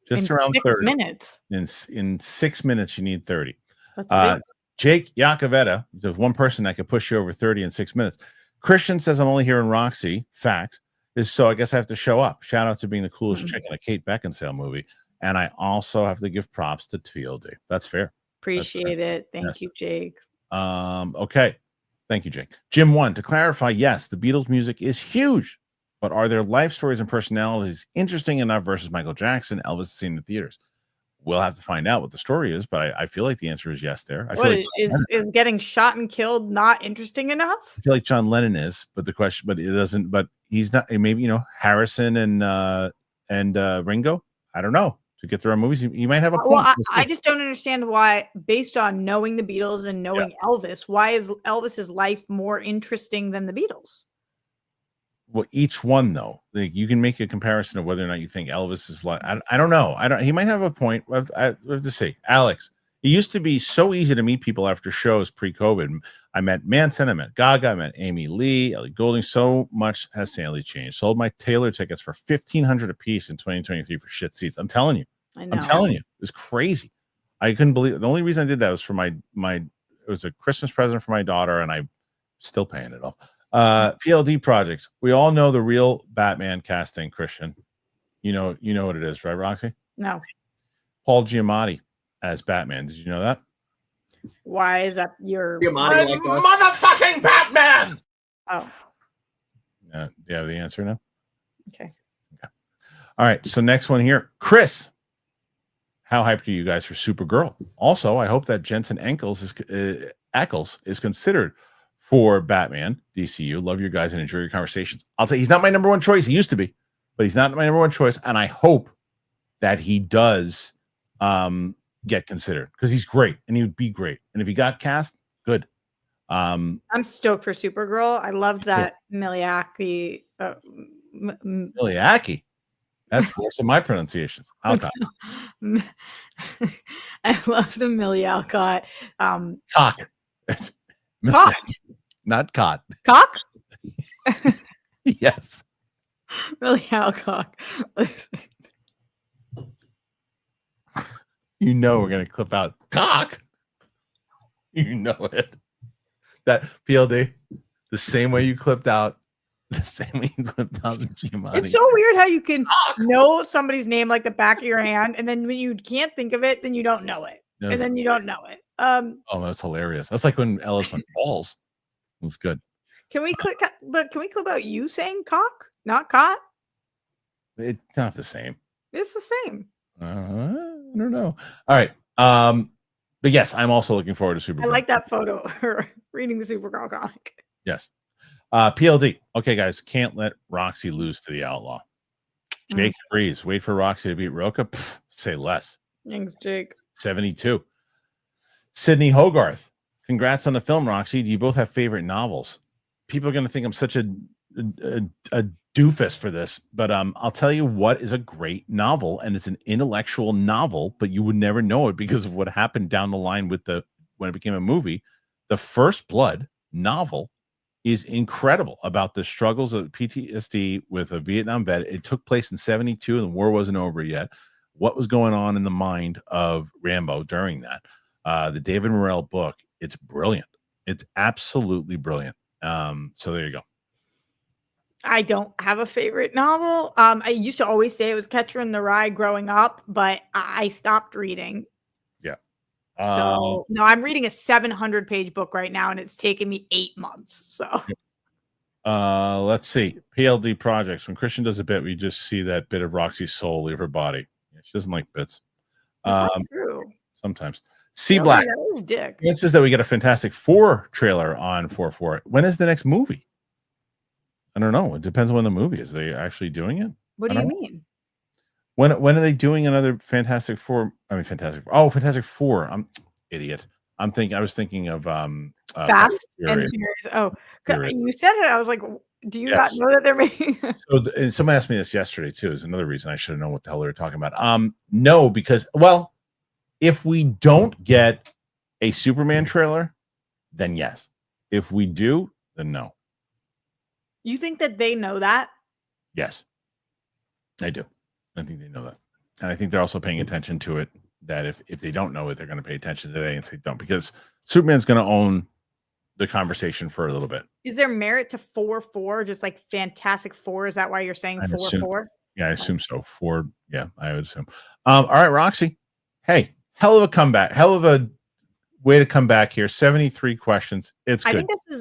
Just in around 30 minutes. In 6 minutes, you need 30. Let's see. Jake Yakavetta, there's one person that could push you over 30 in 6 minutes. Kristian says, I'm only hearing Roxy. Fact is, so I guess I have to show up. Shout out to being the coolest chick in a Kate Beckinsale movie. And I also have to give props to TLD. That's fair. Appreciate it. Thank you, Jake. Okay. Thank you, Jake. Jim 1, to clarify, yes, the Beatles music is huge, but are their life stories and personalities interesting enough versus Michael Jackson, Elvis seen in the theaters? We'll have to find out what the story is, but I feel like the answer is yes there. I feel like is getting shot and killed not interesting enough? I feel like John Lennon is, but the question, but it doesn't, but he's not, maybe, Harrison and Ringo, I don't know. To get their own movies, you might have a point. Well, I just don't understand why, based on knowing the Beatles and knowing Elvis, why is Elvis's life more interesting than the Beatles? Well, each one though, like, you can make a comparison of whether or not you think Elvis is like. I don't know. He might have a point. I have to see. Alex, it used to be so easy to meet people after shows pre-COVID. I met Manson, I met Gaga, I met Amy Lee, Ellie Goulding. So much has sadly changed. Sold my Taylor tickets for $1,500 a piece in 2023 for shit seats. I'm telling you. I'm telling you, it was crazy. I couldn't believe it. The only reason I did that was for my it was a Christmas present for my daughter, and I'm still paying it off. PLD projects. We all know the real Batman casting, Kristian. You know what it is, right, Roxy? No. Paul Giamatti as Batman. Did you know that? Why is that your motherfucking Batman? Oh. Do you have the answer now? Okay. All right. So next one here, Chris. How hyped are you guys for Supergirl? Also, I hope that Jensen Ackles is considered for Batman DCU. Love your guys and enjoy your conversations. I'll tell you, he's not my number one choice. He used to be, but he's not my number one choice. And I hope that he does get considered because he's great and he would be great. And if he got cast, good. I'm stoked for Supergirl. I loved that Miliaki. Miliaki. That's worse than my pronunciations. Alcott. I love the Millie Alcott. Cock. Cock. Not cot. Cock? Yes. Millie Alcott. You know we're going to clip out cock. You know it. That PLD, the same way you clipped out the Giamatti. It's so weird how you can know somebody's name like the back of your hand, and then when you can't think of it, then you don't know it, and then you don't know it. Oh, that's hilarious. That's like when Ellis went balls. It was good. Can we clip out you saying cock, not cot? It's not the same. It's the same. I don't know. All right. But yes, I'm also looking forward to Supergirl. I like that photo. Reading the Supergirl comic. Yes. PLD. Okay, guys, can't let Roxy lose to the Outlaw. Jake agrees. Wait for Roxy to beat Roca. Say less. Thanks, Jake. 72. Sydney Hogarth. Congrats on the film, Roxy. Do you both have favorite novels? People are going to think I'm such a doofus for this, but I'll tell you what is a great novel, and it's an intellectual novel, but you would never know it because of what happened down the line when it became a movie. The First Blood novel is incredible about the struggles of PTSD with a Vietnam vet. It took place in 72 and the war wasn't over yet. What was going on in the mind of Rambo during that? The David Morrell book, it's brilliant. It's absolutely brilliant. So there you go. I don't have a favorite novel. I used to always say it was Catcher in the Rye growing up, but I stopped reading. Yeah. So no, I'm reading a 700-page book right now, and it's taken me 8 months. So let's see. PLD projects. When Kristian does a bit, we just see that bit of Roxy's soul leave her body. Yeah, she doesn't like bits. That's not true. Sometimes. C Black. That is dick. It says that we get a Fantastic Four trailer on 4/4. When is the next movie? I don't know. It depends on when the movie is. Are they actually doing it? What do you mean? When are they doing another Fantastic Four? I mean, Fantastic Four. I'm idiot. I was thinking of Fast and Furious. Oh, Furious. you said it. I was like, Do you not know that they're making? So and somebody asked me this yesterday too. Is another reason I should have known what the hell they were talking about. No, because if we don't get a Superman trailer, then yes. If we do, then no. You think that they know that? Yes, I do. I think they know that, and I think they're also paying attention to it. That if they don't know it, they're going to pay attention today and say don't, because Superman's going to own the conversation for a little bit. Is there merit to 4-4? Just like Fantastic Four? Is that why you're saying 4-4? Yeah, I assume so. 4. Yeah, I would assume. All right, Roxy. Hey, hell of a comeback. Hell of a way to come back here. 73 questions. It's good. I think this is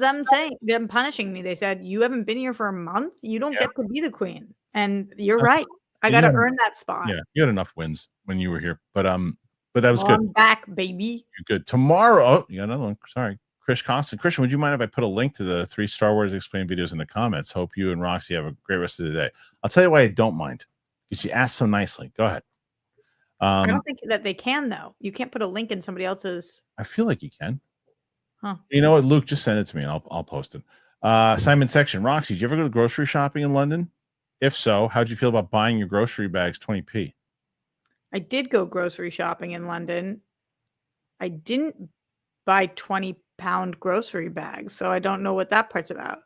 them punishing me. They said, you haven't been here for a month. You don't get to be the queen. And you're right. I got to earn that spot. Yeah, you had enough wins when you were here. But that was good. I'm back, baby. You're good. Tomorrow, you got another one. Sorry. Kristian, would you mind if I put a link to the 3 Star Wars Explained videos in the comments? Hope you and Roxy have a great rest of the day. I'll tell you why I don't mind. Because you asked so nicely. Go ahead. I don't think that they can, though. You can't put a link in somebody else's. I feel like you can. Huh. You know what, Luke? Just send it to me and I'll post it. Simon Section. Roxy, did you ever go to grocery shopping in London? If so, how'd you feel about buying your grocery bags 20p? I did go grocery shopping in London. I didn't buy 20-pound grocery bags, so I don't know what that part's about.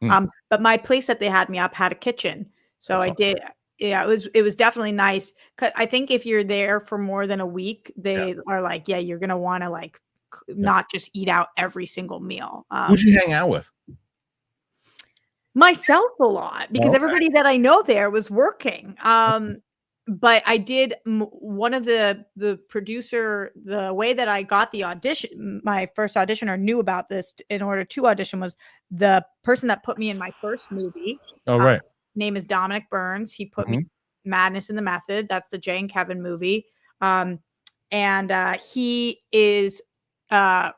But my place that they had me up had a kitchen, so I did. Yeah, it was definitely nice. 'Cause I think if you're there for more than a week, they are like, yeah, you're gonna want to like not just eat out every single meal. Who'd you hang out with? Myself a lot, because everybody that I know there was working. But I did one of the producer, the way that I got the audition, my first audition, or knew about this in order to audition, was the person that put me in my first movie. Oh, right. Name is Dominic Burns. He put me Madness in the Method. That's the Jay and Kevin movie. And he is the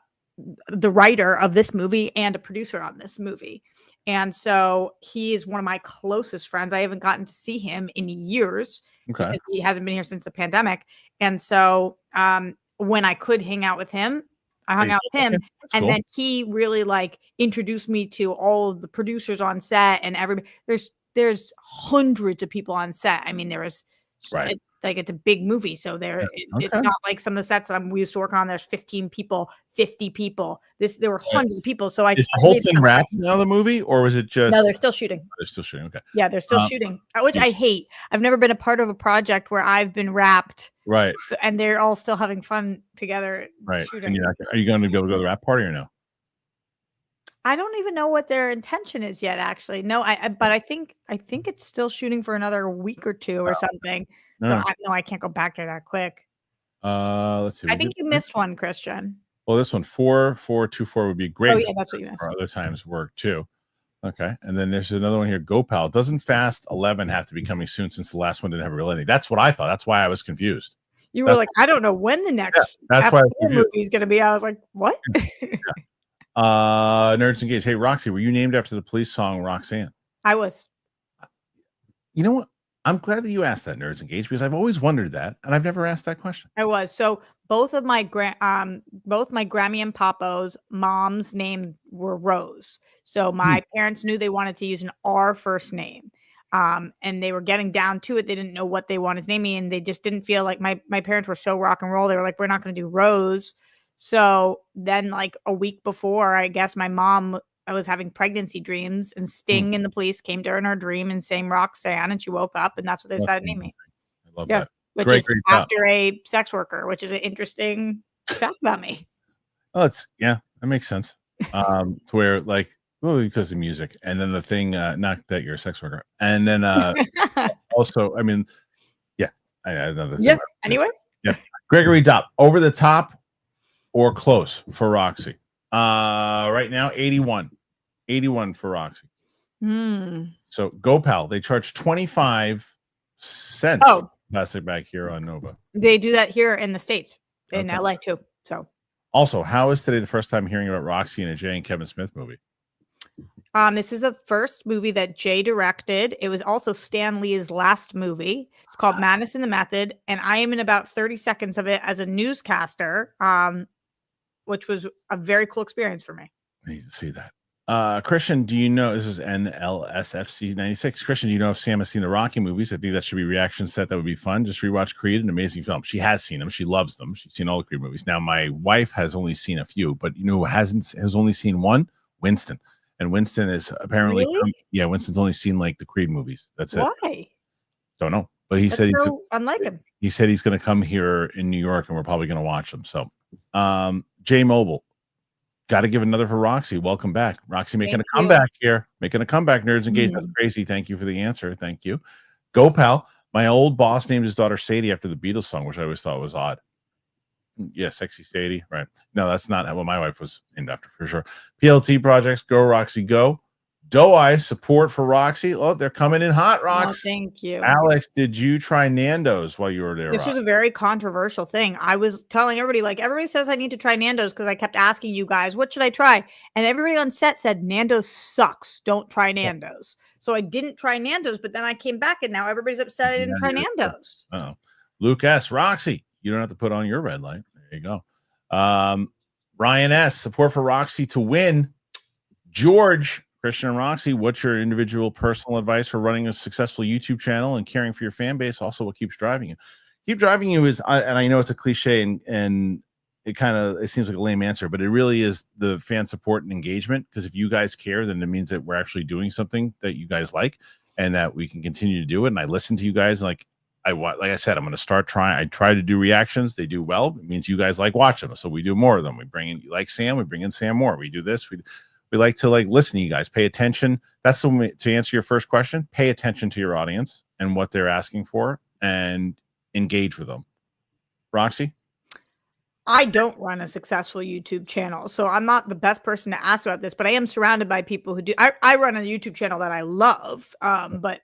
writer of this movie and a producer on this movie. And so he is one of my closest friends. I haven't gotten to see him in years. Okay. He hasn't been here since the pandemic. And so when I could hang out with him, I hung out with him. And then he really like introduced me to all of the producers on set and everybody. There's hundreds of people on set. I mean, there was it's a big movie. So it's not like some of the sets that we used to work on. There's 15 people, 50 people. There were hundreds of people. So is the whole thing wrapped now, the movie, or was it just? No, they're still shooting. They're still shooting. Okay. Yeah, they're still shooting, which I hate. I've never been a part of a project where I've been wrapped. Right. And they're all still having fun together. Right. Shooting. And are you going to be able to go to the wrap party or no? I don't even know what their intention is yet, actually. No, but I think it's still shooting for another week or two or something. So I can't go back there that quick. Let's see. I think you missed one, Kristian. Well, this one 4424 would be great. Oh yeah, that's what you missed. For other times work too. Okay, and then there's another one here. GoPal. Doesn't Fast 11 have to be coming soon since the last one didn't have a real ending? That's what I thought. That's why I was confused. You were like, I don't know when the next movie is going to be. I was like, what? Nerds Engaged. Hey, Roxy, were you named after the Police song Roxanne? I was. You know what? I'm glad that you asked that, Nerds Engaged, because I've always wondered that, and I've never asked that question. I was. So both my Grammy and Papo's mom's name were Rose. So my parents knew they wanted to use an R first name. And they were getting down to it. They didn't know what they wanted to name me, and they just didn't feel like my parents were so rock and roll. They were like, we're not going to do Rose. So then like a week before, I guess I was having pregnancy dreams, and Sting and the Police came to her in her dream and sang Roxanne, and she woke up, and that's what they decided to name me. I love that. Which is after a sex worker, which is an interesting fact about me. Oh, that makes sense. To where like, well, because of music, and then the thing, not that you're a sex worker, and then also, I mean, Anyway, Gregory Dopp, over the top or close for Roxy. Right now, 81 for Roxy. So GoPal, they charge 25 cents plastic bag here on Nova. They do that here in the States, in LA too. So also, how is today the first time hearing about Roxy in a Jay and Kevin Smith movie? This is the first movie that Jay directed. It was also Stan Lee's last movie. It's called Madness in the Method, and I am in about 30 seconds of it as a newscaster, which was a very cool experience for me. I need to see that. Kristian, do you know, this is NLSFC 96. Kristian, do you know if Sam has seen the Rocky movies? I think that should be a reaction set. That would be fun. Just rewatch Creed, an amazing film. She has seen them. She loves them. She's seen all the Creed movies. Now, my wife has only seen a few, but you know who has only seen one? Winston. And Winston is apparently, Winston's only seen like the Creed movies. That's it. Why? Don't know. But he said unlike him. He said he's going to come here in New York, and we're probably going to watch them. So, J Mobile. Got to give another for Roxy. Welcome back. Roxy making a comeback here. Making a comeback, Nerds Engaged. That's crazy. Thank you for the answer. Thank you. Go, pal. My old boss named his daughter Sadie after the Beatles song, which I always thought was odd. Yeah, Sexy Sadie. Right. No, that's not what my wife was named after for sure. PLT projects. Go, Roxy, go. Doe Eyes support for Roxy. Oh, they're coming in hot, Rox. Thank you. Alex, did you try Nando's while you were there? This was a very controversial thing. I was telling everybody, like, everybody says I need to try Nando's because I kept asking you guys, what should I try? And everybody on set said, Nando's sucks. Don't try Nando's. So I didn't try Nando's, but then I came back and now everybody's upset I didn't try Nando's. Oh, Luke S. Roxy, you don't have to put on your red light. There you go. Ryan S. Support for Roxy to win. George, Kristian and Roxy, what's your individual personal advice for running a successful YouTube channel and caring for your fan base? Also, what keeps driving you? Keep driving you is, and I know it's a cliche and it seems like a lame answer, but it really is the fan support and engagement. Because if you guys care, then it means that we're actually doing something that you guys like and that we can continue to do it. And I listen to you guys. Like I said, I'm going to start trying. I try to do reactions. They do well. It means you guys like watching them. So we do more of them. We bring in, you like Sam, we bring in Sam more. We do this. We like to listen to you guys, pay attention. That's the way to answer your first question. Pay attention to your audience and what they're asking for and engage with them. Roxy? I don't run a successful YouTube channel, so I'm not the best person to ask about this, but I am surrounded by people who do. I run a YouTube channel that I love, but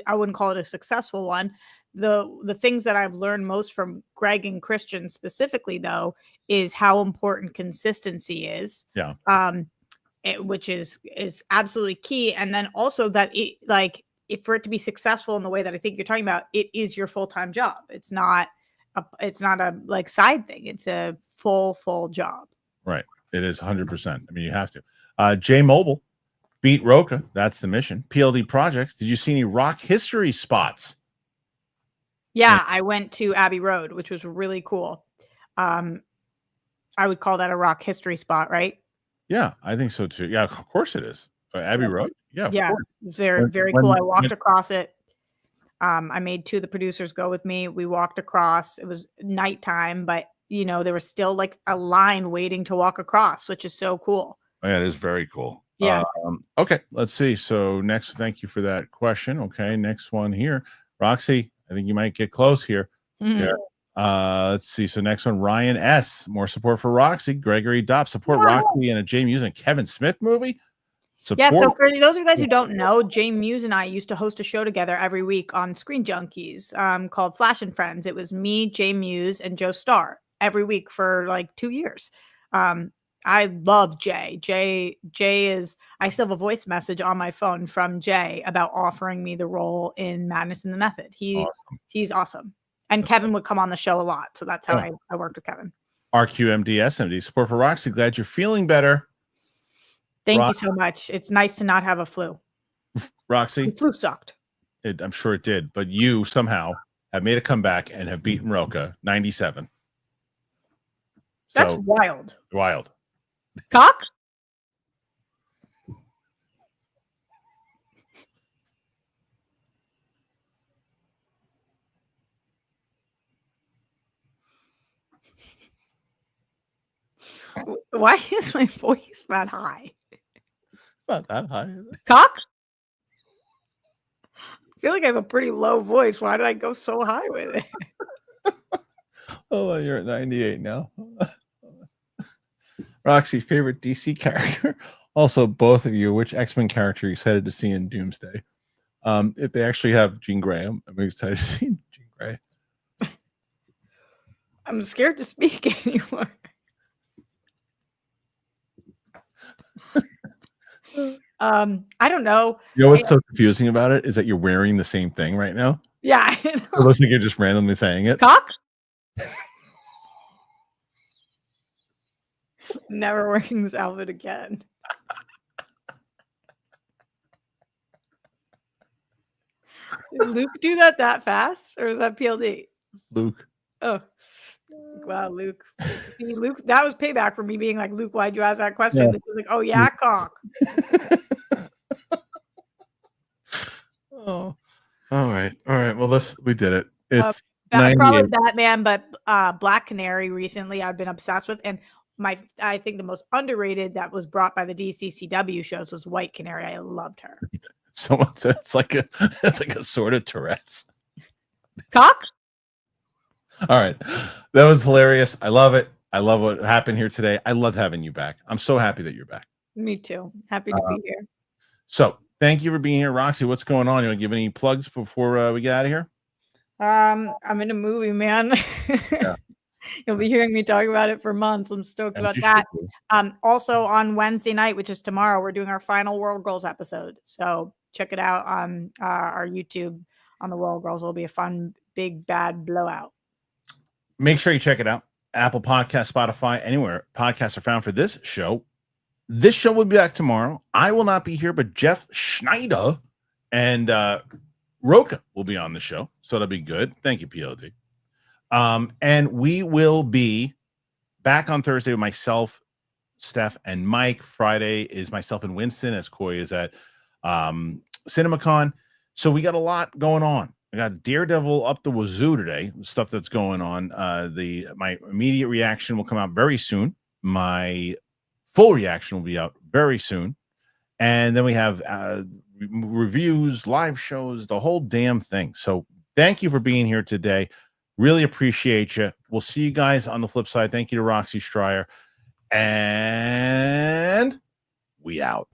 I wouldn't call it a successful one. The things that I've learned most from Greg and Kristian specifically, though, is how important consistency is. Yeah. Which is absolutely key. And then also that for it to be successful in the way that I think you're talking about, it is your full-time job. It's not a like side thing. It's a full job. Right. It is 100%. I mean, you have to. J Mobile, beat Roca. That's the mission. PLD projects. Did you see any rock history spots? Yeah, I went to Abbey Road, which was really cool. I would call that a rock history spot, right? Yeah, I think so too. Yeah, of course it is. Abbey Road. Yeah, very cool. I walked across it. I made two of the producers go with me. We walked across. It was nighttime, but there was still like a line waiting to walk across, which is so cool. Oh, yeah, it is very cool. Yeah. Okay, let's see. So next, thank you for that question. Okay, next one here, Roxy. I think you might get close here. Yeah. Let's see. So next one, Ryan S. More support for Roxy. Gregory Dopp. Support Roxy in a Jay Muse and Kevin Smith movie. Yeah, so for those of you guys who don't know, Jay Muse and I used to host a show together every week on Screen Junkies called Flash and Friends. It was me, Jay Muse, and Joe Starr every week for like 2 years. I love Jay. Jay is, I still have a voice message on my phone from Jay about offering me the role in Madness in the Method. He's awesome. And Kevin would come on the show a lot. So that's how I worked with Kevin. RQMDSMD. Support for Roxy. Glad you're feeling better. Thank you so much. It's nice to not have a flu. Roxy. The flu sucked. I'm sure it did. But you somehow have made a comeback and have beaten Roca 97. That's wild. Wild. Cock? Why is my voice that high? It's not that high, is it? Cock? I feel like I have a pretty low voice. Why did I go so high with it? Oh, you're at 98 now. Roxy, favorite DC character? Also, both of you, which X-Men character are you excited to see in Doomsday? If they actually have Jean Grey, I'm excited to see Jean Grey. I'm scared to speak anymore. I don't know. You know what's so confusing about it is that you're wearing the same thing right now. Yeah, it looks like you're just randomly saying it. Cock? Never wearing this outfit again. Did Luke do that fast, or was that PLD? Luke. Oh, wow, Luke. See, Luke, that was payback for me being like, Luke, why'd you ask that question? Yeah. Luke was like, oh yeah, cock. Oh, all right. Well, we did it. It's probably Batman, but Black Canary recently I've been obsessed with, and I think the most underrated that was brought by the DCCW shows was White Canary. I loved her. Someone said it's like a sort of Tourette's. Cock. All right, that was hilarious. I love it. I love what happened here today. I loved having you back. I'm so happy that you're back. Me too. Happy to be here. So thank you for being here, Roxy. What's going on? You want to give any plugs before we get out of here? I'm in a movie, man. Yeah. You'll be hearing me talk about it for months. I'm stoked about that. Also on Wednesday night, which is tomorrow, we're doing our final World Girls episode. So check it out on our YouTube on the World Girls. It'll be a fun, big, bad blowout. Make sure you check it out. Apple Podcast, Spotify, anywhere podcasts are found for this show. This show will be back tomorrow. I will not be here, but Jeff Schneider and Roka will be on the show. So that'll be good. Thank you, PLD. And we will be back on Thursday with myself, Steph, and Mike. Friday is myself and Winston, as Coy is at Cinemacon. So we got a lot going on. I got Daredevil up the wazoo today, stuff that's going on. My immediate reaction will come out very soon. My full reaction will be out very soon. And then we have reviews, live shows, the whole damn thing. So thank you for being here today. Really appreciate you. We'll see you guys on the flip side. Thank you to Roxy Stryer. And we out.